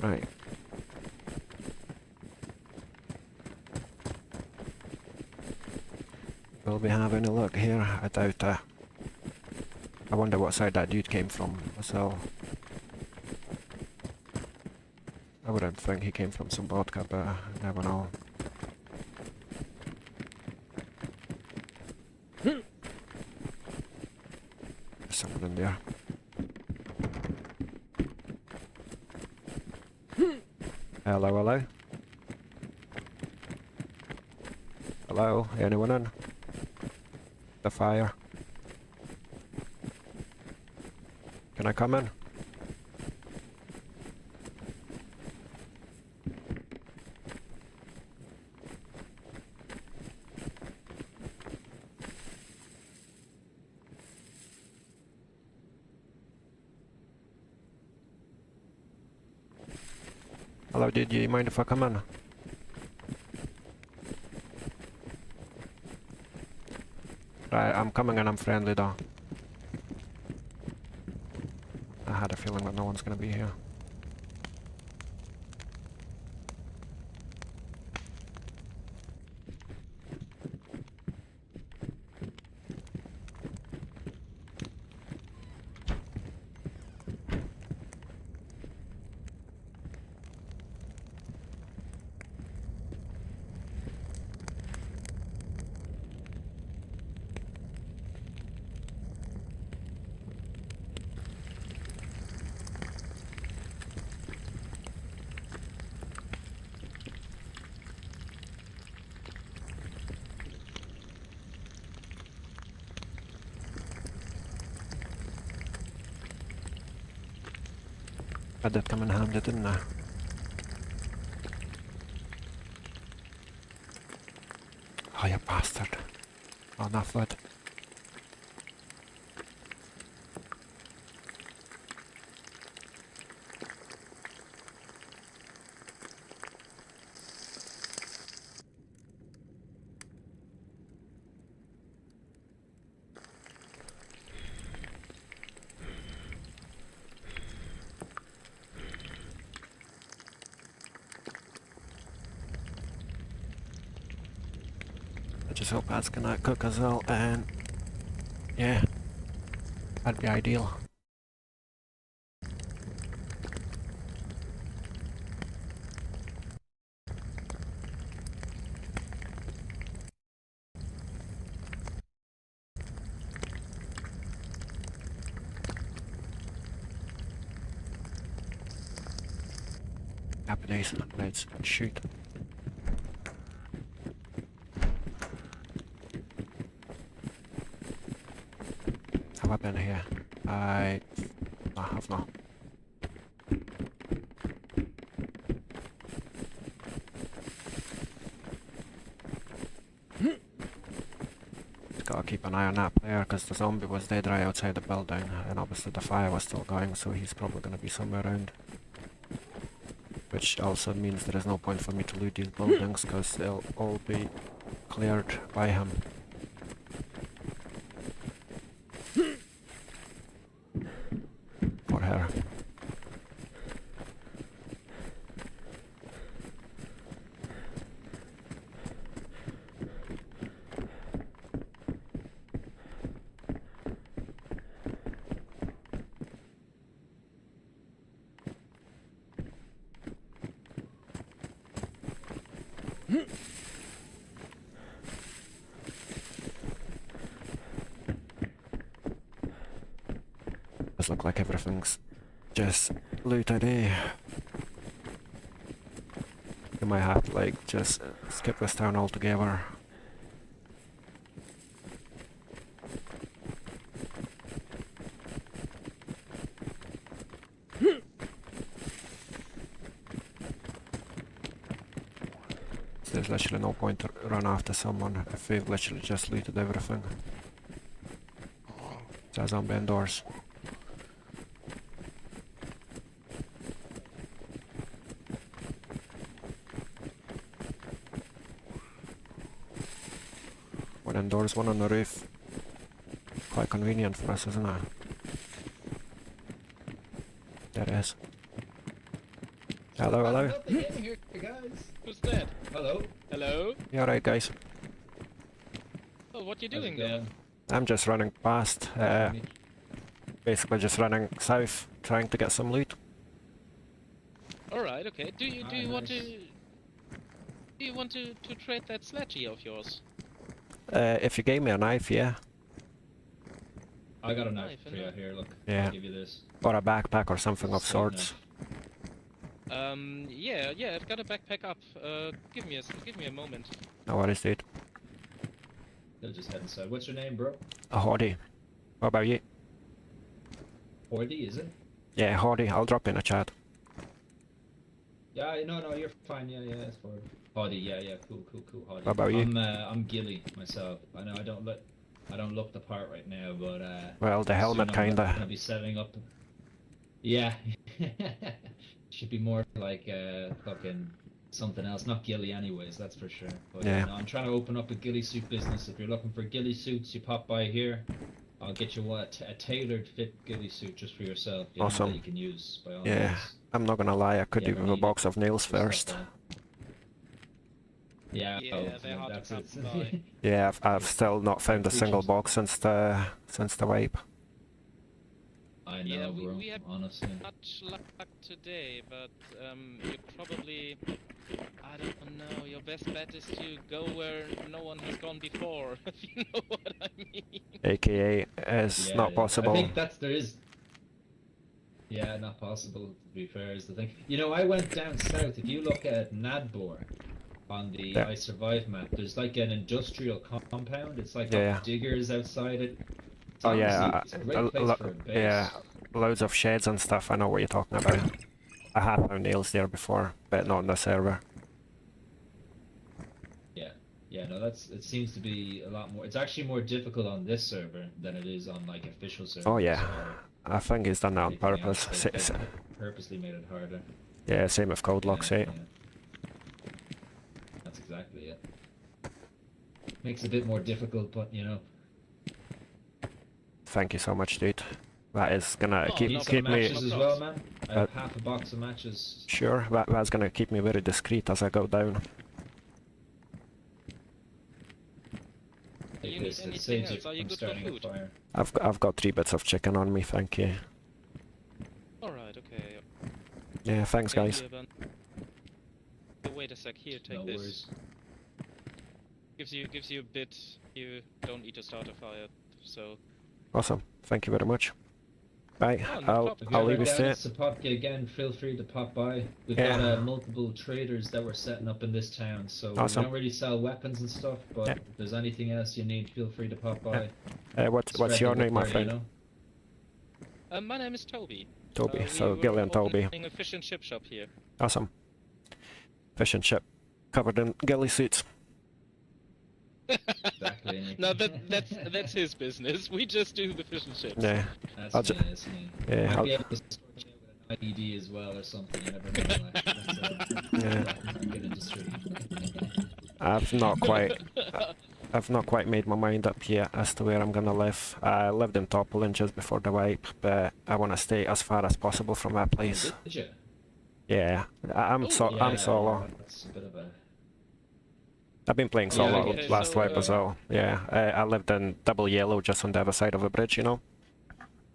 Right. Will we have any luck here? I doubt it. I wonder what side that dude came from, so... I wouldn't think he came from some vodka, but I never know. There's someone in there. Hello, hello? Hello? Anyone in? The fire. Can I come in? Hello, dude, you mind if I come in? Right, I'm coming in, I'm friendly though. I had a feeling that no one's gonna be here. I did come in handy, didn't I? Oh, you bastard. Oh, enough food. I just hope that's gonna cook as well, and yeah, that'd be ideal. Happy days, let's shoot. Have I been here? I have not. Just gotta keep an eye on that player because the zombie was dead right outside the building, and obviously the fire was still going, so he's probably gonna be somewhere around. Which also means there is no point for me to loot these buildings because they'll all be cleared by him. Or her. Does look like everything's just looted, eh? You might have to like just skip this town altogether. There's literally no point to run after someone if they've literally just looted everything. There's a zombie indoors. One indoors, one on the roof. Quite convenient for us, isn't it? There it is. Hello, hello. Nothing in here, guys. Who's that? Hello. Hello? You alright, guys? Oh, what you How's doing it there? going? I'm just running past, basically just running south, trying to get some loot. Alright, okay. Do you want nice. to... Do you want to trade that sledgy of yours? If you gave me a knife, yeah. I got a knife Knife, for you here. Look, Yeah. I'll give you this. Or a backpack or something of Same sorts. Yeah, I've got a backpack up. Give me a moment. No worries, dude. They'll just head inside. What's your name, bro? A Hardy. What about you? Ordy, is it? Yeah, Hardy. I'll drop in a chat. Yeah, no, you're fine. Yeah, it's for Hardy. Yeah, cool, Hardy. What about you? I'm Gilly myself. I know I don't look the part right now, but Well, the helmet soon I'm gonna kinda. be setting up. Yeah, should be more like fucking something else. Not ghillie anyways, that's for sure. But Yeah. no, I'm trying to open up a ghillie suit business. If you're looking for ghillie suits, you pop by here. I'll get you a tailored fit ghillie suit just for yourself. You know, Awesome. that you can use by all Yeah, means. I'm not gonna lie, I could Yeah, do we with a need box it. of nails Just first. stuff Yeah, Yeah, they're hard that's to it. come by. Yeah, I've still not found a single Creatures. box since the wipe. I know, Yeah, bro. we had Honestly. much luck today, but you probably, I don't know, your best bet is to go where no one has gone before, if you know what I mean. AKA is Yeah, not yeah. possible. I think there is. Yeah, not possible, to be fair, is the thing. You know, I went down south. If you look at Nadbor on the Yeah. I Survive map, there's like an industrial compound. It's like Yeah. got diggers outside it. It's Oh yeah, honestly, it's a great place for a base. yeah, loads of sheds and stuff. I know what you're talking about. I have found nails there before, but not on the server. Yeah, no, it seems to be a lot more. It's actually more difficult on this server than it is on like official servers. Oh yeah, so I think he's done that on everything else, purpose. they purposely made it harder. Yeah, same with Code Locks, eh? That's exactly it. Makes it a bit more difficult, but you know. Thank you so much, dude. That is gonna Oh, keep no, keep some me Matches as well, man. I have Uh, half a box of matches. sure. That's gonna keep me very discreet as I go down. Do you Because need it anything saves you else? Are you from good for starting a food? fire. I've got 3 bits of chicken on me, thank you. Alright, okay. Yeah, thanks Okay, guys. here, then. Wait a sec, here, take No this. worries. Gives you a bit, you don't need to start a fire, so... Awesome. Thank you very much. Bye. Oh, no I'll problem. If you're I'll ever leave you down to in it. Sapotka again, feel free to pop by. We've Yeah. got multiple traders that we're setting up in this town, so Awesome. we don't really sell weapons and stuff, but Yeah. if there's anything else you need, feel free to pop by. What's Spread your the name, my word, you friend? know? My name is Toby. Toby. We So were Gillian Toby. opening a fish and chip shop here. Awesome. Fish and chip, covered in ghillie suits. Exactly. No, that's his business. We just do the fish and chips. Yeah. That's I'll me, ju- that's me. Yeah, Might I'll- be able to sort you out with an IED as well or something, you never know. Like, that's Yeah. good industry. I've not quite made my mind up yet as to where I'm gonna live. I lived in Topolin just before the wipe, but I want to stay as far as possible from that place. Did you? Yeah, I'm Ooh, I'm solo. That's a bit of a... I've been playing solo okay, last so, wipe as well. Yeah, I lived in Double Yellow, just on the other side of the bridge, you know.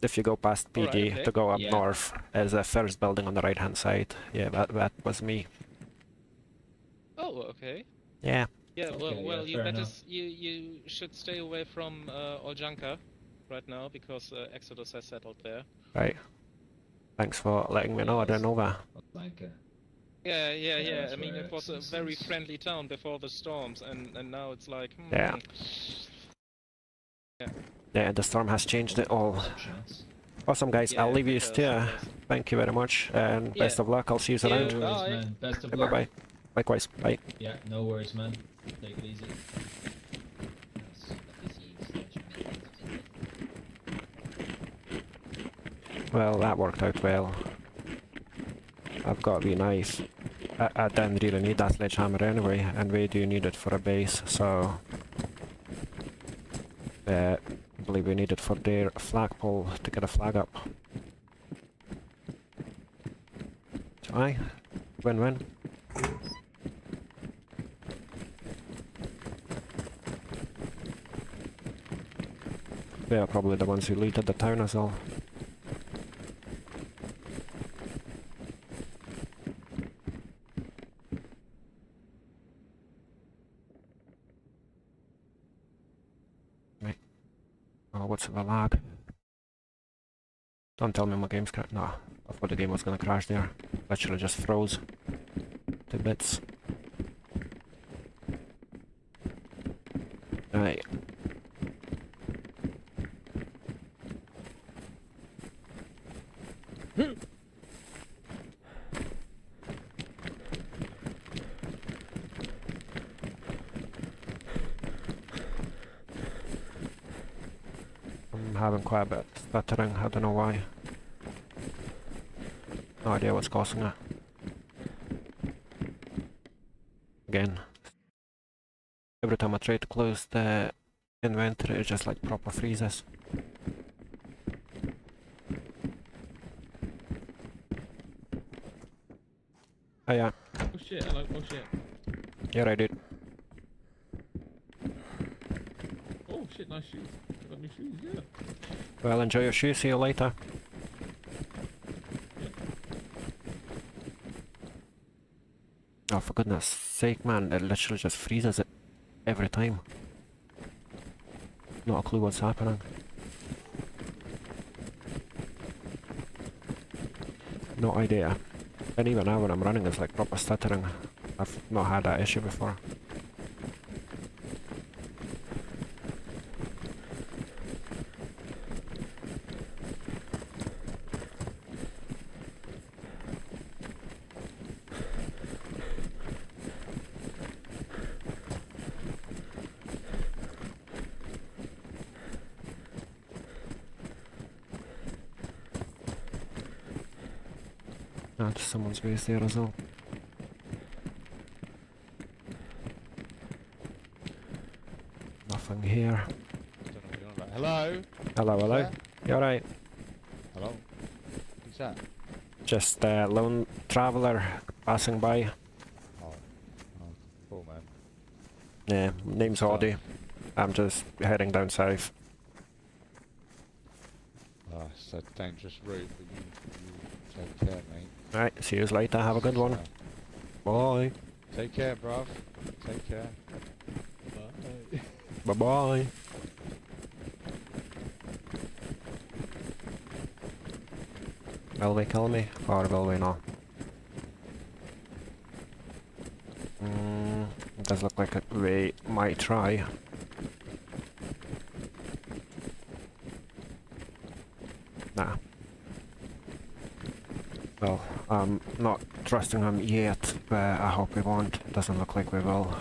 If you go past PD Alright, okay. to go up Yeah. north, there's a first building on the right hand side. Yeah, that was me. Oh, okay. Yeah, Yeah, well, Okay, well, yeah, you fair better enough. you should stay away from Oljanka right now because Exodus has settled there. right. Thanks for letting me know. I didn't know that. Like, Yeah, Yeah, that's I mean, where it was a Exodus very is. friendly town before the storms, and now it's like. Yeah. Yeah, the storm has changed it all. chance. Awesome, guys. Yeah, I'll leave it you does, to. it does. Thank you very much, and Yeah. best of luck. I'll see you Yeah. around. No worries, Bye. man. Best of Bye luck. bye. Likewise. Bye. Yeah, no worries, man. Take it easy. Well, that worked out well. I've got to be nice. I didn't really need that sledgehammer anyway, and we do need it for a base, so... I believe we need it for their flagpole to get a flag up. So aye, win-win. They are probably the ones who looted the town as well. Oh, what's the lag? Don't tell me my game's crashed. No, I thought the game was gonna crash there. Literally just froze to bits. Right. I'm having quite a bit of stuttering, I don't know why. No idea what's causing it. Again. Every time I try to close the inventory, it just like proper freezes. Oh yeah, Oh shit, hello, oh shit. yeah I did. Oh shit, nice shoes. I got new shoes, yeah. Well, enjoy your shoes, see you later. Oh, for goodness sake, man, it literally just freezes it every time. Not a clue what's happening. No idea. And even now when I'm running, it's like proper stuttering. I've not had that issue before. Ah, just someone's base there as well. Nothing here. Don't know what you're on about. Hello? Hello, hello. Yeah? You alright? Hello? Who's that? Just a lone traveller passing by. Oh, cool man. Yeah, name's Stuff. Audie. I'm just heading down south. Oh, it's a dangerous route, but you take care, mate. Right, see you later. Have a good one. Bye. Take care, bruv. Take care. Bye. Bye bye. Will they kill me or will they not? It does look like they might try. Nah. Well, I'm not trusting them yet, but I hope we won't. Doesn't look like we will.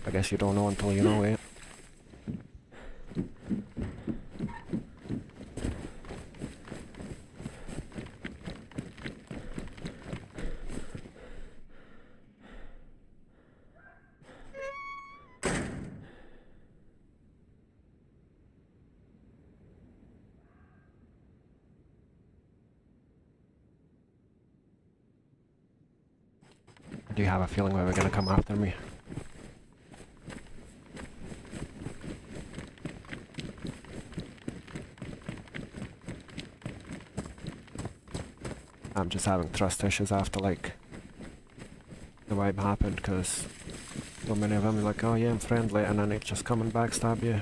I guess you don't know until you know it. Do you have a feeling where we're gonna come after me? I'm just having trust issues after like the wipe happened, because so many of them are like, oh yeah, I'm friendly, and then they just come and backstab you.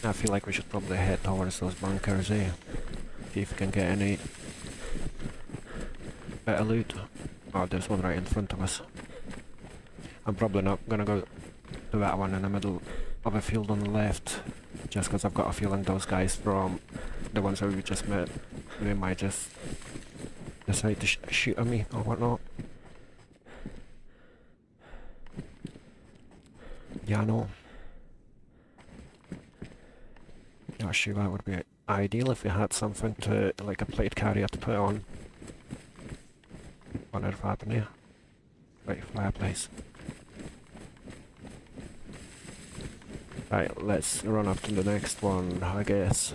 I feel like we should probably head towards those bunkers, eh? See if we can get any bit of loot. Oh, there's one right in front of us. I'm probably not gonna go to that one in the middle of a field on the left, just because I've got a feeling those guys from the ones that we just met, they might just decide to shoot at me or whatnot. Yeah, I know. Actually, that would be ideal if we had something to, like a plate carrier to put on. What ever happened here? Right, fireplace. Right, let's run up to the next one, I guess.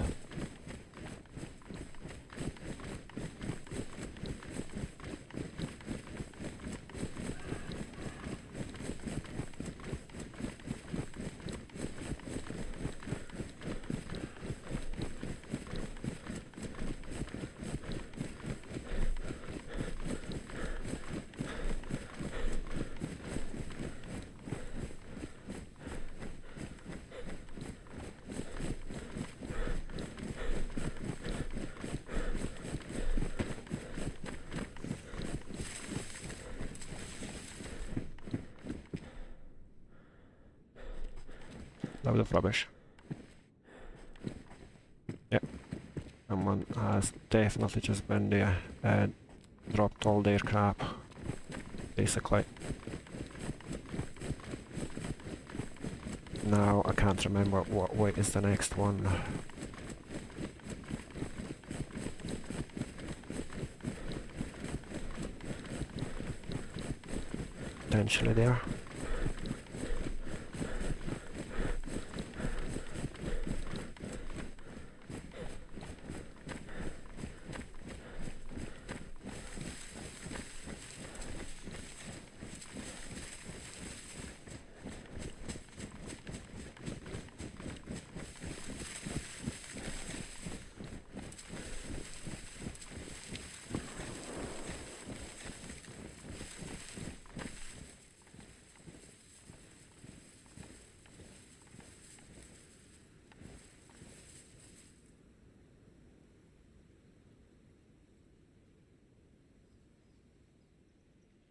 Load of rubbish. Yep. Someone has definitely just been there and dropped all their crap, basically. Now I can't remember what way is the next one. Potentially there.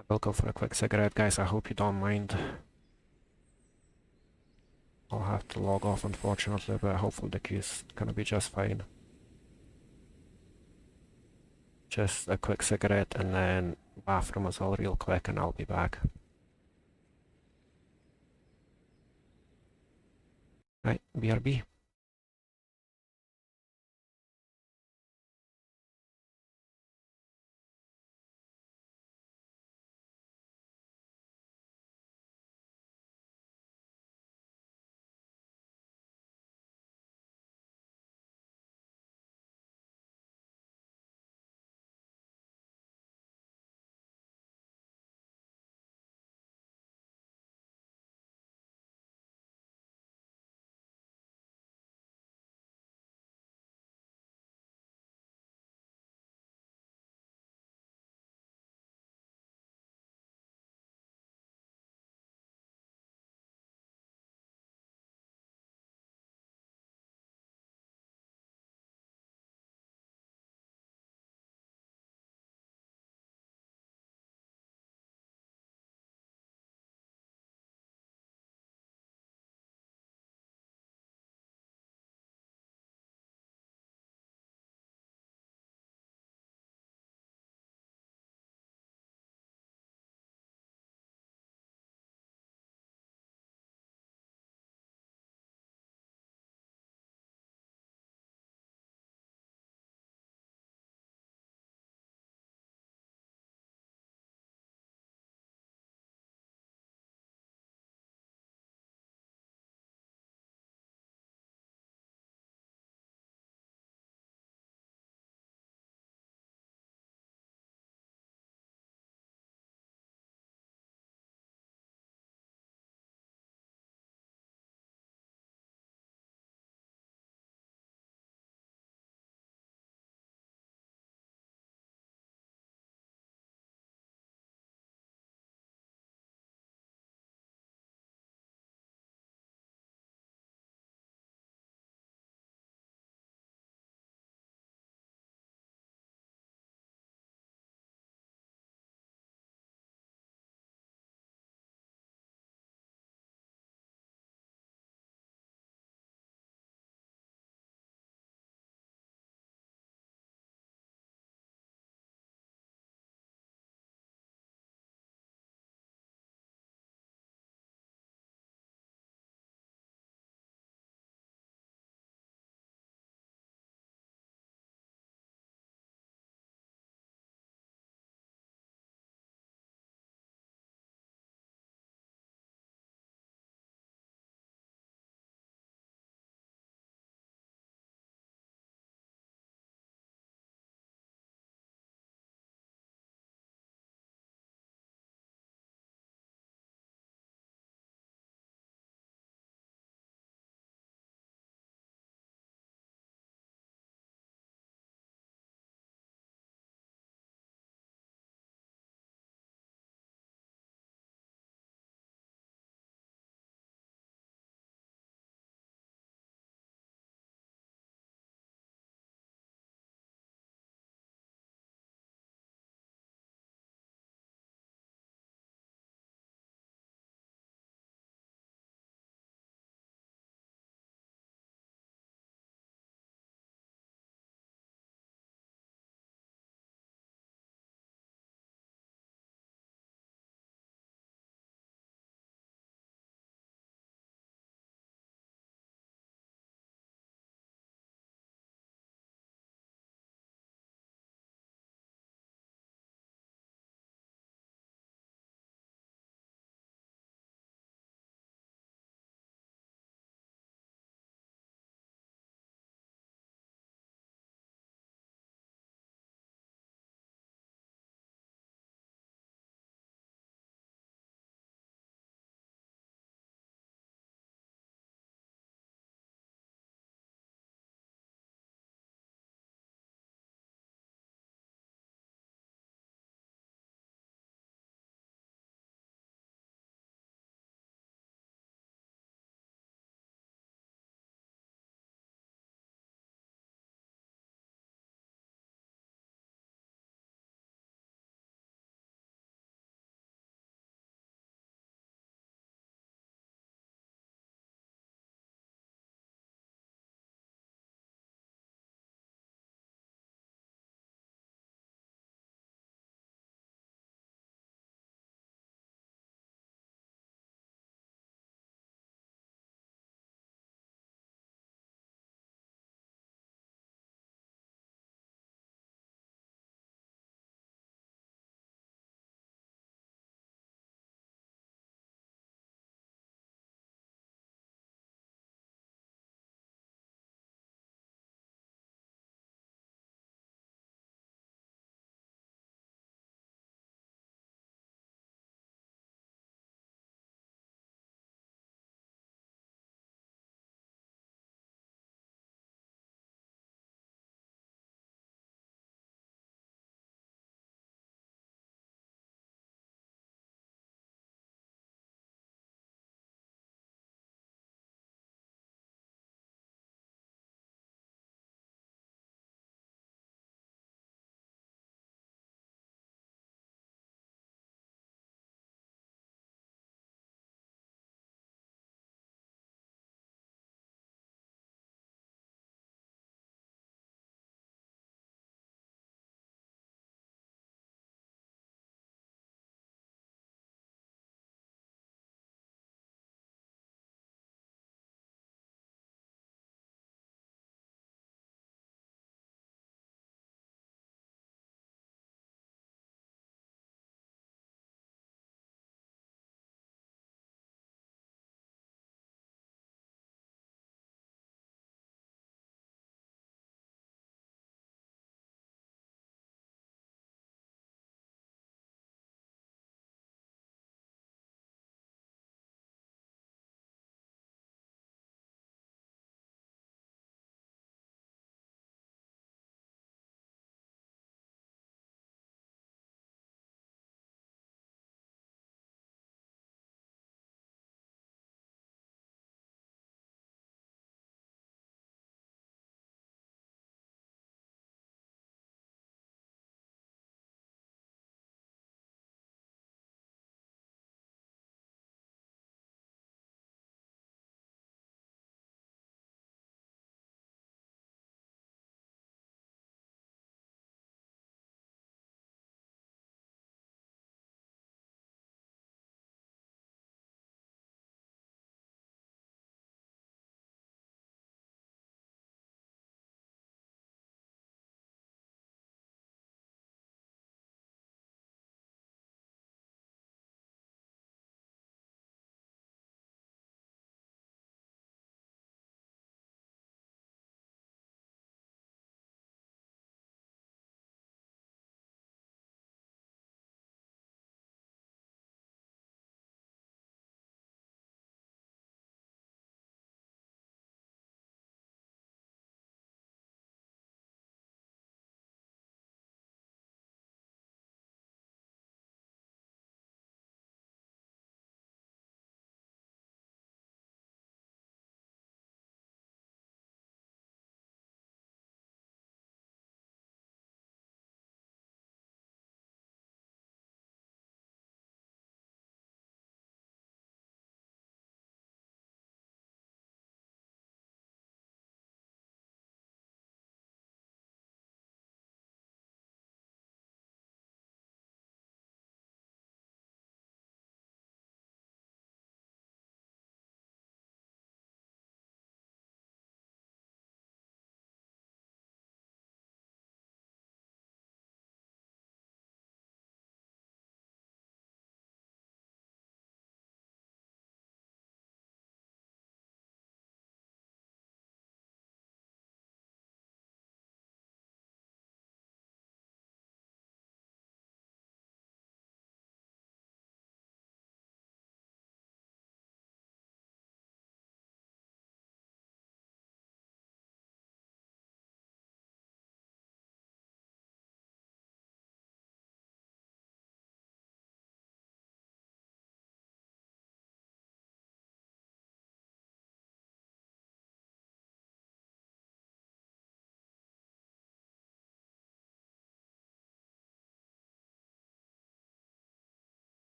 I will go for a quick cigarette, guys. I hope you don't mind. I'll have to log off, unfortunately, but hopefully the queue's gonna be just fine. Just a quick cigarette and then bathroom as well real quick and I'll be back. Right, BRB.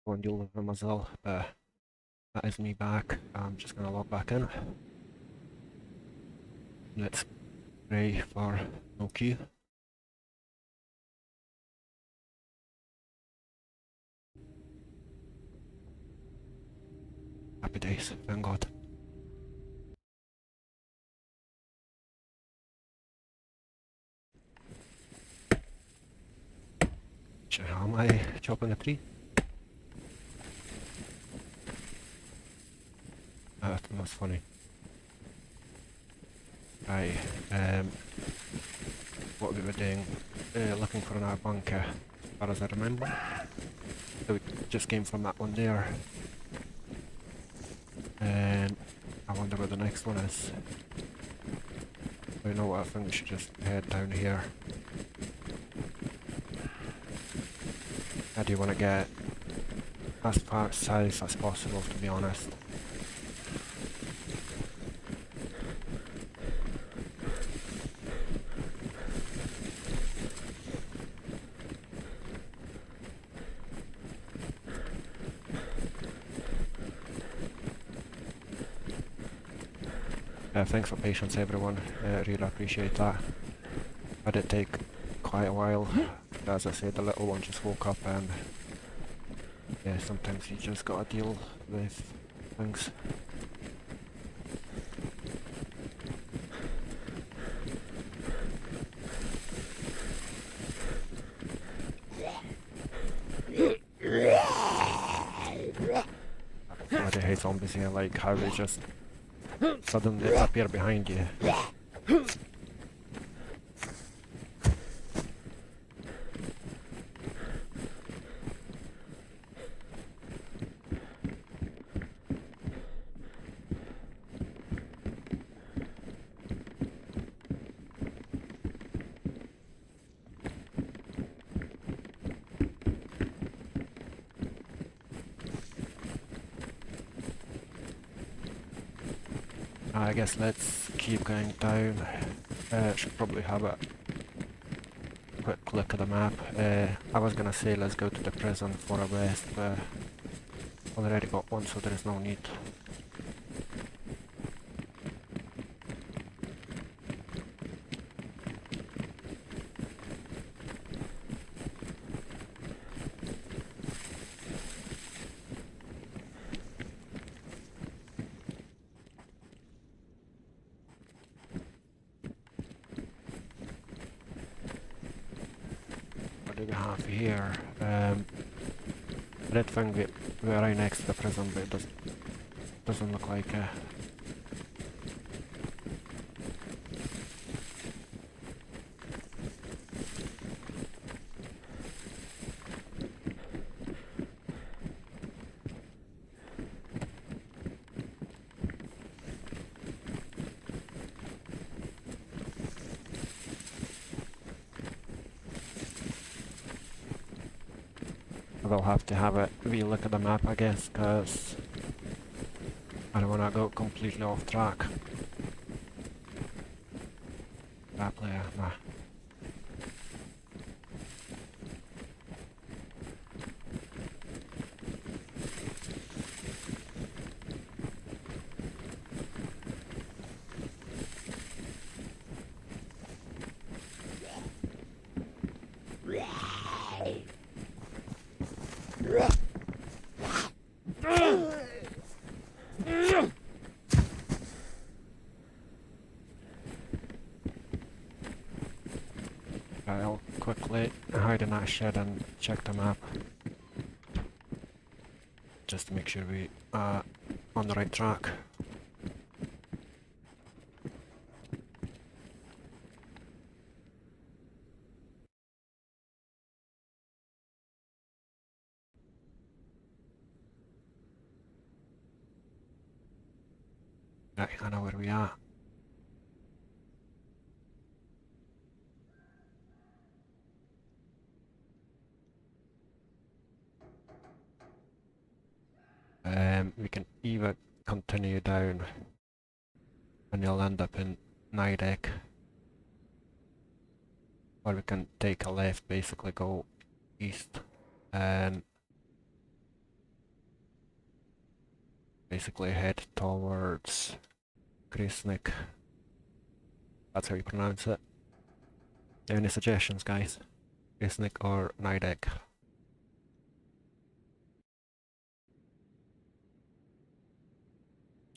go and deal with them as well. But that is me back. I'm just gonna log back in. Let's pray for no queue. Happy days, thank God. How am I chopping a tree? That was funny. Right, what we were doing, looking for another bunker, as far as I remember. So we just came from that one there. And I wonder where the next one is. You know what, I think we should just head down here. I do want to get as far south as possible, to be honest. Thanks for patience, everyone. Really appreciate that. Had it take quite a while. As I said, the little one just woke up, and yeah, sometimes you just gotta deal with things. I hate zombies here, like how they just suddenly appear behind you. I guess let's keep going down. Should probably have a quick look at the map. I was gonna say let's go to the prison for a rest, but already got one, so there is no need. What do we have here? I did think we were right next to the prison, but it doesn't look like it. I'll have to have a wee look at the map, I guess, because I don't want to go completely off track. That player, nah. I'll quickly hide in that shed and check the map. Just to make sure we are on the right track. Right, I know where we are. We can either continue down and you'll end up in Nidec, or we can take a left, basically go east, and basically head towards Gracenick. That's how you pronounce it. Any suggestions, guys? Gracenick or Nidec?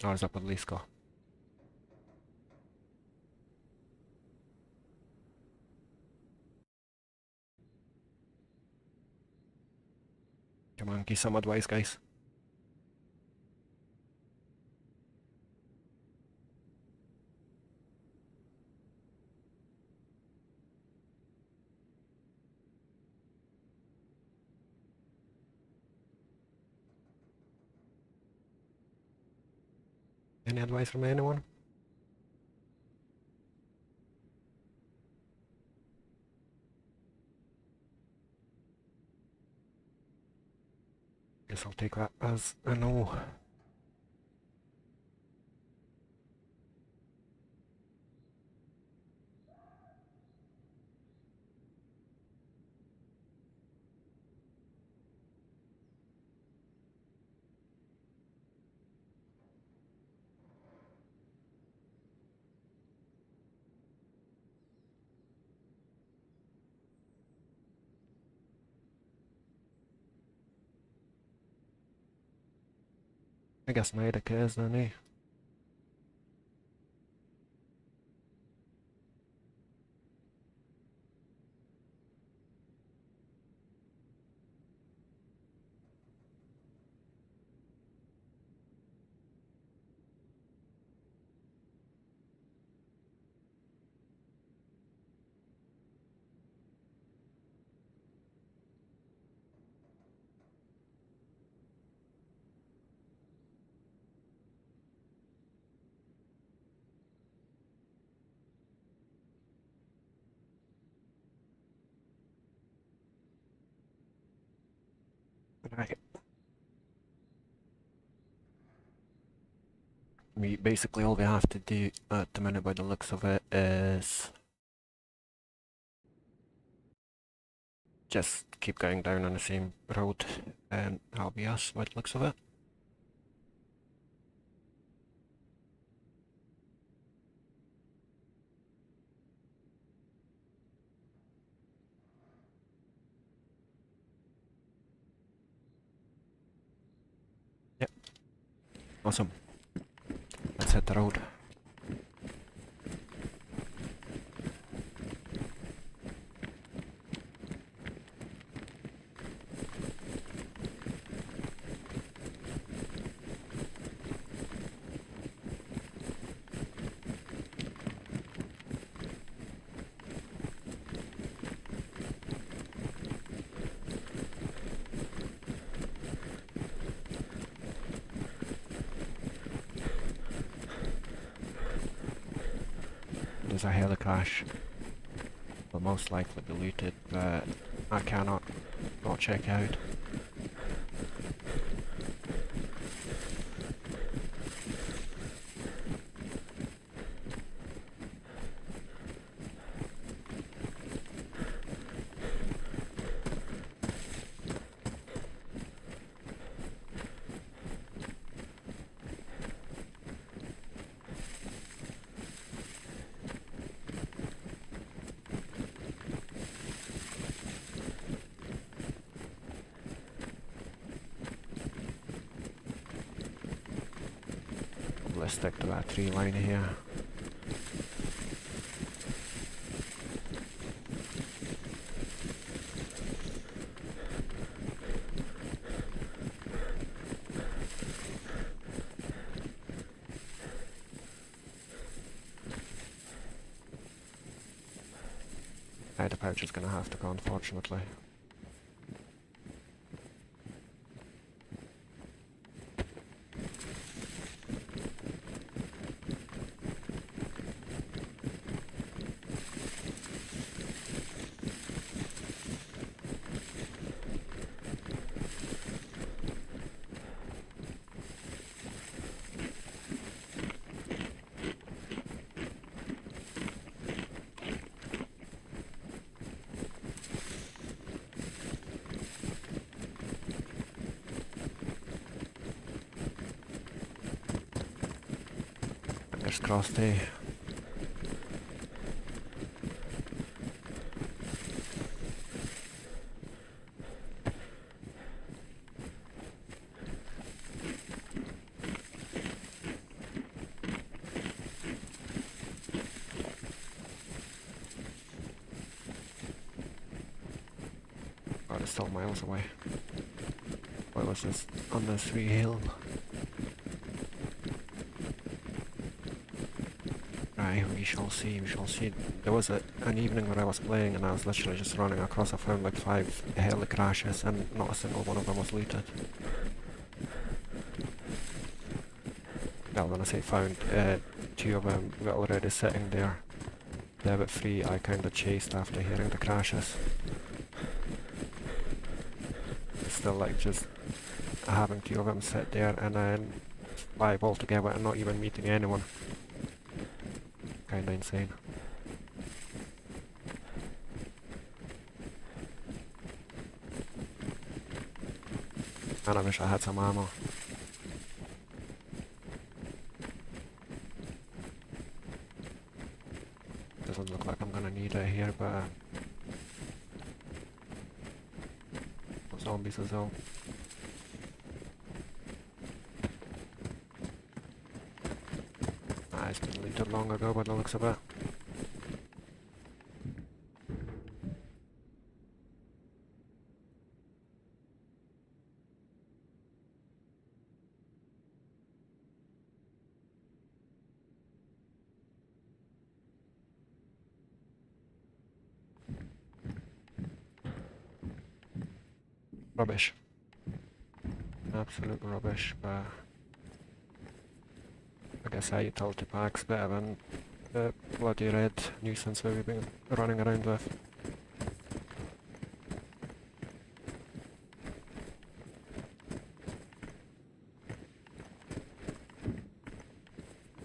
Or is up with Lisko? Come on, give some advice, guys. Any advice from anyone? Guess I'll take that as a no. I guess Nidec is then, eh? Right. Basically all we have to do at the minute by the looks of it is just keep going down on the same road and that'll be us by the looks of it. Yep. Awesome. Let's hit the road. There's a heli-crash. Will most likely be looted, but I cannot not check out. Let's stick to that tree line here. The pouch is gonna have to go, unfortunately. Fingers crossed, eh? God, it's still miles away. What was this? On the 3 hill. Right, we shall see, we shall see. There was an evening where I was playing and I was literally just running across. I found like 5 heli crashes and not a single one of them was looted. Well, when I say found, 2 of them were already sitting there. The other 3 I kinda chased after hearing the crashes. Still like just having 2 of them sit there and then 5 altogether and not even meeting anyone. Kinda insane. And I wish I had some ammo. Doesn't look like I'm gonna need it here, but zombies as well. It's been looted long ago by the looks of it. Rubbish. Absolute rubbish, but I guess our utility pack's better than the bloody red nuisance that we've been running around with.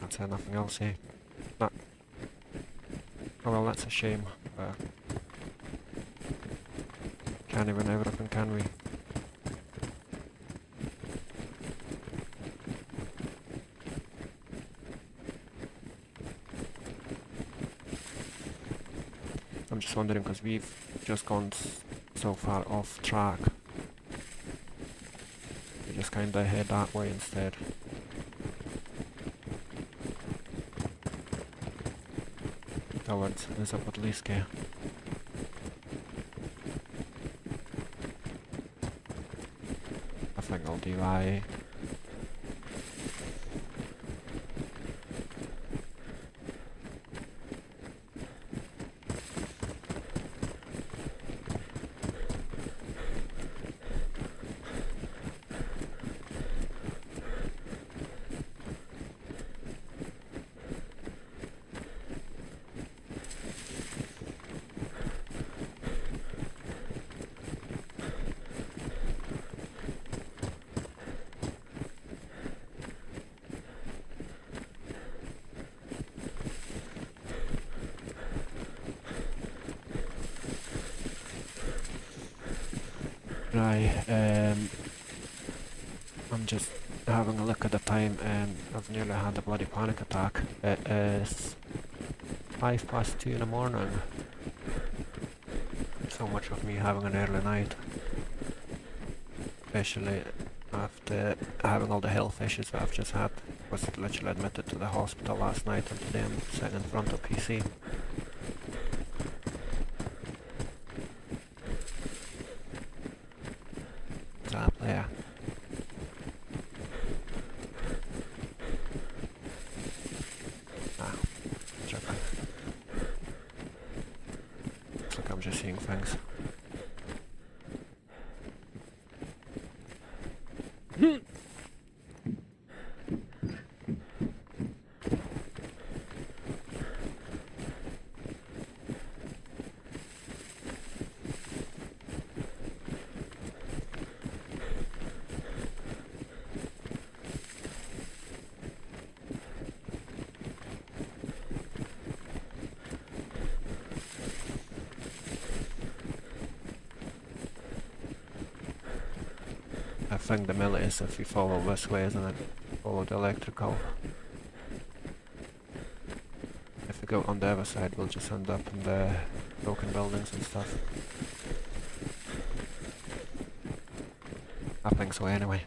That's nothing else, eh? Nah. Oh well, that's a shame, but can't even everything, can we? I'm just wondering because we've just gone so far off track. We just kinda head that way instead. Towards Zapotliske. I think I'll do I. Right, I'm just having a look at the time and I've nearly had a bloody panic attack. It is 2:05 in the morning. So much of me having an early night. Especially after having all the health issues that I've just had. Was literally admitted to the hospital last night and today I'm sitting in front of PC. Player. Ah, tripping. Looks like I'm just seeing things. I think the mill is if you follow this way, isn't it? Follow the electrical. go on the other side, we'll just end up in the broken buildings and stuff. I think so anyway.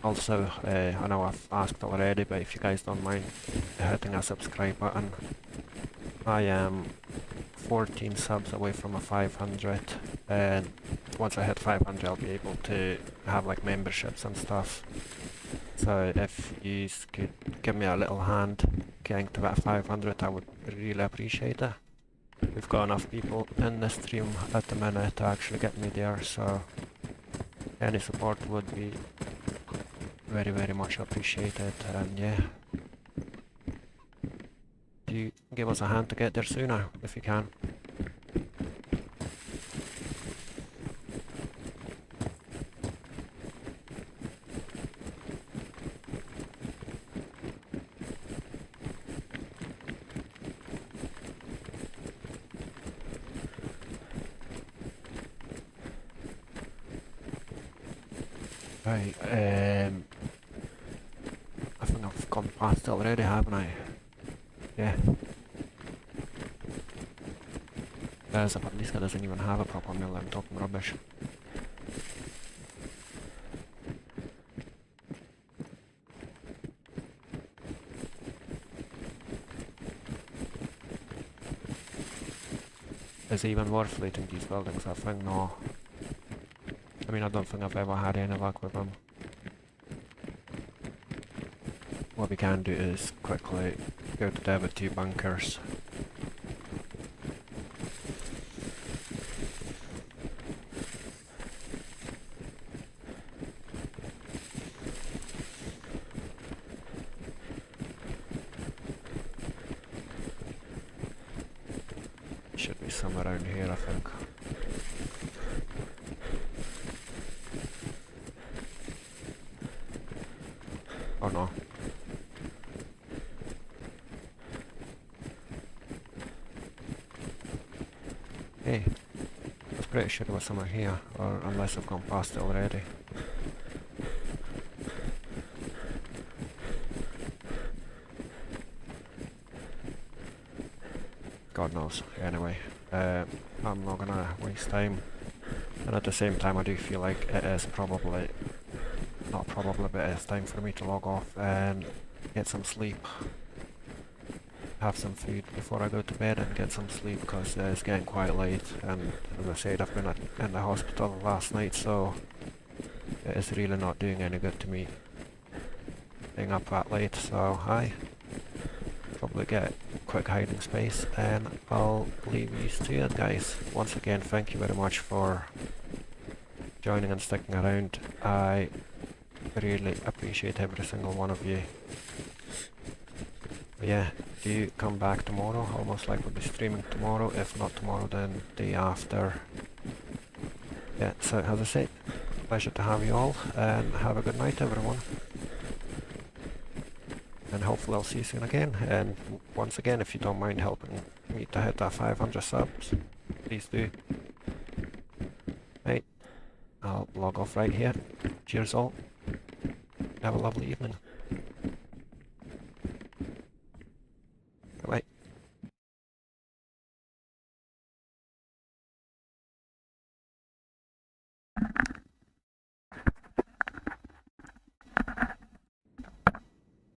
Also, I know I've asked already, but if you guys don't mind hitting a subscribe button. I am 14 subs away from a 500, and once I hit 500 I'll be able to have like memberships and stuff. So if you could give me a little hand getting to that 500, I would really appreciate it. We've got enough people in the stream at the minute to actually get me there, so any support would be very, very much appreciated. And yeah, do give us a hand to get there sooner if you can. Right, I think I've gone past it already, haven't I? Yeah. There's a, but this guy doesn't even have a proper mill, I'm talking rubbish. Is it even worth looting these buildings? I think no. I mean, I don't think I've ever had any luck with them. What we can do is quickly go to the other two bunkers. Should be somewhere around here, I think. Oh no. Hey, I was pretty sure there was somewhere here, or unless I've gone past it already. God knows. Anyway, I'm not gonna waste time, and at the same time I do feel like it is probably, not probably, but it's time for me to log off and get some sleep. Have some food before I go to bed and get some sleep, because it's getting quite late, and as I said, I've been in the hospital last night, so it is really not doing any good to me being up that late. So I probably get a quick hiding space and I'll leave these to it, guys. Once again, thank you very much for joining and sticking around. I really appreciate every single one of you. But yeah, do come back tomorrow. I'll most likely be streaming tomorrow. If not tomorrow, then day after. Yeah, so as I said, pleasure to have you all, and have a good night, everyone. And hopefully I'll see you soon again. And once again, if you don't mind helping me to hit that 500 subs, please do. Right, I'll log off right here. Cheers all. Have a lovely evening. Bye.